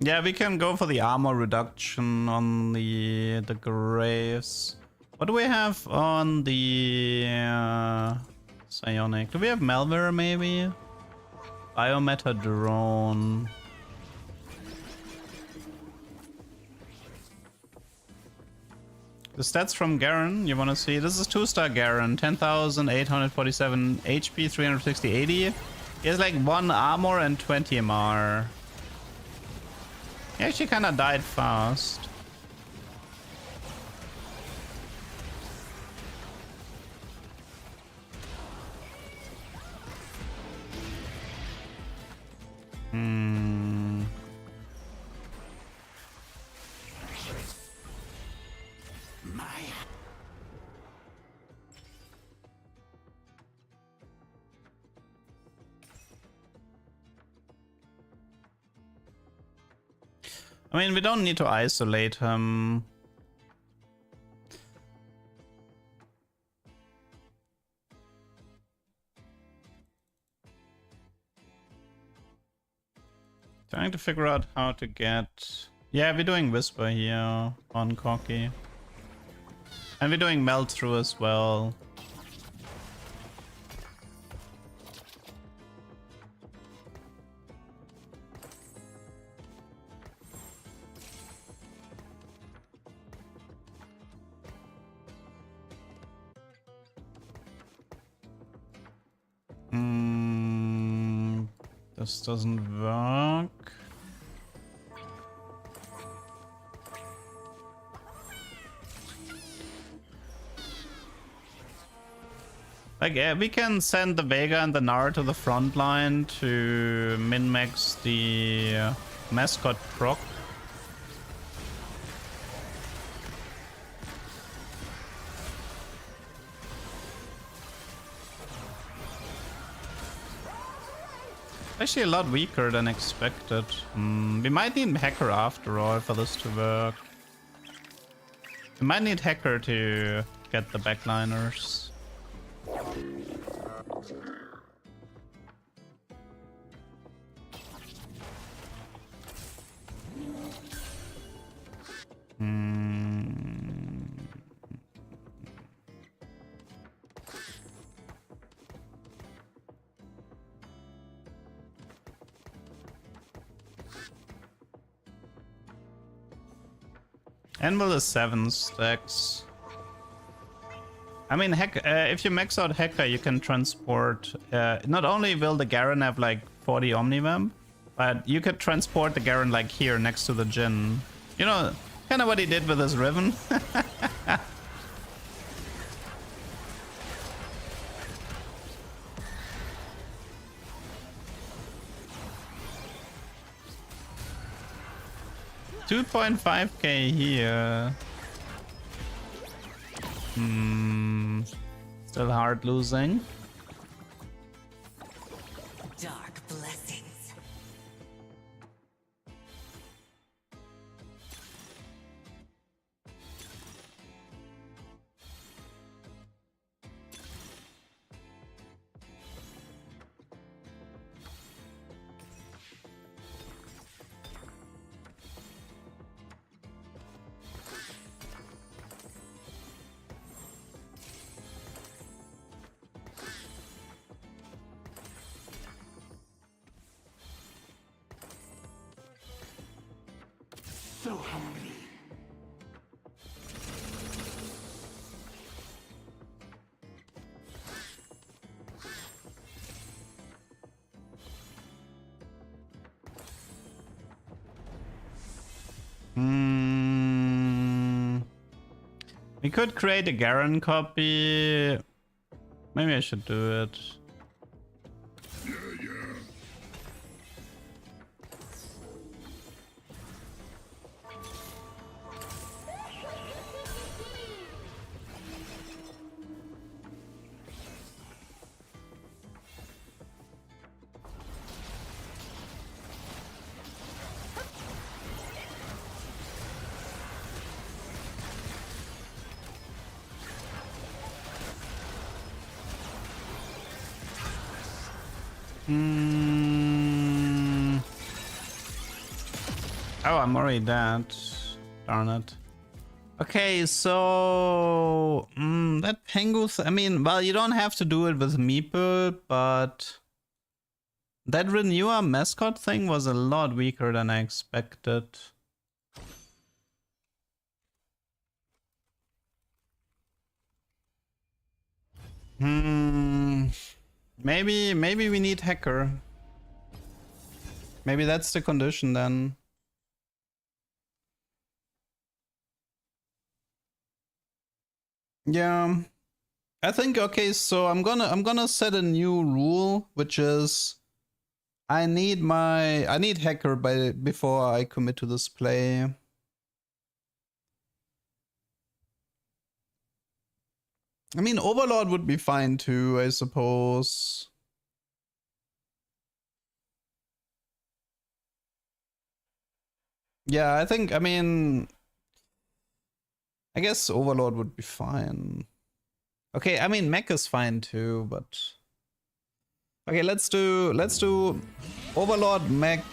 Yeah, we can go for the armor reduction on the Graves. What do we have on the Psionic? Do we have Malware maybe? Biometa Drone. The stats from Garen, you want to see? This is 2-star Garen. 10,847 HP, 360 AD. He has like 1 armor and 20 MR. He actually kind of died fast. I mean, we don't need to isolate him. Trying to figure out how to get... Yeah, we're doing Whisper here on Cocky. And we're doing Melt Through as well. This doesn't work. Like, yeah, we can send the Vega and the Nara to the front line to min-max the Mascot proc. Actually a lot weaker than expected. We might need Hacker after all for this to work. We might need Hacker to get the backliners. Anvil is 7 stacks. I mean, if you max out Hacker, you can transport... not only will the Garen have like 40 Omnivamp, but you could transport the Garen like here next to the Jhin. You know, kind of what he did with his Riven. 2.5k here. Still hard losing. Dark blessings. So hungry. We could create a Garen copy. Maybe I should do it. Oh, I'm already dead. Darn it. Okay, so that Pengu's. I mean, well, you don't have to do it with Meeple, but that Renewer mascot thing was a lot weaker than I expected. Maybe we need Hacker. Maybe that's the condition then. Yeah, I think okay. So I'm gonna set a new rule, which is I need Hacker before I commit to this play. I mean, Overlord would be fine too, I suppose. Yeah, I mean, I guess Overlord would be fine. Okay, I mean, Mech is fine too, but... Okay, let's do Overlord, Mech,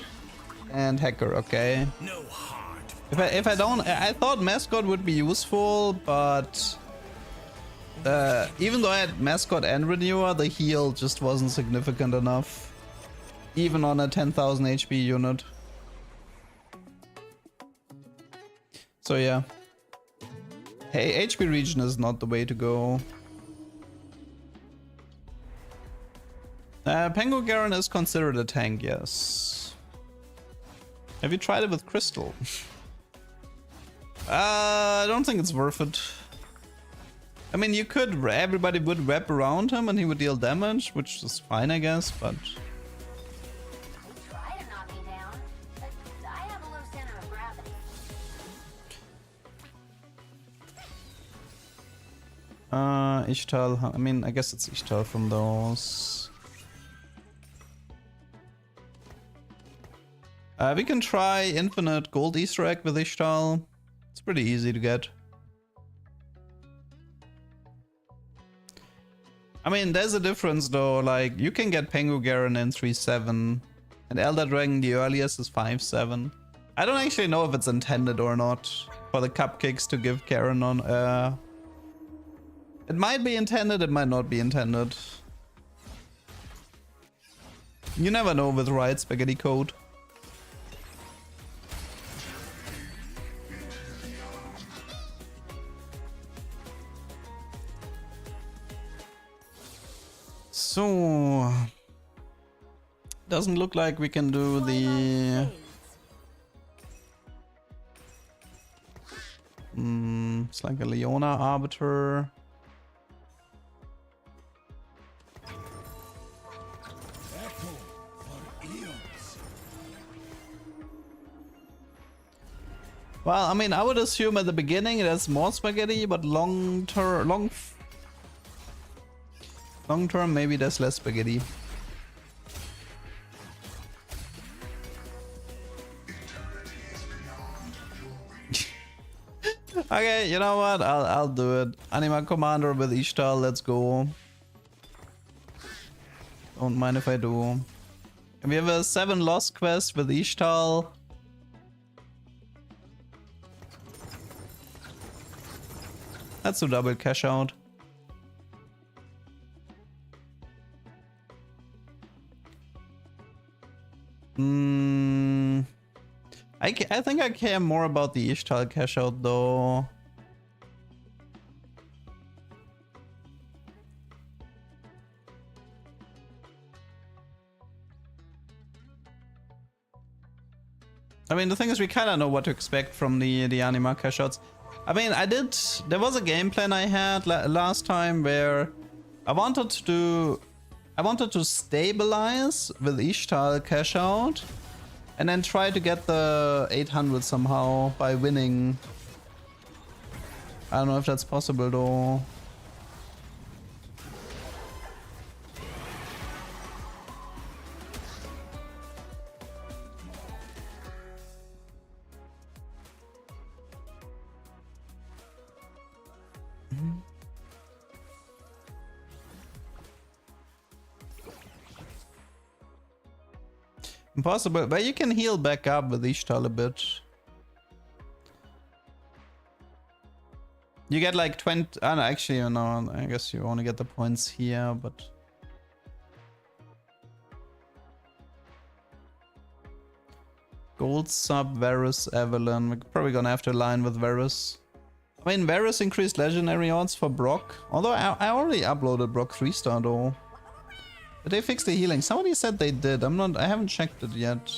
and Hacker, okay? No heart. If I don't... I thought Mascot would be useful, but... even though I had Mascot and Renewer, the heal just wasn't significant enough. Even on a 10,000 HP unit. So yeah. Hey, HP regen is not the way to go. Pengu Garen is considered a tank, yes. Have you tried it with Crystal? I don't think it's worth it. I mean, you could, everybody would wrap around him and he would deal damage, which is fine, I guess, but... Try to knock me down, but I have a low center of gravity. Ishtal, I mean, I guess it's Ishtal from those. We can try infinite gold Easter egg with Ishtal. It's pretty easy to get. I mean, there's a difference though. Like, you can get Pengu Garen in 3-7, and Elder Dragon, the earliest, is 5-7. I don't actually know if it's intended or not for the cupcakes to give Garen on. It might be intended, it might not be intended. You never know with right spaghetti code. So doesn't look like we can do the it's like a Leona Arbiter. Well, I mean, I would assume at the beginning it has more spaghetti, but long term, maybe there's less spaghetti. Okay, you know what? I'll do it. Anima Commander with Ishtal, let's go. Don't mind if I do. And we have a 7 lost quest with Ishtal. Let's do double cash out. I think I care more about the Ishtal cash out though. I mean, the thing is, we kind of know what to expect from the Anima cash outs. I mean, there was a game plan I had last time where I wanted to stabilize with Ishtal cash out and then try to get the 800 somehow by winning. I don't know if that's possible though. Impossible, but you can heal back up with Ishtal a bit. You get like 20. Oh, no, actually, no, I guess you only get the points here, but. Gold sub, Varus, Evelyn. We're probably gonna have to align with Varus. I mean, Varus increased legendary odds for Brock. Although I already uploaded Brock 3-star though. Did they fix the healing? Somebody said they did. I haven't checked it yet.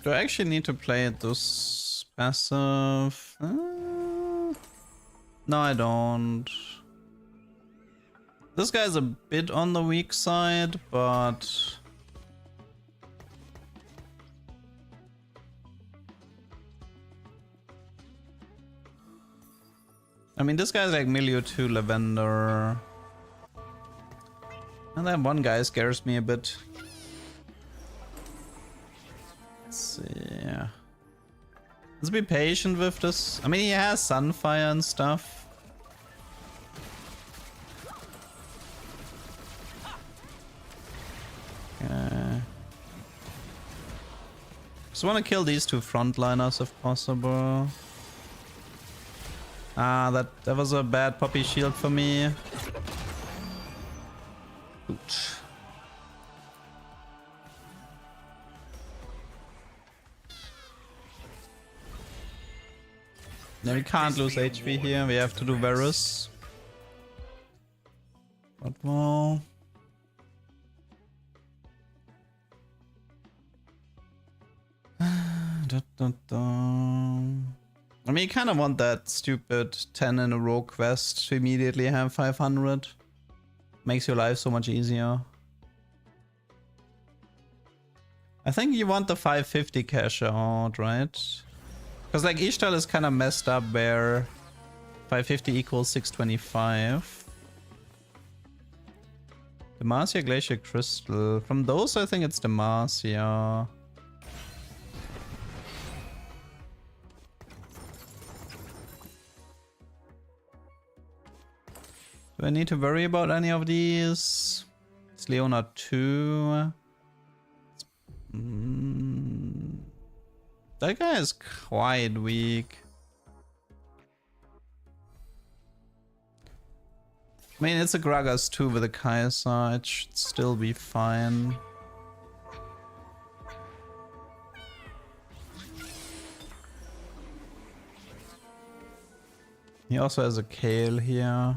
Do I actually need to play it this passive? No, I don't. This guy's a bit on the weak side, but... I mean, this guy's like Milio 2 Lavender. And that one guy scares me a bit. Let's see. Let's be patient with this. I mean, he has Sunfire and stuff. Okay. Just want to kill these two frontliners if possible. Ah, that was a bad poppy shield for me. Ouch. No, we can't lose HP here. We have to do Varus. But well, I mean, you kind of want that stupid 10 in a row quest to immediately have 500. Makes your life so much easier. I think you want the 550 cash out, right? Because like Ishtal is kind of messed up where 550 equals 625. Demacia Glacier Crystal. From those, I think it's Demacia. Do I need to worry about any of these? It's Leona 2. That guy is quite weak. I mean, it's a Gragas 2 with a Kai'Sa. It should still be fine. He also has a Kale here.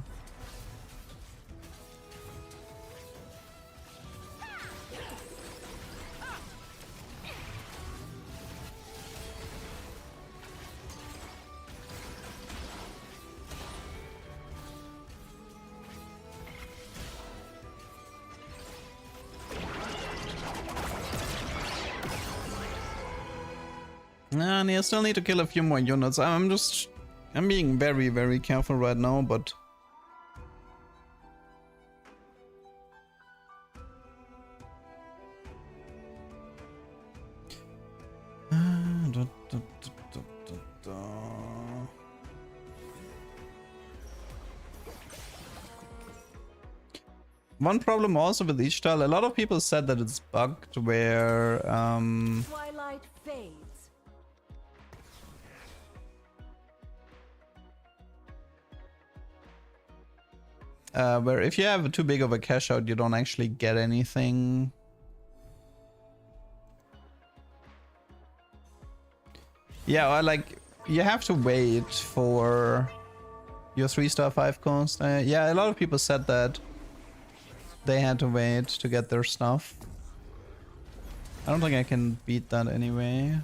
And I still need to kill a few more units. I'm being very, very careful right now, but... One problem also with Ishtal, a lot of people said that it's bugged where Twilight fades. where if you have too big of a cash out, you don't actually get anything. Yeah, or like you have to wait for your 3-star 5 cost. Yeah, a lot of people said that they had to wait to get their stuff. I don't think I can beat that anyway.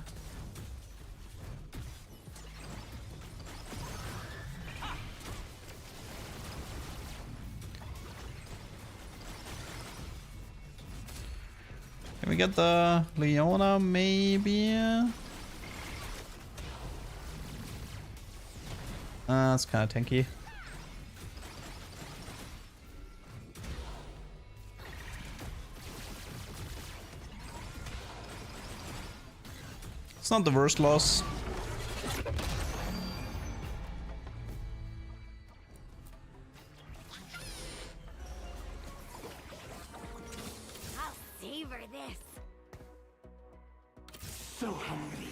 Can we get the Leona maybe? That's kind of tanky. It's not the worst loss. I'll savor this. So hungry.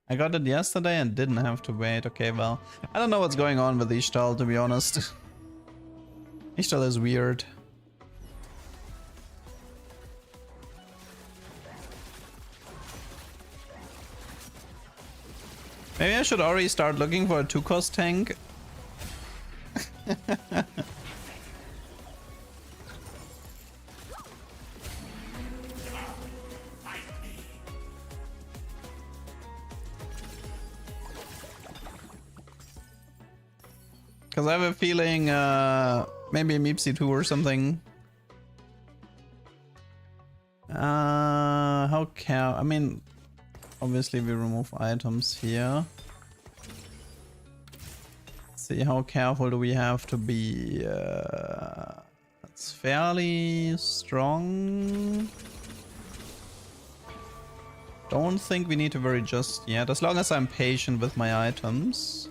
I got it yesterday and didn't have to wait. Okay, well, I don't know what's going on with Ishtal, to be honest. Ishtal is weird. Maybe I should already start looking for a 2-cost tank. Because I have a feeling maybe a Meepsy 2 or something. How can... I mean, obviously we remove items here. Let's see, how careful do we have to be? It's fairly strong. Don't think we need to worry just yet, as long as I'm patient with my items.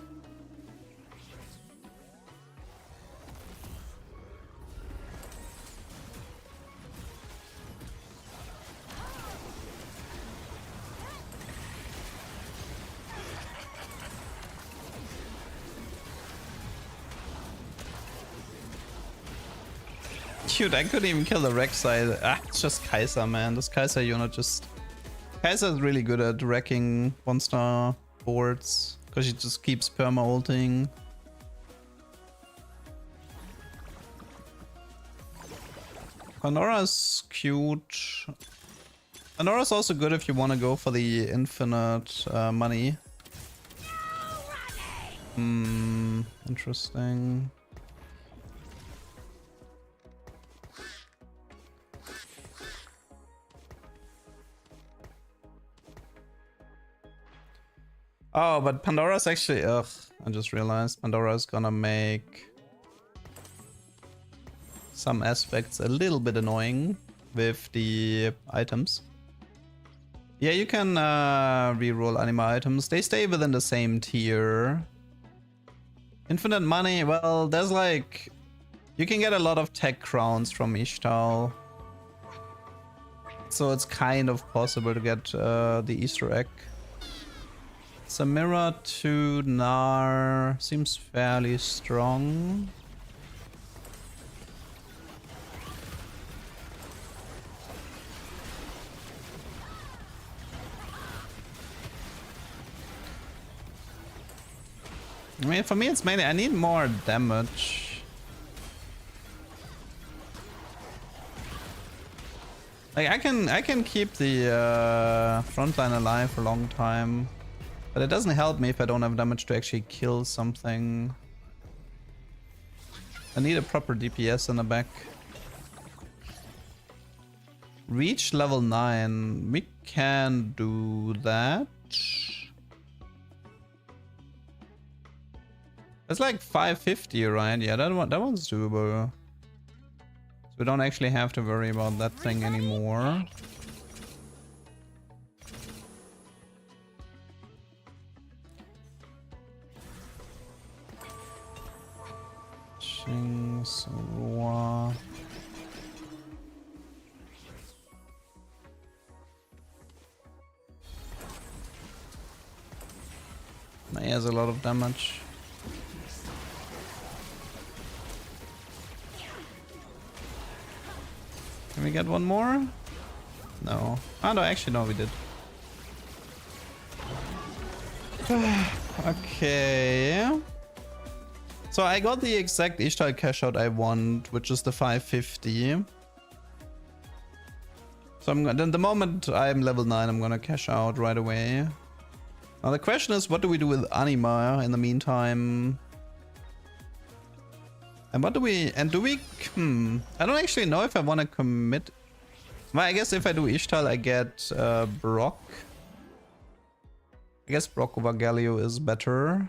Dude, I couldn't even kill the Rek'Sai. Ah, it's just Kai'Sa, man. This Kai'Sa unit just... Kai'Sa is really good at wrecking 1-star boards, because she just keeps perma-ulting. Pandora's cute. Pandora's also good if you want to go for the infinite money. Interesting. Oh, but Pandora's actually... Ugh, I just realized Pandora's gonna make some aspects a little bit annoying with the items. Yeah, you can reroll anima items. They stay within the same tier. Infinite money, well, there's like... You can get a lot of tech crowns from Ishtal. So it's kind of possible to get the Easter egg. Samira to Nar seems fairly strong. I mean, for me, it's mainly I need more damage. Like I can keep the frontline alive for a long time, but it doesn't help me if I don't have damage to actually kill something. I need a proper DPS in the back. Reach level 9. We can do that. It's like 550, right? Yeah, that one's doable. So we don't actually have to worry about that thing anymore. Shing Sorua. He has a lot of damage. Can we get one more? No. Oh no, actually no, we did. Okay. So I got the exact Ishtal cash out I want, which is the 550. So the moment I'm level 9, I'm gonna cash out right away. Now the question is, what do we do with Anima in the meantime? And what do we... And do we... I don't actually know if I want to commit... Well, I guess if I do Ishtal, I get Brock. I guess Brock over Galio is better.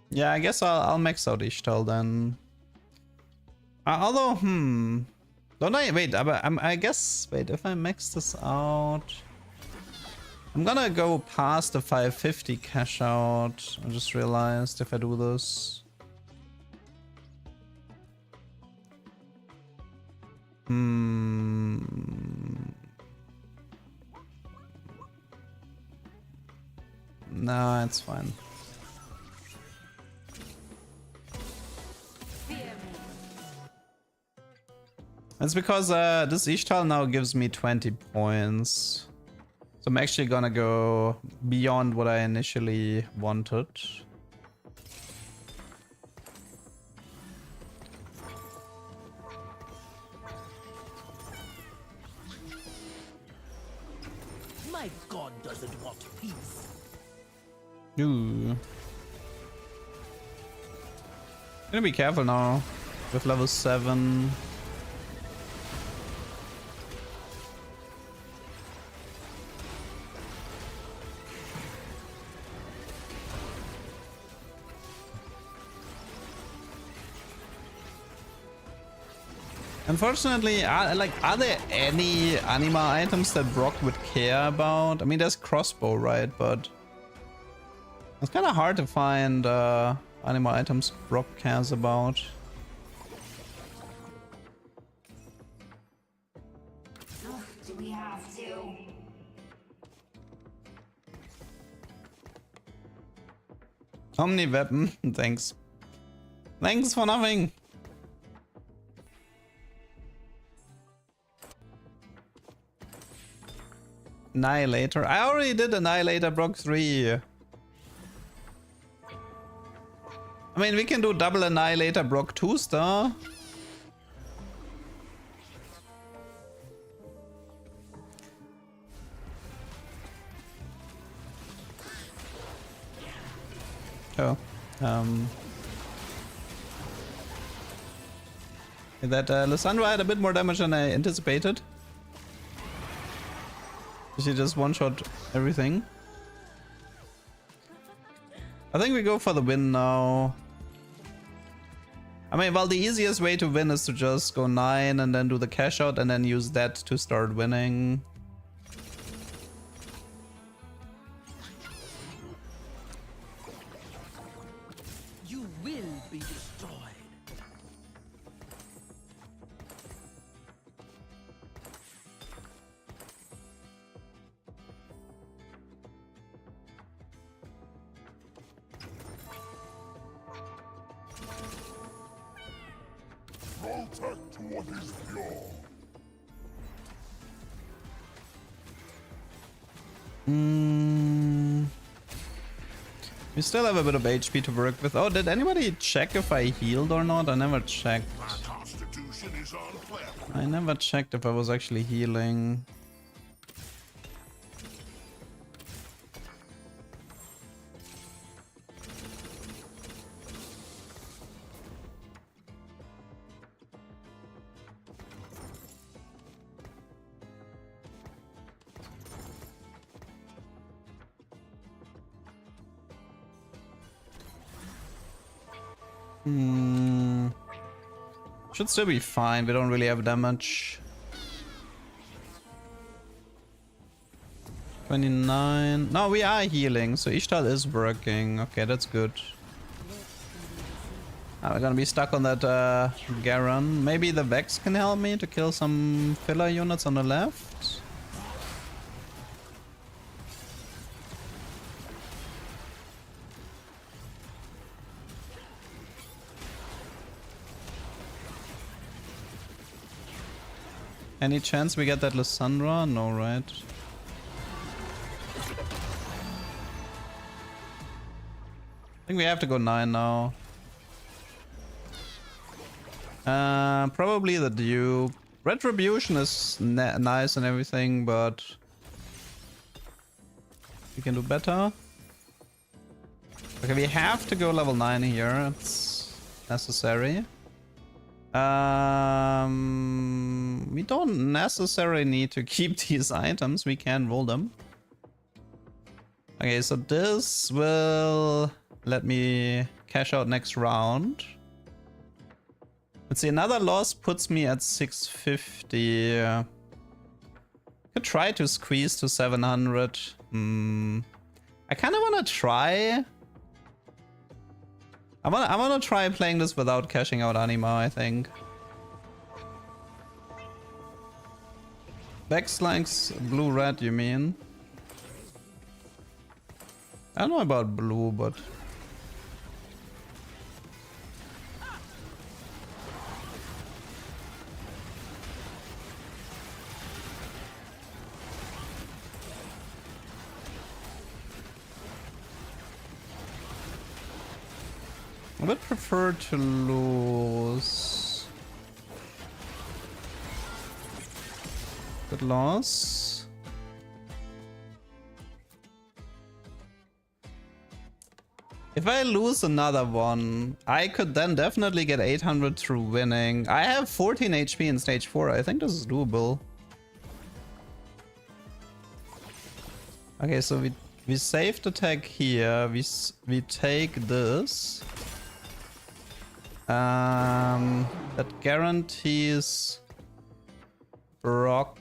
Yeah, I guess I'll max out Ishtal then. Although, don't I? Wait, I guess... Wait, if I max this out... I'm gonna go past the 550 cash out. I just realized if I do this... No, it's fine. That's because this Ishtal now gives me 20 points. So I'm actually gonna go beyond what I initially wanted. My god doesn't want peace. Ooh. Gonna be careful now with level 7. Unfortunately, are there any anima items that Brock would care about? I mean, there's crossbow, right? But it's kind of hard to find anima items Brock cares about. Do we have to? Omni weapon, thanks. Thanks for nothing. Annihilator. I already did Annihilator Brock 3. I mean, we can do double Annihilator Brock 2 star. Oh. That Lysandra had a bit more damage than I anticipated. She just one-shot everything. I think we go for the win now. I mean, well, the easiest way to win is to just go 9 and then do the cash out and then use that to start winning. You will be destroyed. Protect what is pure. We still have a bit of HP to work with. Oh, did anybody check if I healed or not? I never checked. My constitution is unflappable. I never checked if I was actually healing. Should still be fine. We don't really have damage. 29. No, we are healing, so Ishtal is working. Okay, that's good. We're gonna be stuck on that Garen. Maybe the Vex can help me to kill some filler units on the left. Any chance we get that Lysandra? No, right? I think we have to go 9 now. Probably the dupe. Retribution is nice and everything, but we can do better. Okay, we have to go level 9 here. It's necessary. We don't necessarily need to keep these items. We can roll them. Okay, so this will let me cash out next round. Let's see, another loss puts me at 650. Could try to squeeze to 700. I kind of want to try. I wanna try playing this without cashing out Anima, I think. Vex likes blue-red, you mean? I don't know about blue, but... I would prefer to lose. Good loss. If I lose another one, I could then definitely get 800 through winning. I have 14 HP in stage 4. I think this is doable. Okay, so we saved attack here. We take this. That guarantees Brock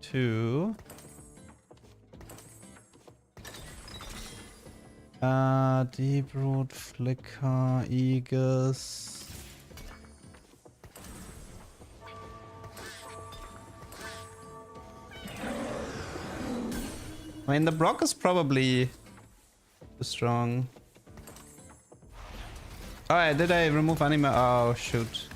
2. Deep Root, Flicker, Aegis. I mean, the Brock is probably too strong. Alright, did I remove anima? Oh, shoot.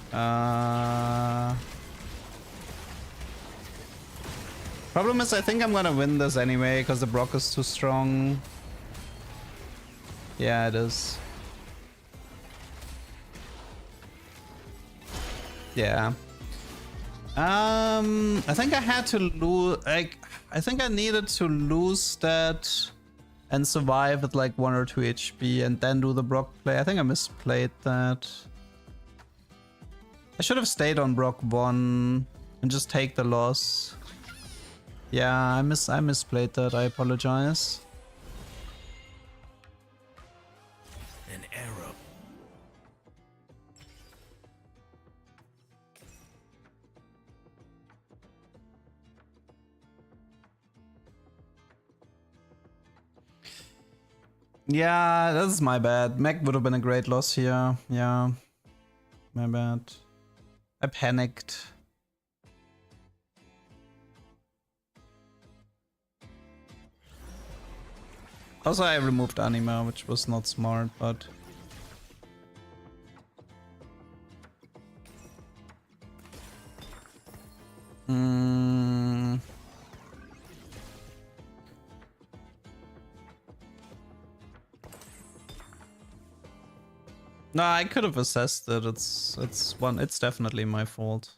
Problem is, I think I'm gonna win this anyway, because the Brock is too strong. Yeah, it is. Yeah. I think I had to lose, like, I think I needed to lose that and survive at like 1 or 2 HP and then do the Brock play. I think I misplayed that. I should have stayed on Brock 1 and just take the loss. Yeah, I misplayed that. I apologize. An error. Yeah, this is my bad. Mech would have been a great loss here. Yeah, my bad. I panicked. Also, I removed Anima, which was not smart, but... No, I could have assessed it. It's definitely my fault.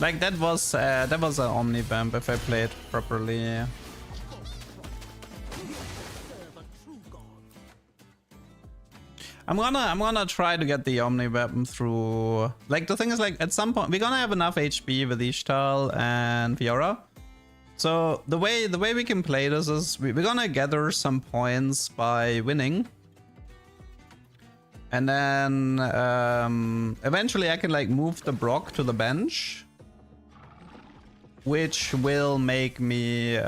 Like that was an Omni Vamp if I played properly. I'm gonna try to get the Omni Weapon through. Like the thing is, like at some point we're gonna have enough HP with Ishtal and Fiora. So the way we can play this is we're gonna gather some points by winning. And then eventually I can like move the Brock to the bench, which will make me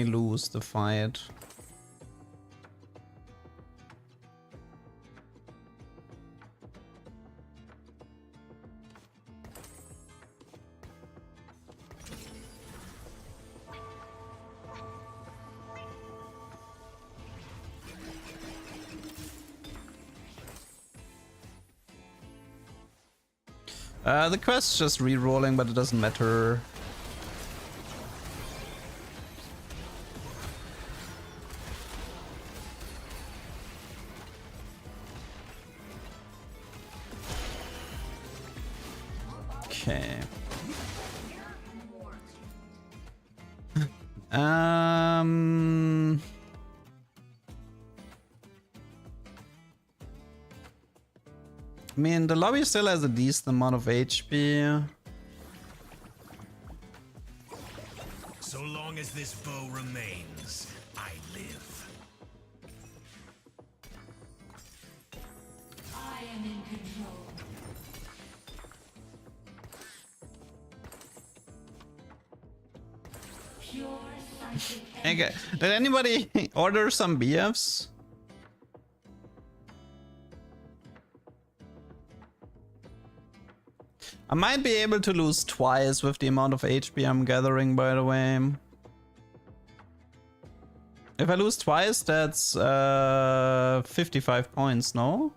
lose the fight. The quest's just re-rolling, but it doesn't matter. Okay. I mean, the lobby still has a decent amount of HP. So long as this bow remains, I live. I am in control. Pure psychic. Okay. Did anybody order some BFs? I might be able to lose twice with the amount of HP I'm gathering, by the way. If I lose twice, that's 55 points, no?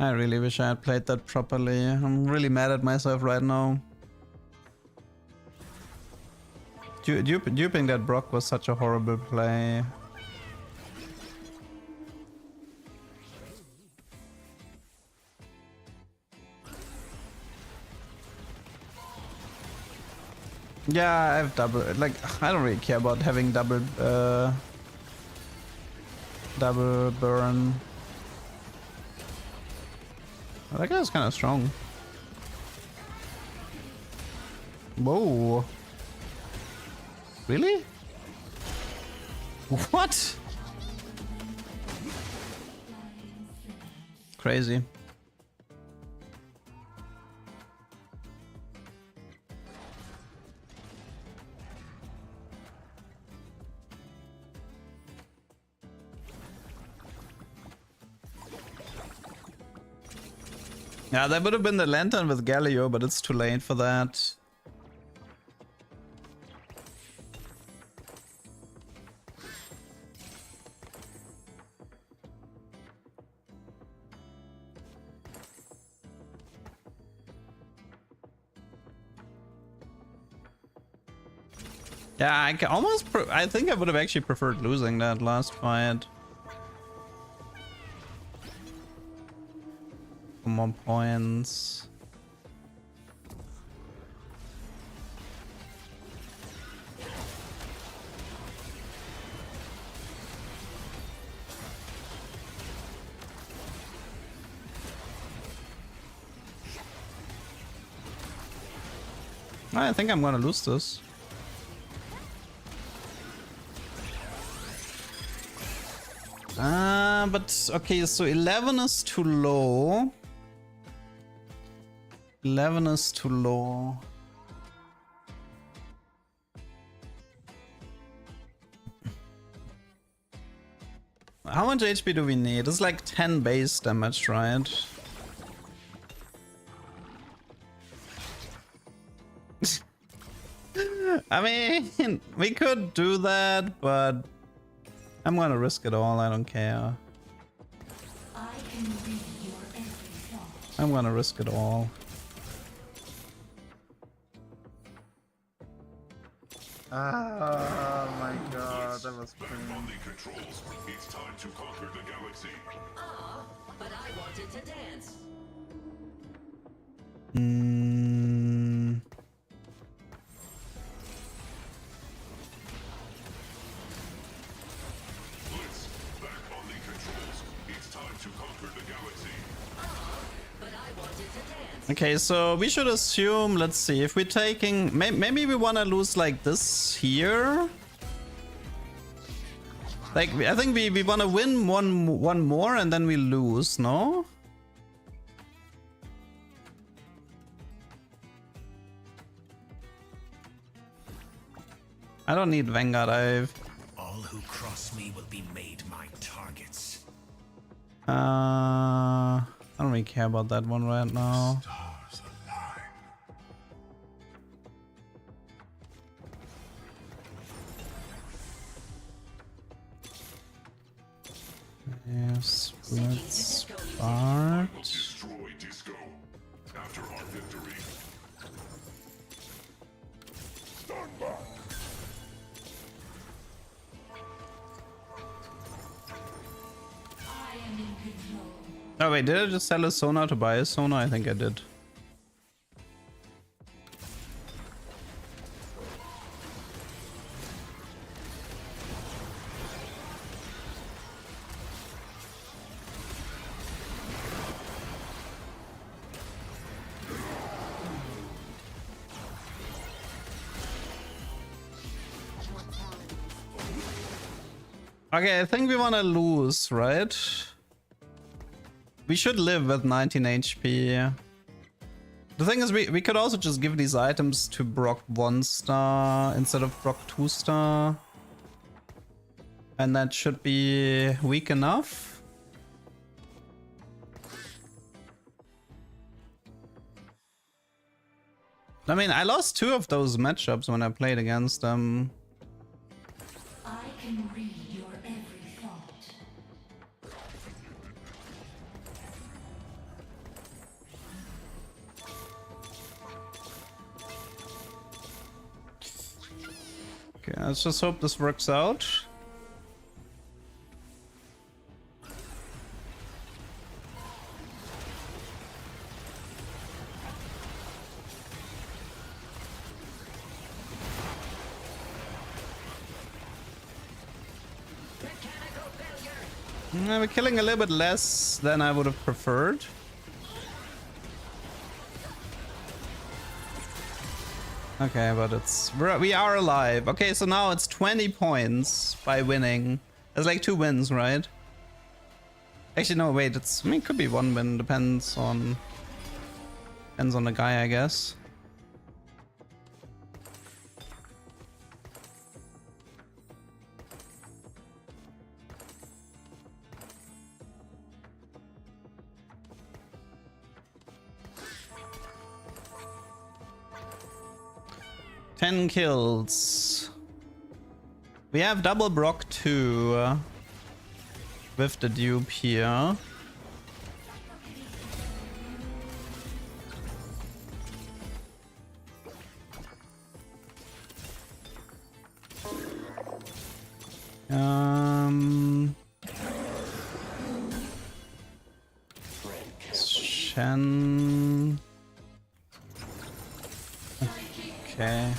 I really wish I had played that properly. I'm really mad at myself right now. Duping that Brock was such a horrible play. Yeah, I have double. Like, I don't really care about having double burn. That guy's kind of strong. Whoa. Really? What? Crazy. Yeah, that would have been the lantern with Galio, but it's too late for that. Yeah, I can almost. I think I would have actually preferred losing that last fight. More points. I think I'm gonna lose this. But okay, so 11 is too low. 11 is too low. How much HP do we need? It's like 10 base damage, right? I mean, we could do that, but I'm gonna risk it all. I don't care. I'm gonna risk it all. Oh my god, that was pain. Controls. It's time to conquer the galaxy. But I wanted to dance. Blitz, back on the controls. It's time to conquer the galaxy. But I wanted to dance. Okay, so we should assume, let's see, if we're taking, maybe we want to lose like this here. Like, I think we want to win one more and then we lose, no? I don't need Vanguard, All who cross me will be made my targets. I don't really care about that one right now. Stars align. Yes, let's start. Destroy Disco. After our victory. Stand back. Oh wait, did I just sell a sonar to buy a sonar? I think I did. Okay, I think we want to lose, right? We should live with 19 HP. The thing is, we could also just give these items to Brock 1 star instead of Brock 2 star. And that should be weak enough. I mean, I lost 2 of those matchups when I played against them. I can read your every thought. Okay, let's just hope this works out. We're killing a little bit less than I would have preferred. Okay, but we are alive. Okay, so now it's 20 points by winning. There's like 2 wins, right? Actually, no, wait. I mean, it could be 1 win. Depends on the guy, I guess. Ten kills. We have double Brock 2 with the dupe here. Shen. Okay.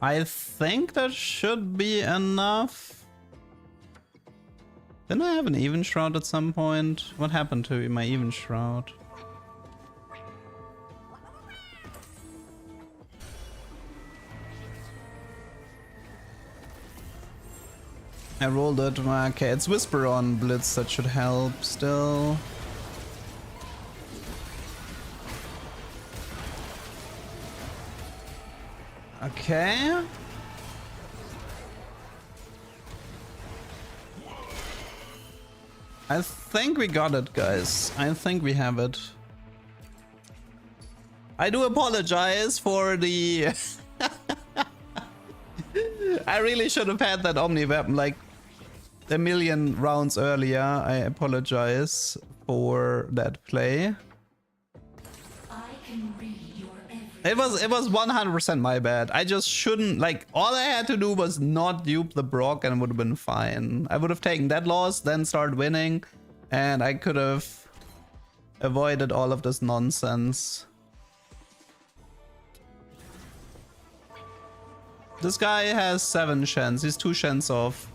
I think that should be enough. Didn't I have an even shroud at some point? What happened to my even shroud? I rolled it. Okay, it's Whisper on Blitz, that should help still. Okay. I think we got it, guys. I think we have it. I do apologize for the... I really should have had that Omni weapon like a million rounds earlier. I apologize for that play. It was 100% my bad. I just shouldn't, like, all I had to do was not dupe the Brock and it would have been fine. I would have taken that loss, then started winning, and I could have avoided all of this nonsense. This guy has 7 Shens. He's 2 Shens off.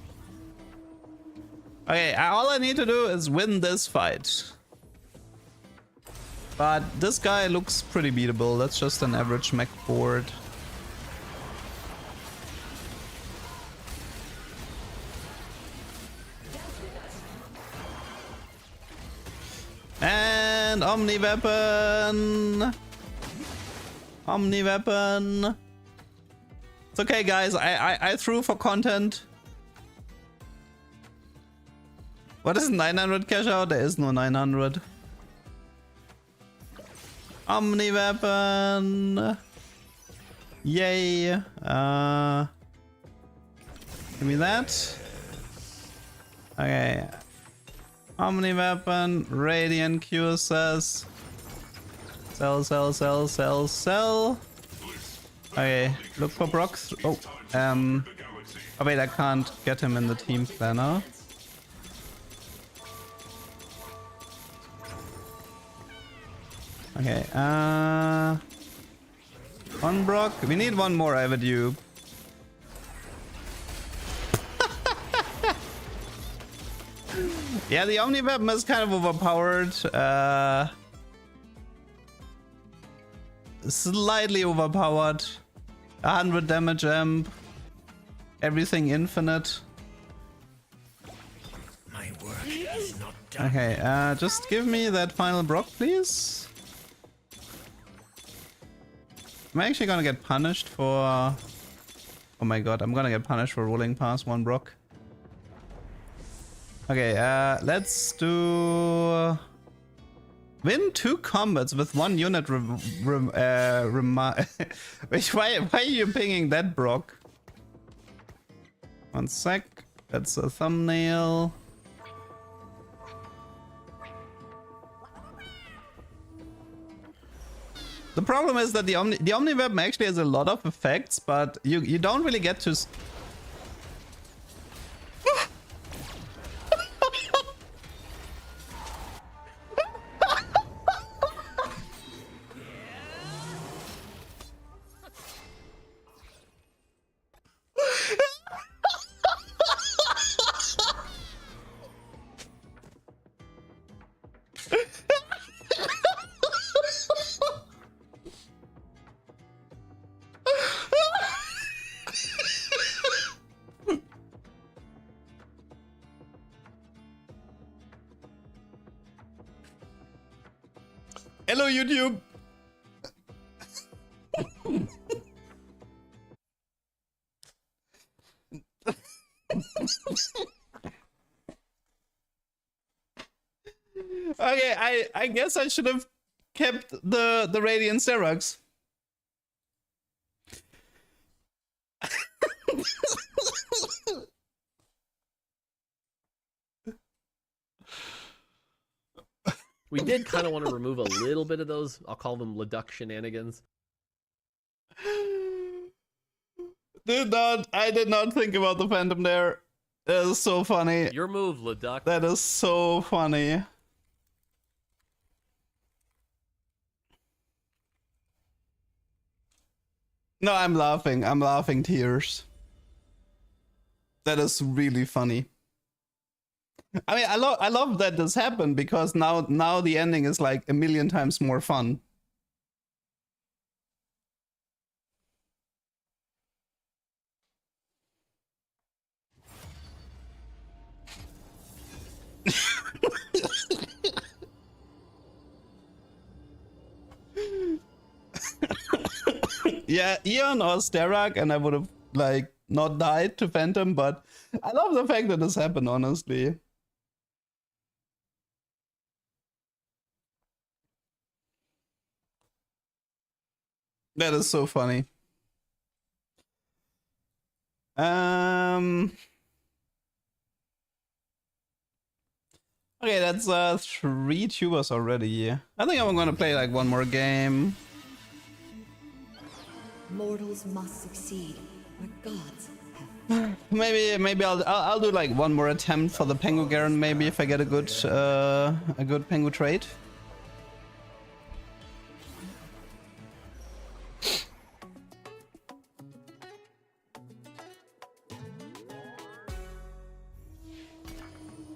Okay, all I need to do is win this fight. But this guy looks pretty beatable. That's just an average mech board. And Omni weapon. Omni weapon. It's okay, guys. I threw for content. What is 900 cash out? There is no 900. Omni weapon. Yay. Give me that. Okay. Omni weapon. Radiant Q says. Sell, sell, sell, sell, sell. Okay. Look for Brock. Oh. Oh wait, I can't get him in the team planner. Okay, one Brock. We need one more, I have a dupe. Yeah, the Omni weapon is kind of overpowered. Slightly overpowered. 100 damage amp. Everything infinite. My work is not done. Okay, just give me that final Brock, please. I'm actually gonna get punished for... Oh my god, I'm gonna get punished for rolling past one Brock. Okay, let's do... Win 2 combats with 1 unit Wait, why are you pinging that Brock? 1 sec. That's a thumbnail. The problem is that the Omni weapon actually has a lot of effects, but you don't really get to... Hello, YouTube. Okay, I guess I should have kept the Radiant Xerox. We did kind of want to remove a little bit of those, I'll call them Leduc shenanigans. I did not think about the Phantom there. That is so funny. Your move, Leduc. That is so funny. No, I'm laughing. I'm laughing tears. That is really funny. I mean, I love that this happened because now the ending is like a million times more fun. Yeah, Eon or Sterak, and I would have like not died to Phantom, but I love the fact that this happened, honestly. That is so funny. Okay, that's 3 tubers already. I think I'm gonna play like one more game. Mortals must succeed, where gods have. Maybe I'll do like one more attempt for the Pengu Garen. Maybe if I get a good Pengu trade.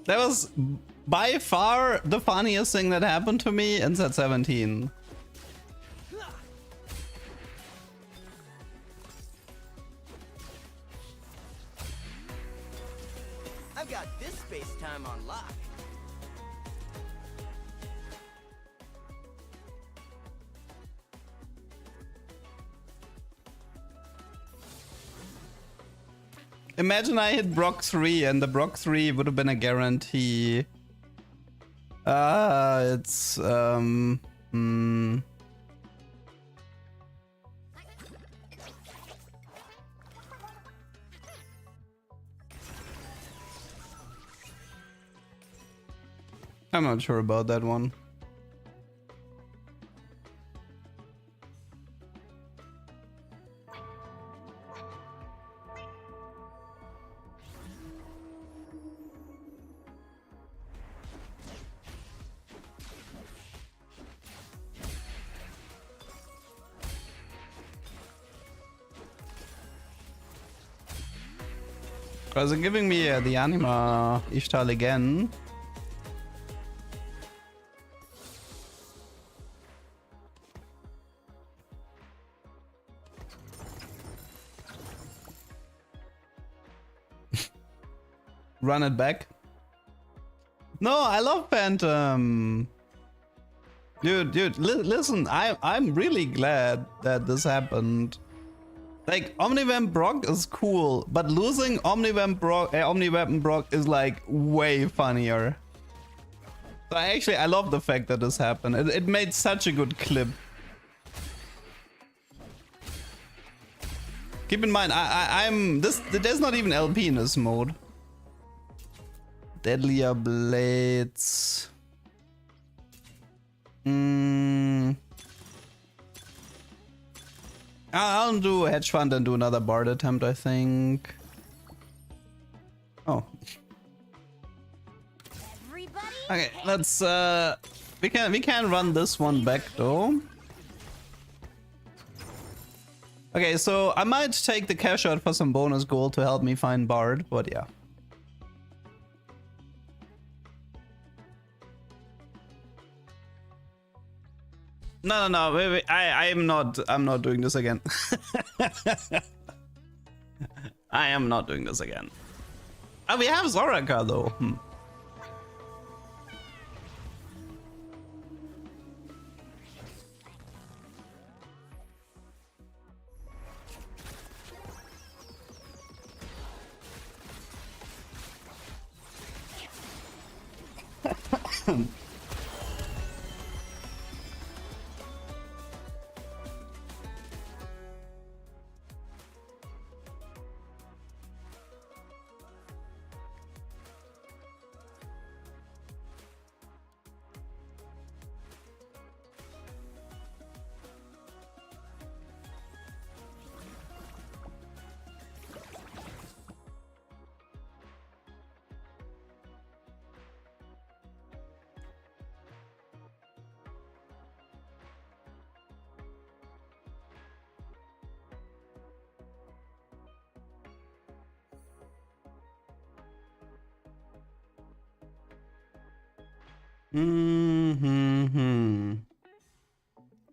That was by far the funniest thing that happened to me in set 17. I've got this space-time on lock. Imagine I hit Brock 3 and the Brock 3 would have been a guarantee. It's I'm not sure about that one. Because they're giving me the Anima Ishtal again. Run it back. No, I love Phantom. Dude, listen, I'm really glad that this happened. Like, Omni-Vamp Brock is cool, but losing Omni-Weapon Brock is like way funnier. So I love the fact that this happened. It made such a good clip. Keep in mind, there's not even LP in this mode. Deadlier Blades. I'll do a Hedge Fund and do another Bard attempt, I think. Oh. Okay, let's we can run this one back though. Okay, so I might take the cash out for some bonus gold to help me find Bard, but yeah. No, wait, I'm not doing this again. I am not doing this again. Oh, we have Zoraka though. Mm-hmm.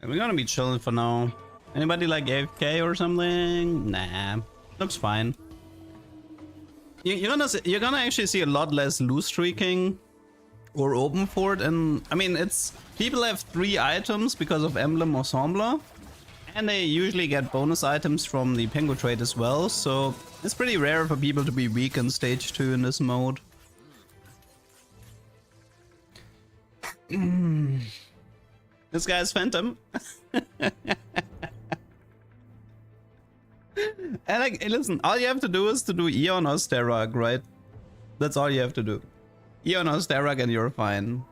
We're gonna be chilling for now. Anybody like AFK or something? Nah, looks fine. You're gonna actually see a lot less loose streaking or open fort, and I mean it's people have 3 items because of emblem ensemble, and they usually get bonus items from the Pengu trade as well. So it's pretty rare for people to be weak in stage 2 in this mode. This guy's Phantom. And like, listen, all you have to do is to do Eon or Sterag, right? That's all you have to do. Eon or Sterag and you're fine.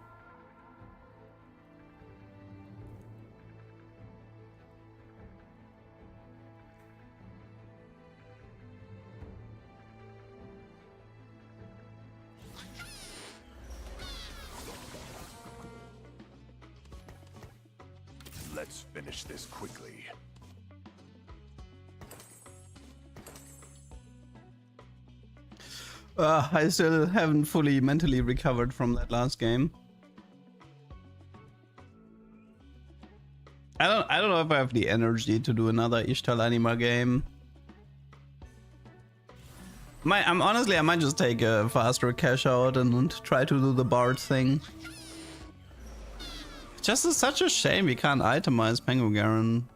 Let's finish this quickly. I still haven't fully mentally recovered from that last game. I don't know if I have the energy to do another Ishtal Anima game. I'm honestly, I might just take a faster cash out and try to do the Bard thing. Just is such a shame we can't itemize Pengu Garen.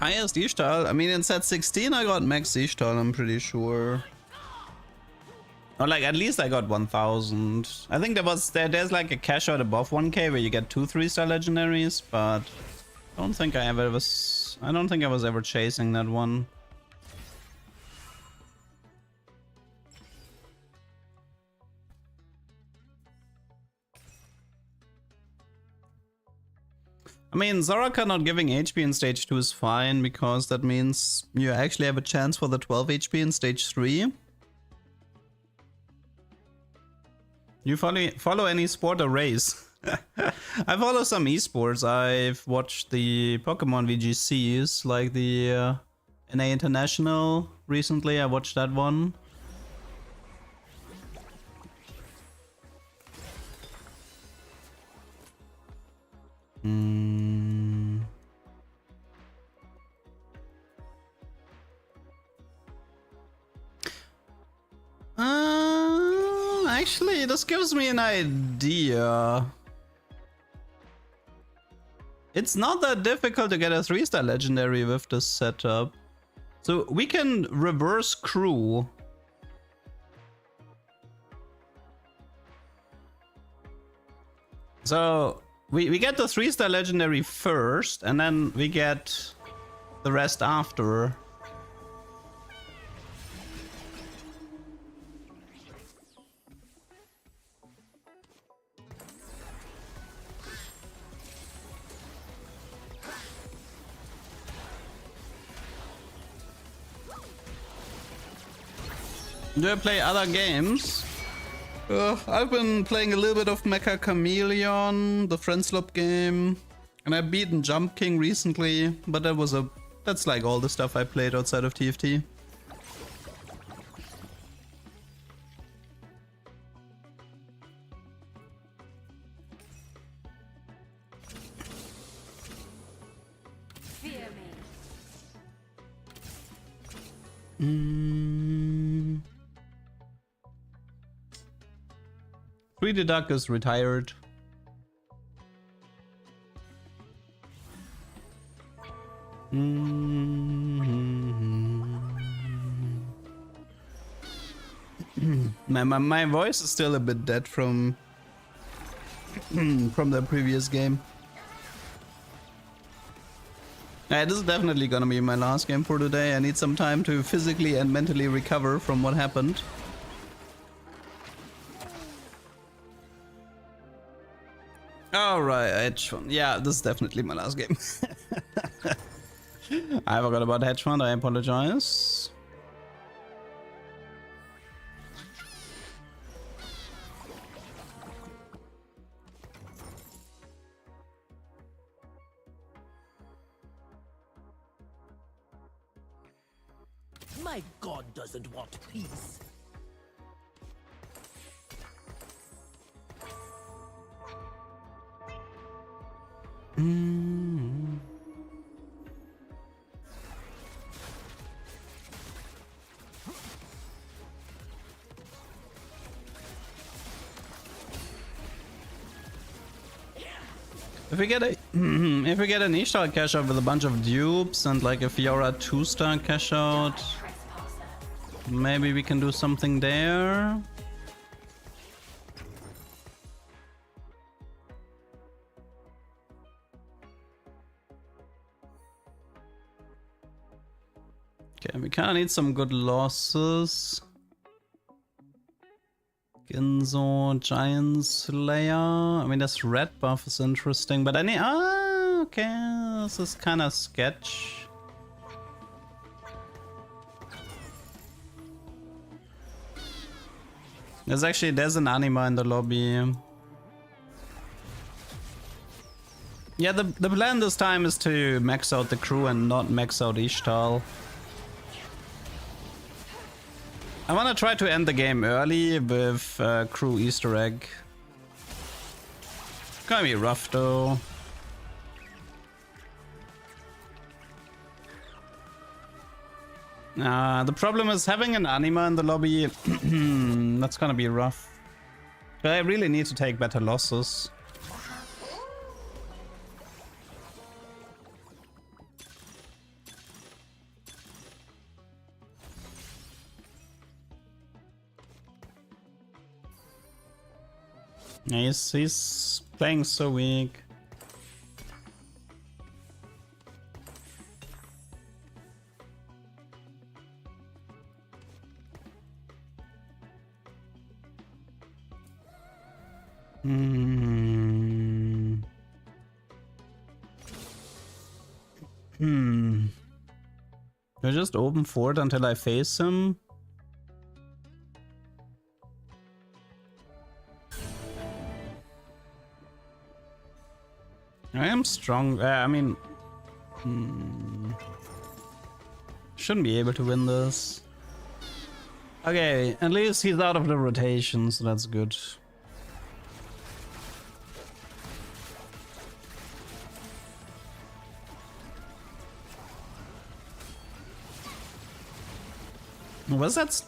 Highest Ishtal? I mean, in set 16 I got max Ishtal, I'm pretty sure. Or like, at least I got 1000. I think there's like a cash out above 1k where you get 2 3-star legendaries, but I don't think I was ever chasing that one. I mean, Zoraka not giving HP in stage 2 is fine, because that means you actually have a chance for the 12 HP in stage 3. You follow any sport or race? I follow some esports. I've watched the Pokemon VGCs, like the NA International recently. I watched that one. Actually, this gives me an idea. It's not that difficult to get a 3-star legendary with this setup. So we can reverse crew. So we get the 3-star legendary first, and then we get the rest after. Do I play other games? I've been playing a little bit of Mecha Chameleon, the Friendslop game, and I've beaten Jump King recently, but that's like all the stuff I played outside of TFT. Fear me. Greedy Duck is retired. My voice is still a bit dead from from the previous game. This is definitely gonna be my last game for today. I need some time to physically and mentally recover from what happened. Alright, hedge fund. Yeah, this is definitely my last game. I forgot about hedge fund, I apologize. My god doesn't want peace. If we get a if we get an E-star cash out with a bunch of dupes and like a Fiora 2-star cash out, maybe we can do something there. Okay, we kinda need some good losses. Ginzo, Giant Slayer. I mean, this red buff is interesting, but I need. Ah, okay. This is kind of sketch. There's an anima in the lobby. Yeah, the plan this time is to max out the crew and not max out Ishtal. I want to try to end the game early with crew Easter egg. It's gonna be rough though. The problem is having an anima in the lobby. That's gonna be rough. But I really need to take better losses. Yeah, he's playing so weak. Do I just open fort until I face him? I am strong. I mean, shouldn't be able to win this. Okay, at least he's out of the rotation, so that's good. Was that?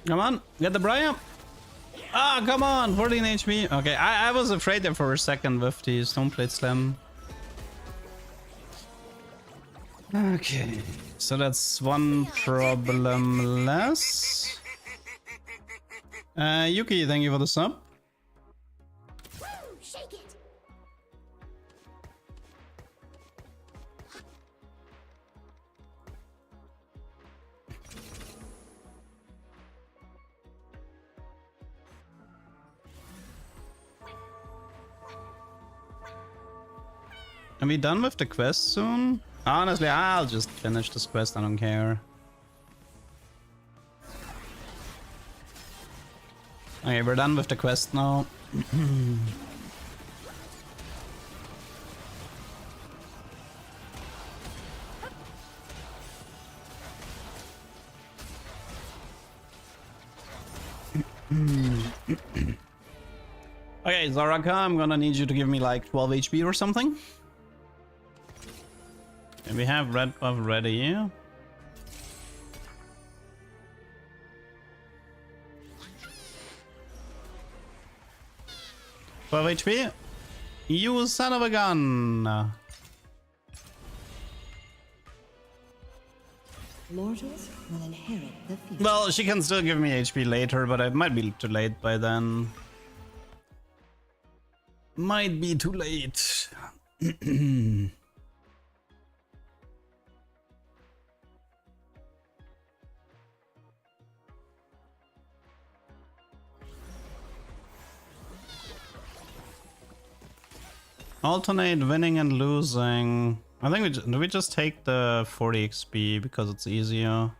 Come on, get the Briar. Ah, come on, 14 HP. Okay, I was afraid there for a second with the Stoneblade Slam. Okay, so that's one problem less. Yuki, thank you for the sub. Woo! Shake it! Are we done with the quest soon? Honestly, I'll just finish this quest, I don't care. Okay, we're done with the quest now. Okay, Zaraka, I'm gonna need you to give me like 12 HP or something. And we have red buff ready. 12 HP. You son of a gun. Mortals will inherit the field. Well, she can still give me HP later, but it might be too late by then. Might be too late. Alternate winning and losing. I think we just take the 40 XP because it's easier.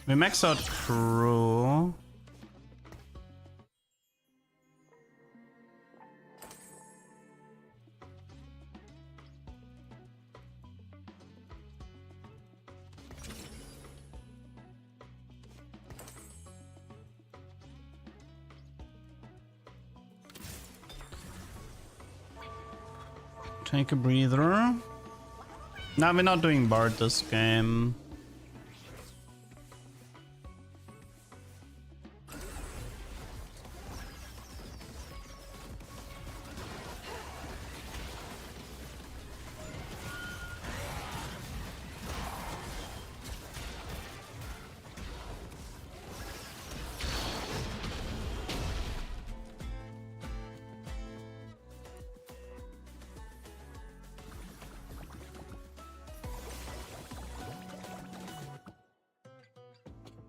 We max out crew. Take a breather. No, we're not doing Bard this game.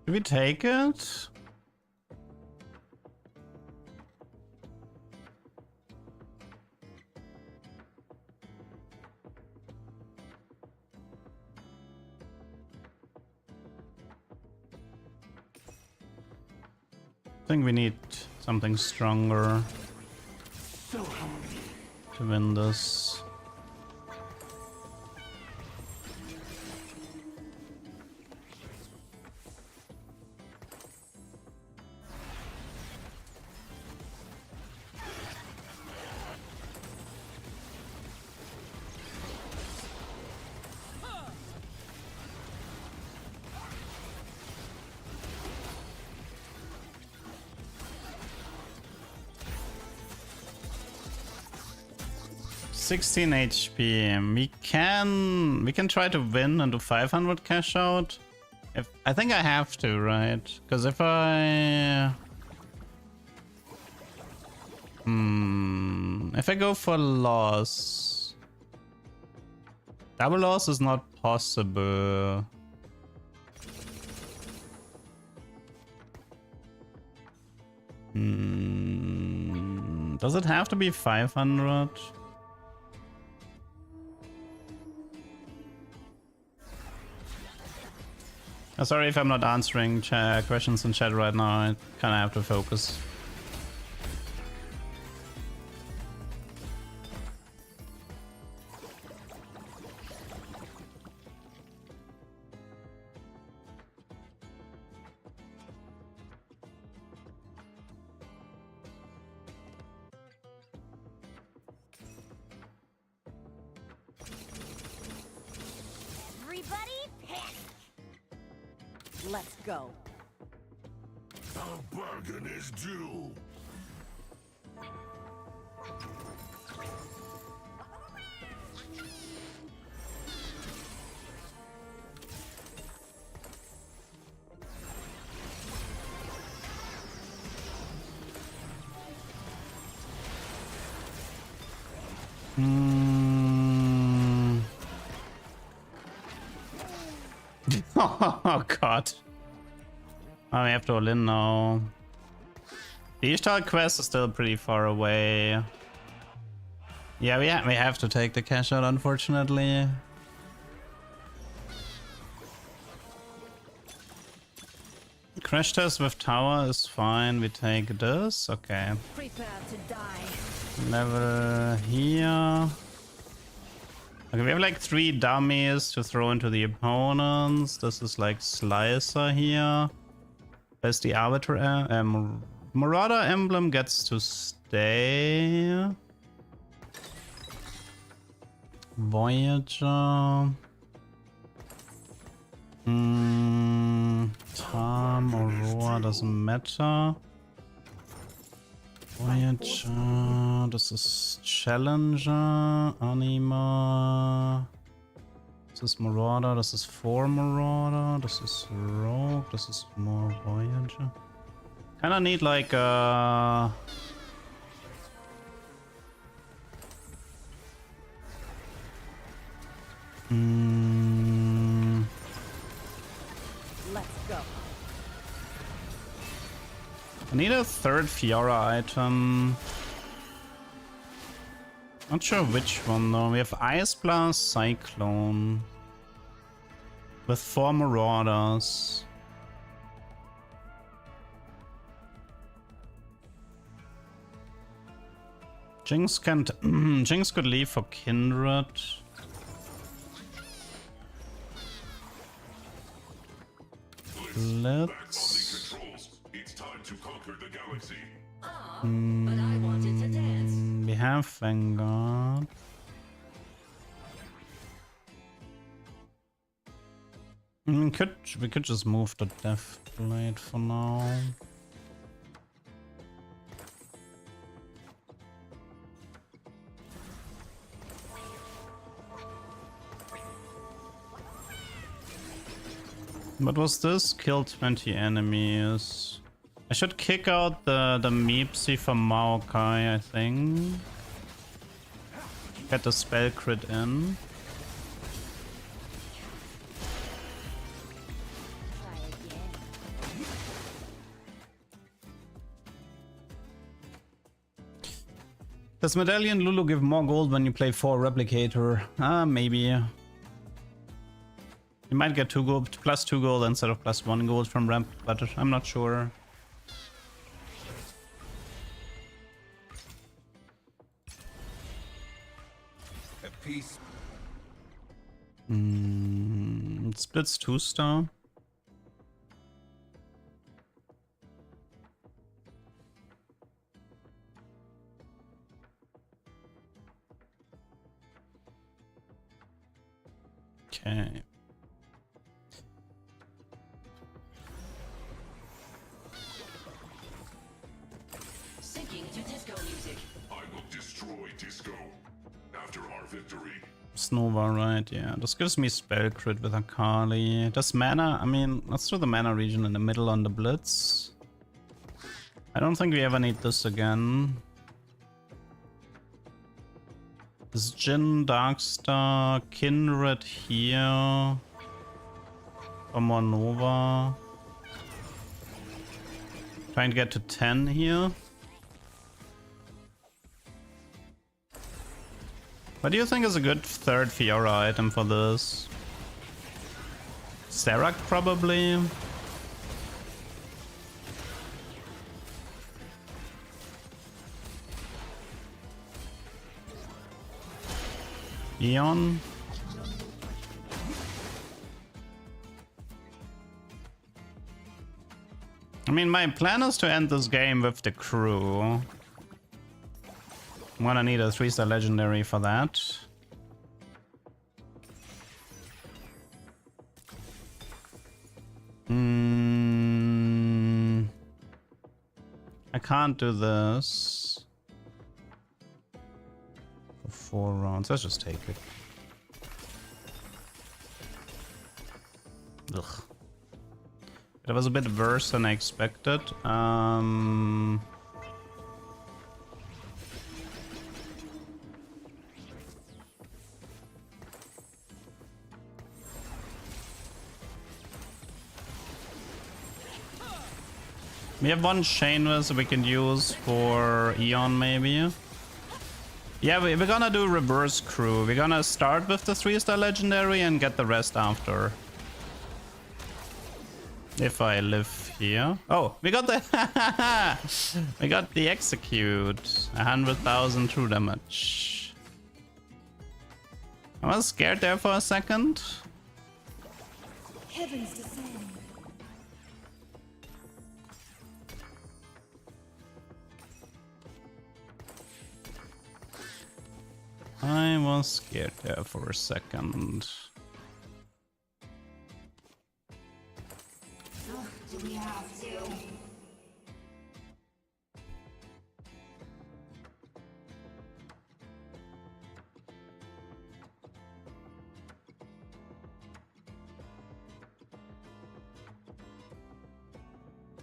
Did we take it? I think we need something stronger to win this. $16 HP. We can try to win and do 500 cash out. If I think I have to, right? Because if I go for loss, double loss is not possible. Does it have to be 500? Sorry if I'm not answering questions in chat right now. I kind of have to focus. Let's go. A bargain is due. Oh god. Oh, we have to all in now. The Ishtar quest is still pretty far away. Yeah, we have to take the cash out, unfortunately. Crash test with tower is fine. We take this. Okay. Prepare to die. Level here. Okay, we have like 3 dummies to throw into the opponents. This is like Slicer here. There's the Arbiter, Marauder emblem gets to stay. Voyager. Time, Aurora doesn't matter. Voyager. This is Challenger. Anima. This is Marauder. This is 4 Marauder. This is Rogue. This is more Voyager. Kinda need like Let's go. I need a third Fiora item. Not sure which one though. We have Ice Blast, Cyclone. With 4 Marauders. Jinx can't. Jinx could leave for Kindred. Let's. It's time to conquer the galaxy. But I wanted to dance. We have Vanguard. We could just move the Death Blade for now. What was this? Kill 20 enemies. I should kick out the Meepsy from Maokai, I think. Get the spell crit in. Does Medallion Lulu give more gold when you play 4 Replicator? Maybe. You might get 2 gold, plus 2 gold instead of plus 1 gold from ramp, but I'm not sure. A piece. It splits 2-star. Okay. Sinking to disco music. I will destroy disco. After our victory. Snova, right? Yeah. This gives me spell crit with Akali. Does mana? I mean, let's do the mana region in the middle on the Blitz. I don't think we ever need this again. Is Jin, Darkstar, Kindred here? Or more Nova? Trying to get to 10 here. What do you think is a good third Fiora item for this? Serac probably? Eon? I mean, my plan is to end this game with the crew. I'm gonna need a 3-star legendary for that. I can't do this. For 4 rounds. Let's just take it. Ugh. It was a bit worse than I expected. We have 1 Shainless we can use for Eon maybe. Yeah, we're gonna do reverse crew. We're gonna start with the 3-star legendary and get the rest after. If I live here. Oh, we got the we got the execute. 100,000 true damage. I was scared there for a second. Heavens descend. I was scared there for a second. Do we have to?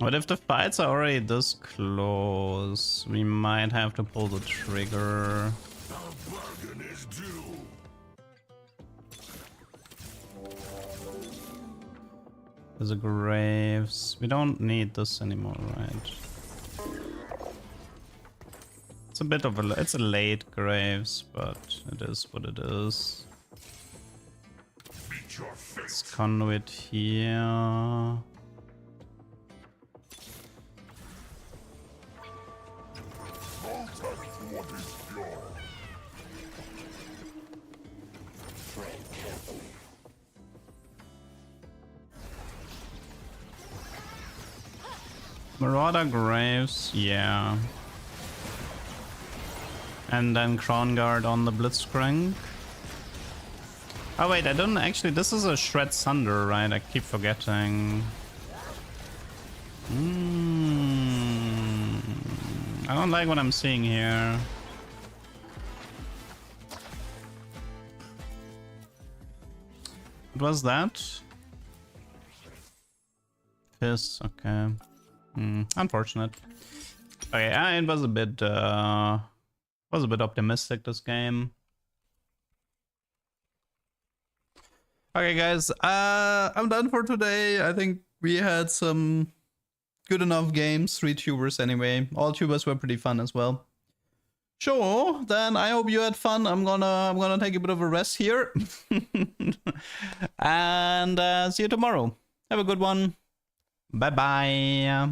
But if the fights are already this close, we might have to pull the trigger. The bargain is due. There's a graves. We don't need this anymore, right? It's a bit of a... It's a late graves, but it is what it is. Meet your fate. Let's conduit here. What is pure? Marauder Graves, yeah. And then Crown Guard on the Blitzcrank. Oh wait, I don't actually... This is a Shred Sunder, right? I keep forgetting. I don't like what I'm seeing here. What was that? Fist, okay. Unfortunate. Okay, it was a bit optimistic, this game. Okay, guys, I'm done for today. I think we had some good enough games, 3 tubers anyway. All tubers were pretty fun as well. Sure, then I hope you had fun. I'm gonna take a bit of a rest here. And see you tomorrow. Have a good one. Bye bye.